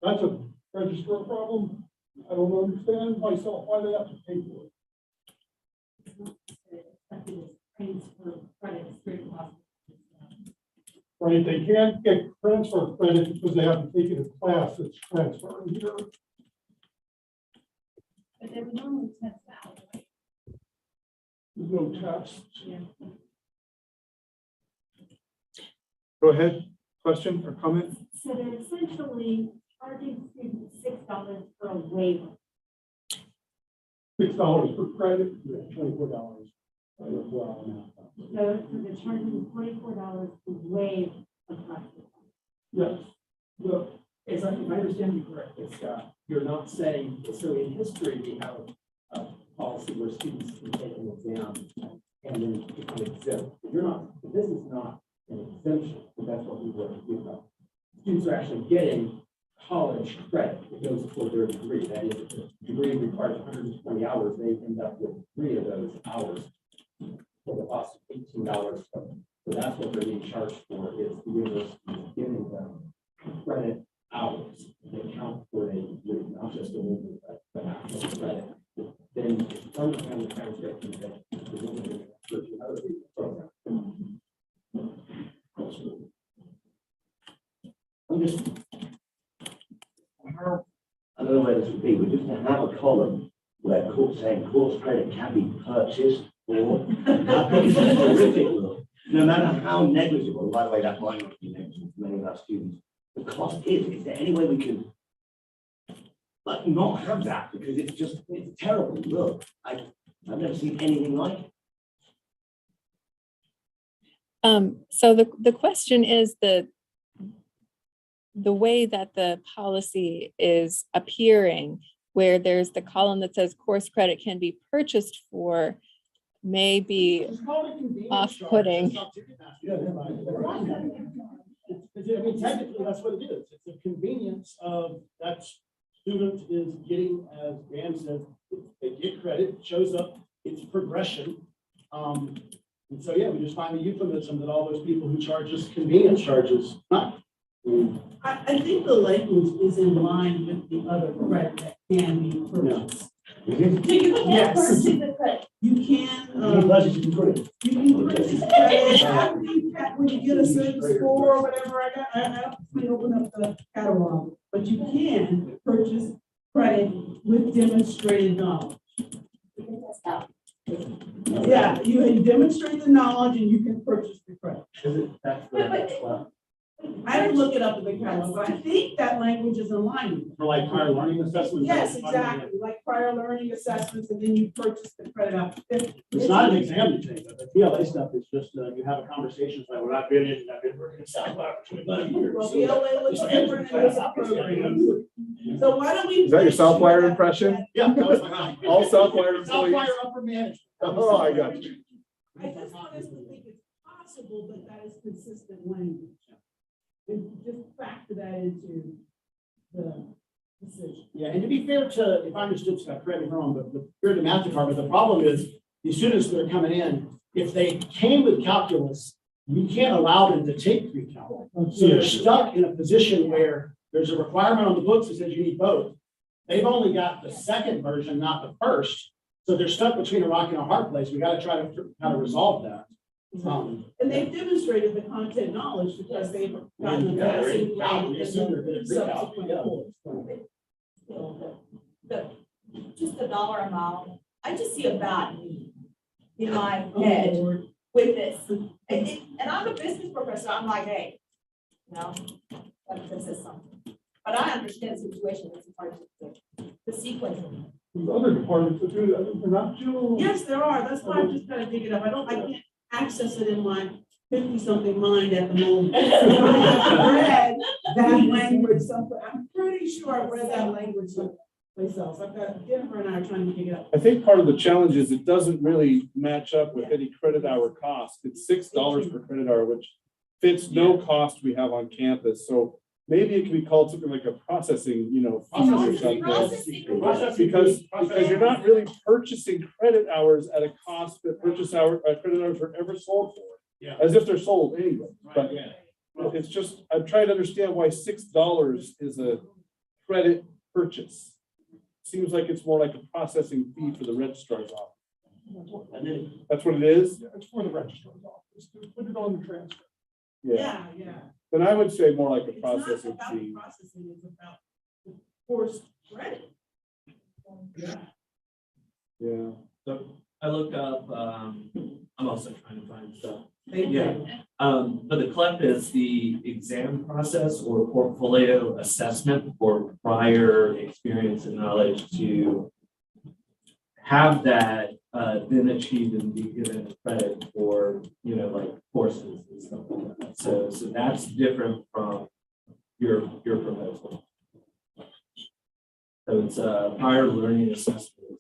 That's a registrar problem. I don't understand myself why they have to pay for it. Right, they can't get transfer credit because they haven't taken a class that's transferring here. But they would normally test out, right? There's no test. Yeah. Go ahead, question or comment? So they're essentially charging students $6 for a waiver. $6 per credit, $24. Well, So they're charging $24 to waive a class. yes. Well, if I understand you correctly, Scott, you're not saying, so in history, we have a policy where students can take an exam and then become exempt. You're not, this is not an exemption, but that's what we were talking about. Students are actually getting college credit that goes toward their degree. That is, if the degree requires 120 hours, they end up with 3 of those hours for the cost of $18. So that's what they're being charged for, is the university is giving them credit hours that count for a degree, not just a little bit, but actual credit. Then some kind of transcription that is another program. I'm just, I don't know where this would be, but just to have a column where courts saying course credit can be purchased or, I think it's a horrific look. No matter how negligible, by the way, that might not be negligible for many of our students, the cost is there any way we can like not have that? Because it's just, it's terrible. Look, I've never seen anything like it. So the question is the way that the policy is appearing, where there's the column that says course credit can be purchased for, may be off-putting. I mean, technically, that's what it is. It's a convenience of that student is getting, as Dan said, they get credit, it shows up, it's progression. And so, yeah, we just find the euphemism that all those people who charge us convenience charges. I think the language is in line with the other credit that can be purchased. So you can Yes. purchase the credit. You can, You can purchase it for free. you can purchase credit after when you get a certain score or whatever. I have to open up the catalog, but you can purchase credit with demonstrated knowledge. Yeah, you demonstrate the knowledge and you can purchase the credit. I didn't look it up in the catalog, but I think that language is in line. For like prior learning assessments. Yes, exactly, like prior learning assessments, and then you purchase the credit out. It's not an exam you take, the PLA stuff is just, you have a conversation, like, well, I've been in, I've been working in South Florida for 25 years. Well, PLA looks different in this program. So why don't we? Is that your Southwire impression? Yeah, that was my. All Southwire employees? Southwire upper management. Oh, I got you. I just want us to think it's possible, but that is consistent language. And just factor that into the decision. Yeah, and to be fair to, if I understood Scott, correct me wrong, but the fair to math department, the problem is these students that are coming in, if they came with calculus, we can't allow them to take pre-calc. So they're stuck in a position where there's a requirement on the books that says you need both. They've only got the second version, not the first. So they're stuck between a rock and a hard place. We got to try to how to resolve that. And they've demonstrated the content knowledge because they've gotten the passing grade in the subsequent course. Just the dollar amount, I just see a bad need in my head with this. And I'm a business professor, I'm like, hey, no, that says something. But I understand the situation, it's hard to, the sequence. There's other departments that do that, they're not Jill. Yes, there are, that's why I'm just trying to dig it up, I can't access it in my 50-something mind at the moment. I have read that language somewhere, I'm pretty sure I read that language someplace else. I've got, Jennifer and I are trying to dig it up. I think part of the challenge is it doesn't really match up with any credit hour cost. It's $6 per credit hour, which fits no cost we have on campus. So maybe it can be called something like a processing, fee or something. Because you're not really purchasing credit hours at a cost that credit hours were ever sold for. Yeah. As if they're sold anyway. But it's just, I'm trying to understand why $6 is a credit purchase. Seems like it's more like a processing fee for the registrar's office. That's what it is? Yeah, it's for the registrar's office, to put it on the transcript. Yeah. Yeah. Then I would say more like a It's not processing about fee. processing, it's about the course credit. Yeah. Yeah. So I looked up, I'm also trying to find stuff. Thank Yeah. you. But the CLEP is the exam process or portfolio assessment for prior experience and knowledge to have that then achieved and be given credit for, like courses and stuff like that. So that's different from your proposal. So it's a prior learning assessment.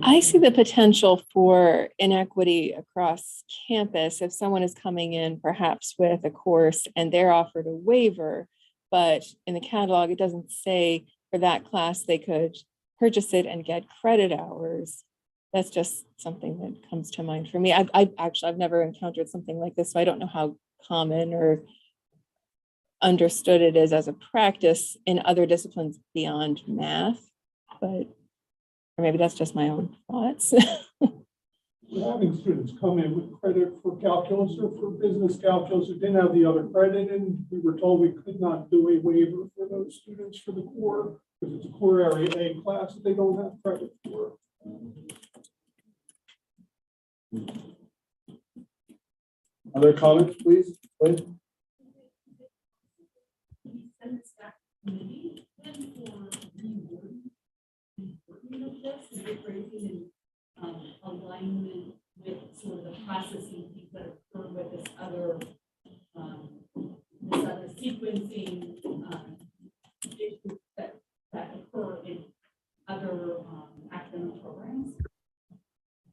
I see the potential for inequity across campus if someone is coming in perhaps with a course and they're offered a waiver, but in the catalog, it doesn't say for that class they could purchase it and get credit hours. That's just something that comes to mind for me. I've never encountered something like this, so I don't know how common or understood it is as a practice in other disciplines beyond math, but or maybe that's just my own thoughts. We're having students come in with credit for calculus or for business calculus who didn't have the other credit, and we were told we could not do a waiver for those students for the core, because it's a core area A class that they don't have credit for. Other comments, please? Alignment with sort of the processing piece that occur with this other sequencing issues that occur in other academic programs.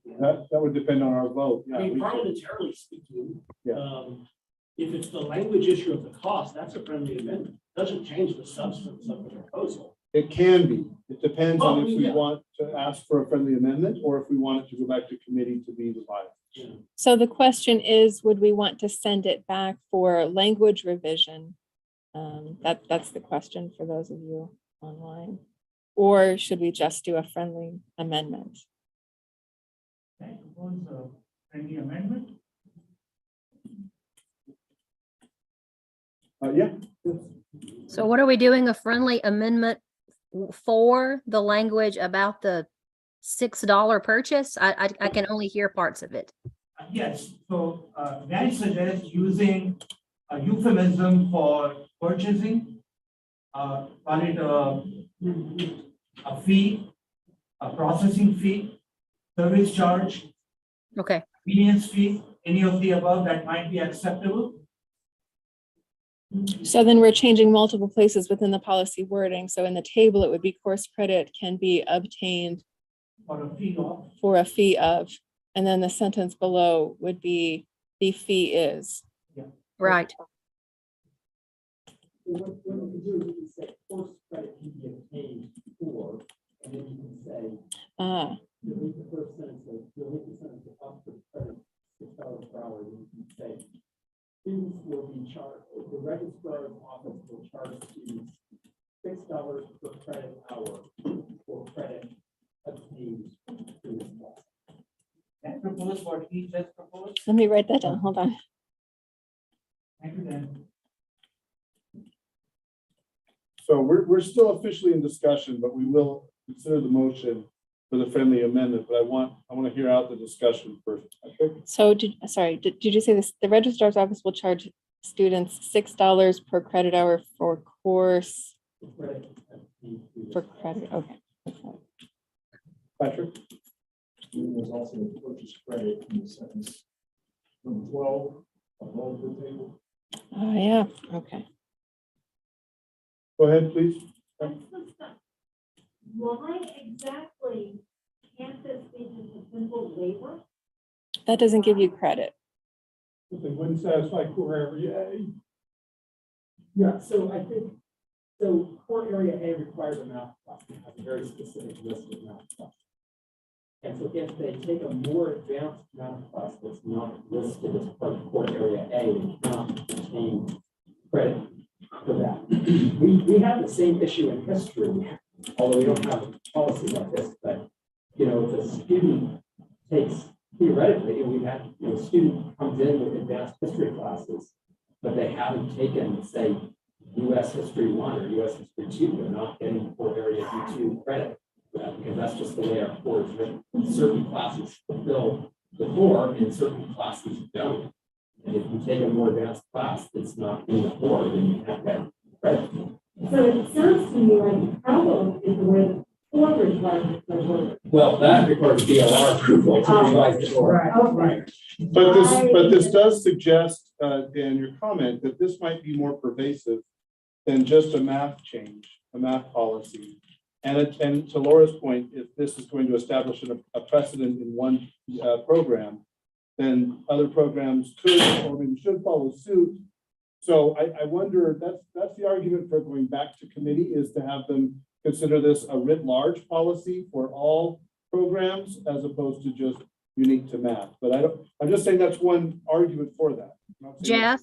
That would depend on our vote. Yeah, I mean, we could- parliamentarily speaking, Yeah. if it's the language issue of the cost, that's a friendly amendment. Doesn't change the substance of the proposal. It can be. It depends on if we Yeah. want to ask for a friendly amendment or if we want it to go back to committee to be divided. So the question is, would we want to send it back for language revision? That's the question for those of you online. Or should we just do a friendly amendment? Any amendment? Yeah. So what are we doing a friendly amendment for the language about the $6 purchase? I can only hear parts of it. Yes, so may I suggest using a euphemism for purchasing, call it a fee, a processing fee, service charge, Okay. convenience fee, any of the above that might be acceptable. So then we're changing multiple places within the policy wording. So in the table, it would be course credit can be obtained For a fee of. for a fee of, and then the sentence below would be the fee is. Right. What we can do is we can say course credit can be obtained for, and then you can say, delete the first sentence, delete the sentence of credit $6 per hour, and you can say, students will be charged, the registrar's office will charge students $6 per credit hour for credit obtained through this class. Can propose what he just proposed? Let me write that down. Hold on. Thank you, Dan. So we're still officially in discussion, but we will consider the motion for the friendly amendment, but I want to hear out the discussion first. Patrick? So did you say this, the registrar's office will charge students $6 per credit hour for course? For credit, okay. Patrick? There's also a purchase credit in the sentence number 12 above the table. Oh, yeah, okay. Go ahead, please. Why exactly can't this be just a simple waiver? That doesn't give you credit. If they wouldn't satisfy core area A. Yeah, so I think, so core area A requires a math class, it has a very specific list of math classes. And so if they take a more advanced math class that's not listed as part of core area A, they cannot obtain credit for that. We have the same issue in history, although we don't have a policy like this, but, you know, if a student takes, theoretically, we've had, you know, a student comes in with advanced history classes, but they haven't taken, say, US History 1 or US History 2, they're not getting core area D2 credit for that, because that's just the way our core is written. Certain classes fulfill the core and certain classes don't. And if you take a more advanced class that's not in the core, then you have that credit. So it sounds to me like the problem is the way the core requirements are worded. Well, that requires DLR approval to revise the core. Right. But this does suggest, Dan, your comment that this might be more pervasive than just a math change, a math policy. And to Laura's point, if this is going to establish a precedent in one program, then other programs could or maybe should follow suit. So I wonder, that's the argument for going back to committee, is to have them consider this a writ large policy for all programs as opposed to just unique to math. But I'm just saying that's one argument for that. Jeff?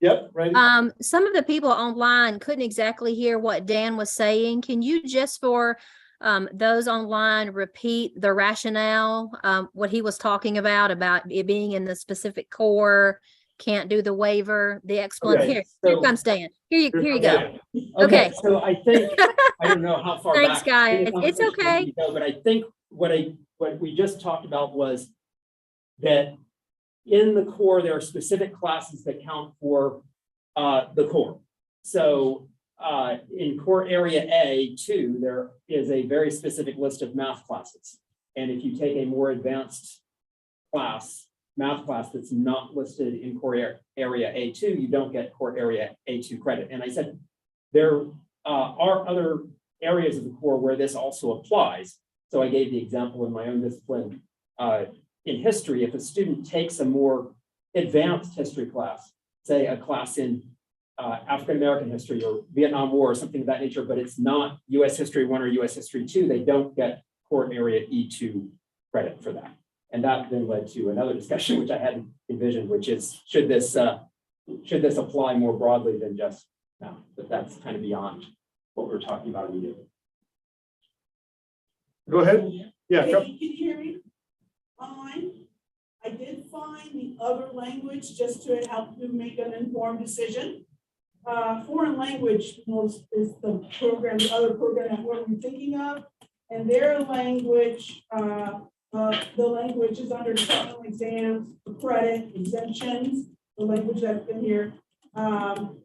Yep, right. Some of the people online couldn't exactly hear what Dan was saying. Can you just for those online repeat the rationale, what he was talking about it being in the specific core, can't do the waiver, the explanation. Okay, Here so- comes Dan. Here you go. Okay, so I think, I don't know how far Thanks, back. guys. It's okay. But I think what we just talked about was that in the core, there are specific classes that count for the core. So in core area A2, there is a very specific list of math classes. And if you take a more advanced class, math class that's not listed in core area A2, you don't get core area A2 credit. And I said, there are other areas of the core where this also applies. So I gave the example in my own discipline. In history, if a student takes a more advanced history class, say a class in African-American history or Vietnam War or something of that nature, but it's not US History 1 or US History 2, they don't get core area E2 credit for that. And that then led to another discussion, which I hadn't envisioned, which is, should this apply more broadly than just now? But that's kind of beyond what we're talking about immediately. Go ahead. Yeah. Can you hear me? Fine. I did find the other language just to help you make an informed decision. Foreign language is the program, the other program that we're thinking of, and their language, the language is under technical exams, credit, exemptions, the language that's been here.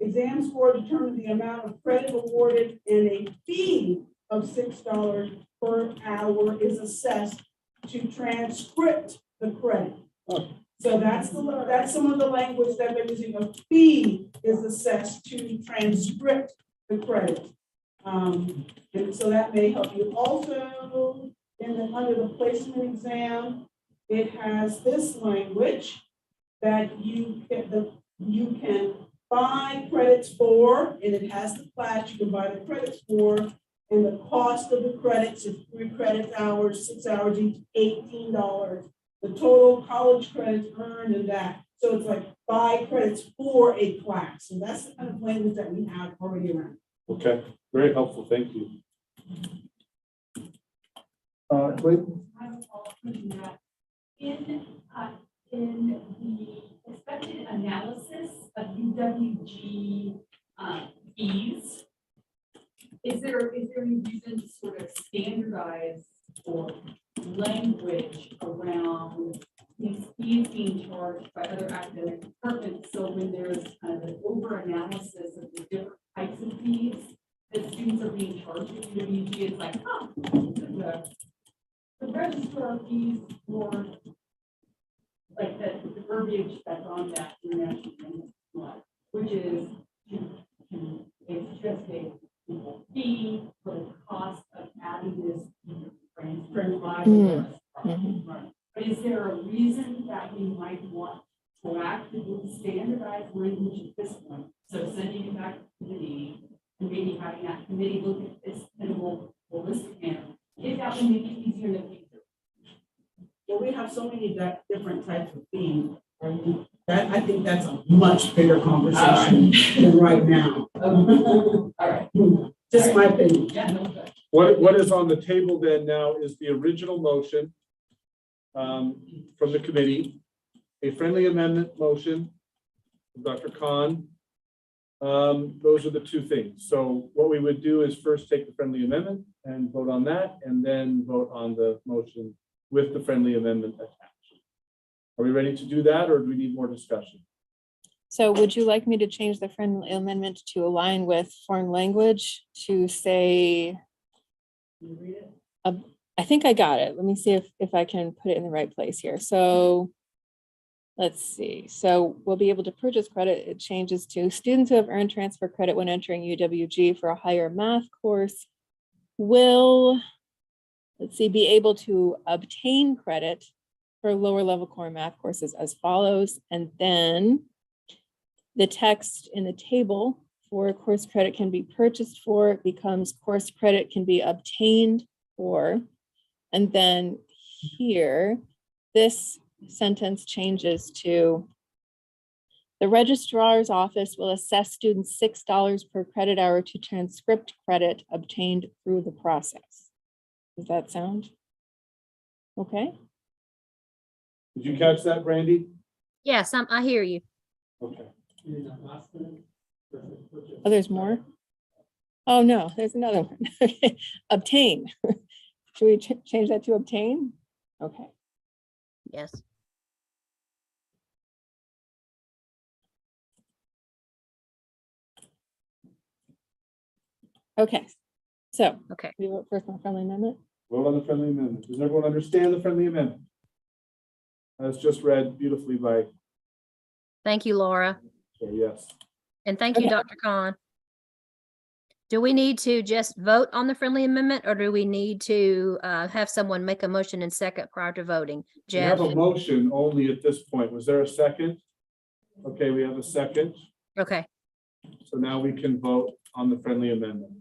Exam score determine the amount of credit awarded, and a fee of $6 per hour is assessed to transcript the credit. So that's some of the language that they're using. A fee is assessed to transcript the credit. And so that may help you. Also, under the placement exam, it has this language that you can buy credits for, and it has the class you can buy the credits for, and the cost of the credits is 3 credit hours, 6 hours each, $18. The total college credits earned in that. So it's like 5 credits for a class. So that's the kind of language that we have already around. Okay, very helpful. Thank you. Clayton? I have a follow-up question that in the expected analysis of UWG fees, is there any reason to sort of standardize for language around these fees being charged by other academic departments. So when there's kind of an over-analysis of the different types of fees that students are being charged at UWG, it's like, the registrar fees for like the verbiage that's on that international agreement slide, which is it's just a fee for the cost of adding this But is there a reason that we might want to actively standardize language at this point? So sending it back to the committee and maybe having that committee look at this in a more holistic manner, if that would make it easier than we do. Well, we have so many different types of themes. That, I think that's a much bigger conversation than right now. All right. Just my opinion. Yeah, no, good. What is on the table then now is the original motion from the committee, a friendly amendment motion from Dr. Khan. Those are the two things. So what we would do is first take the friendly amendment and vote on that, and then vote on the motion with the friendly amendment attached. Are we ready to do that, or do we need more discussion? So would you like me to change the friendly amendment to align with foreign language to say, I think I got it. Let me see if I can put it in the right place here. So let's see. So we'll be able to purchase credit. It changes to students who have earned transfer credit when entering UWG for a higher math course will, let's see, be able to obtain credit for lower level core math courses as follows. And then the text in the table for course credit can be purchased for becomes course credit can be obtained for. And then here, this sentence changes to the registrar's office will assess students $6 per credit hour to transcript credit obtained through the process. Does that sound okay? Did you catch that, Brandy? Yes, I hear you. Okay. Oh, there's more? Oh, no, there's another one. Okay, obtain. Should we change that to obtain? Okay. Yes. Okay. So, okay. We vote first on friendly amendment. Vote on the friendly amendment. Does everyone understand the friendly amendment? As just read beautifully by. Thank you, Laura. So yes. And thank you, Dr. Khan. Do we need to just vote on the friendly amendment, or do we need to have someone make a motion and second prior to voting? We have a motion only at this point. Was there a second? Okay, we have a second. Okay. So now we can vote on the friendly amendment.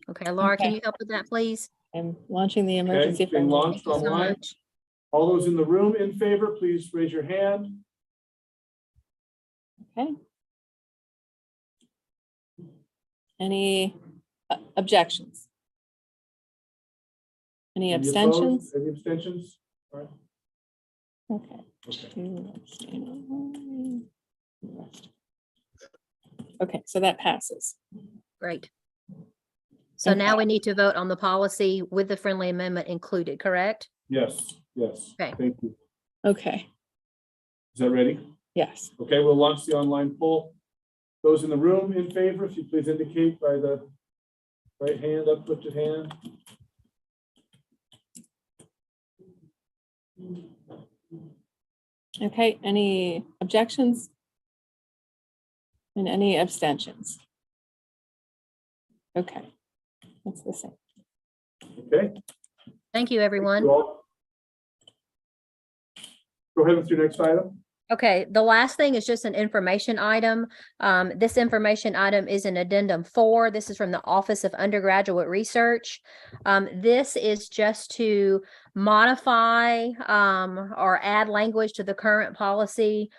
Okay, Laura, can you help with that, please? I'm launching the Okay, emergency. it's being launched Thank you so online. much. All those in the room in favor, please raise your hand. Okay. Any objections? Any opposed? abstentions? Any abstentions? All right. Okay. Okay, so that passes. Great. So now we need to vote on the policy with the friendly amendment included, correct? Yes, yes. Okay. Thank you. Okay. Is that ready? Yes. Okay, we'll launch the online poll. Those in the room in favor, if you please indicate by the right hand, uplifted hand. Okay, any objections? And any abstentions? Okay, that's the same. Okay. Thank you, everyone. Go ahead with your next item. Okay, the last thing is just an information item. This information item is an addendum 4. This is from the Office of Undergraduate Research. This is just to modify or add language to the current policy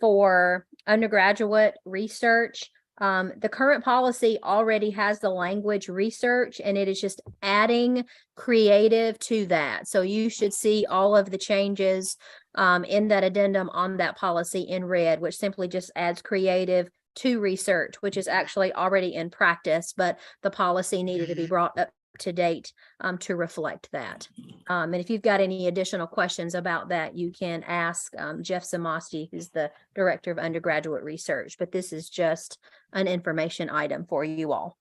for undergraduate research. The current policy already has the language research, and it is just adding creative to that. So you should see all of the changes in that addendum on that policy in red, which simply just adds creative to research, which is actually already in practice, but the policy needed to be brought up to date to reflect that. And if you've got any additional questions about that, you can ask Jeff Samosty, who's the Director of Undergraduate Research, but this is just an information item for you all.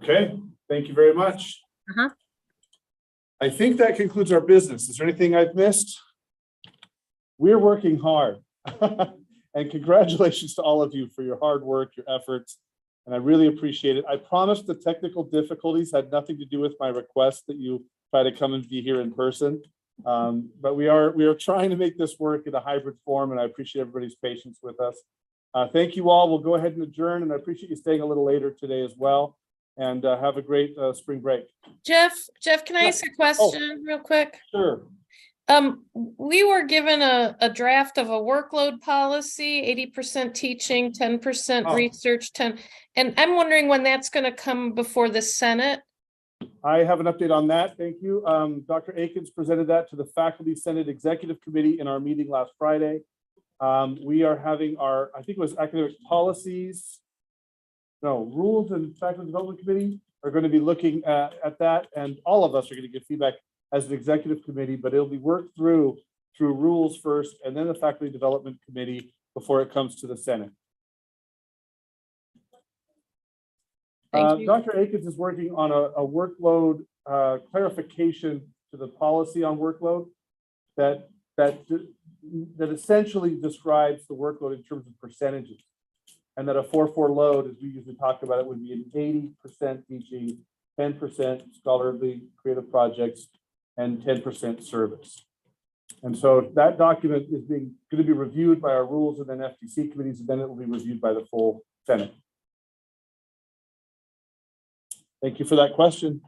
Okay, thank you very much. I think that concludes our business. Is there anything I've missed? We're working hard. And congratulations to all of you for your hard work, your efforts, and I really appreciate it. I promise the technical difficulties had nothing to do with my request that you try to come and be here in person. But we are trying to make this work in a hybrid form, and I appreciate everybody's patience with us. Thank you all. We'll go ahead and adjourn, and I appreciate you staying a little later today as well. And have a great spring break. Jeff, can I ask a question real quick? Sure. We were given a draft of a workload policy, 80% teaching, 10% research, and I'm wondering when that's going to come before the Senate. I have an update on that. Thank you. Dr. Akins presented that to the Faculty Senate Executive Committee in our meeting last Friday. We are having our, I think it was academic policies, no, rules and faculty development committee are going to be looking at that, and all of us are going to give feedback as an executive committee, but it'll be worked through rules first and then the faculty development committee before it comes to the Senate. Dr. Akins is working on a workload clarification to the policy on workload that essentially describes the workload in terms of percentages, and that a 4-4 load, as we usually talk about it, would be an 80% teaching, 10% scholarly creative projects, and 10% service. And so that document is going to be reviewed by our rules and then FTC committees, and then it will be reviewed by the full Senate. Thank you for that question.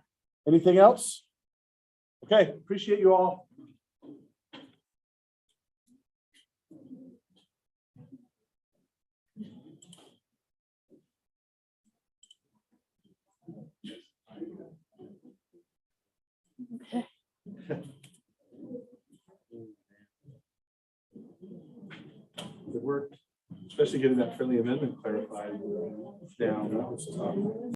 Anything else? Okay, appreciate you all. Okay. It worked, especially getting that friendly amendment clarified down. That was tough.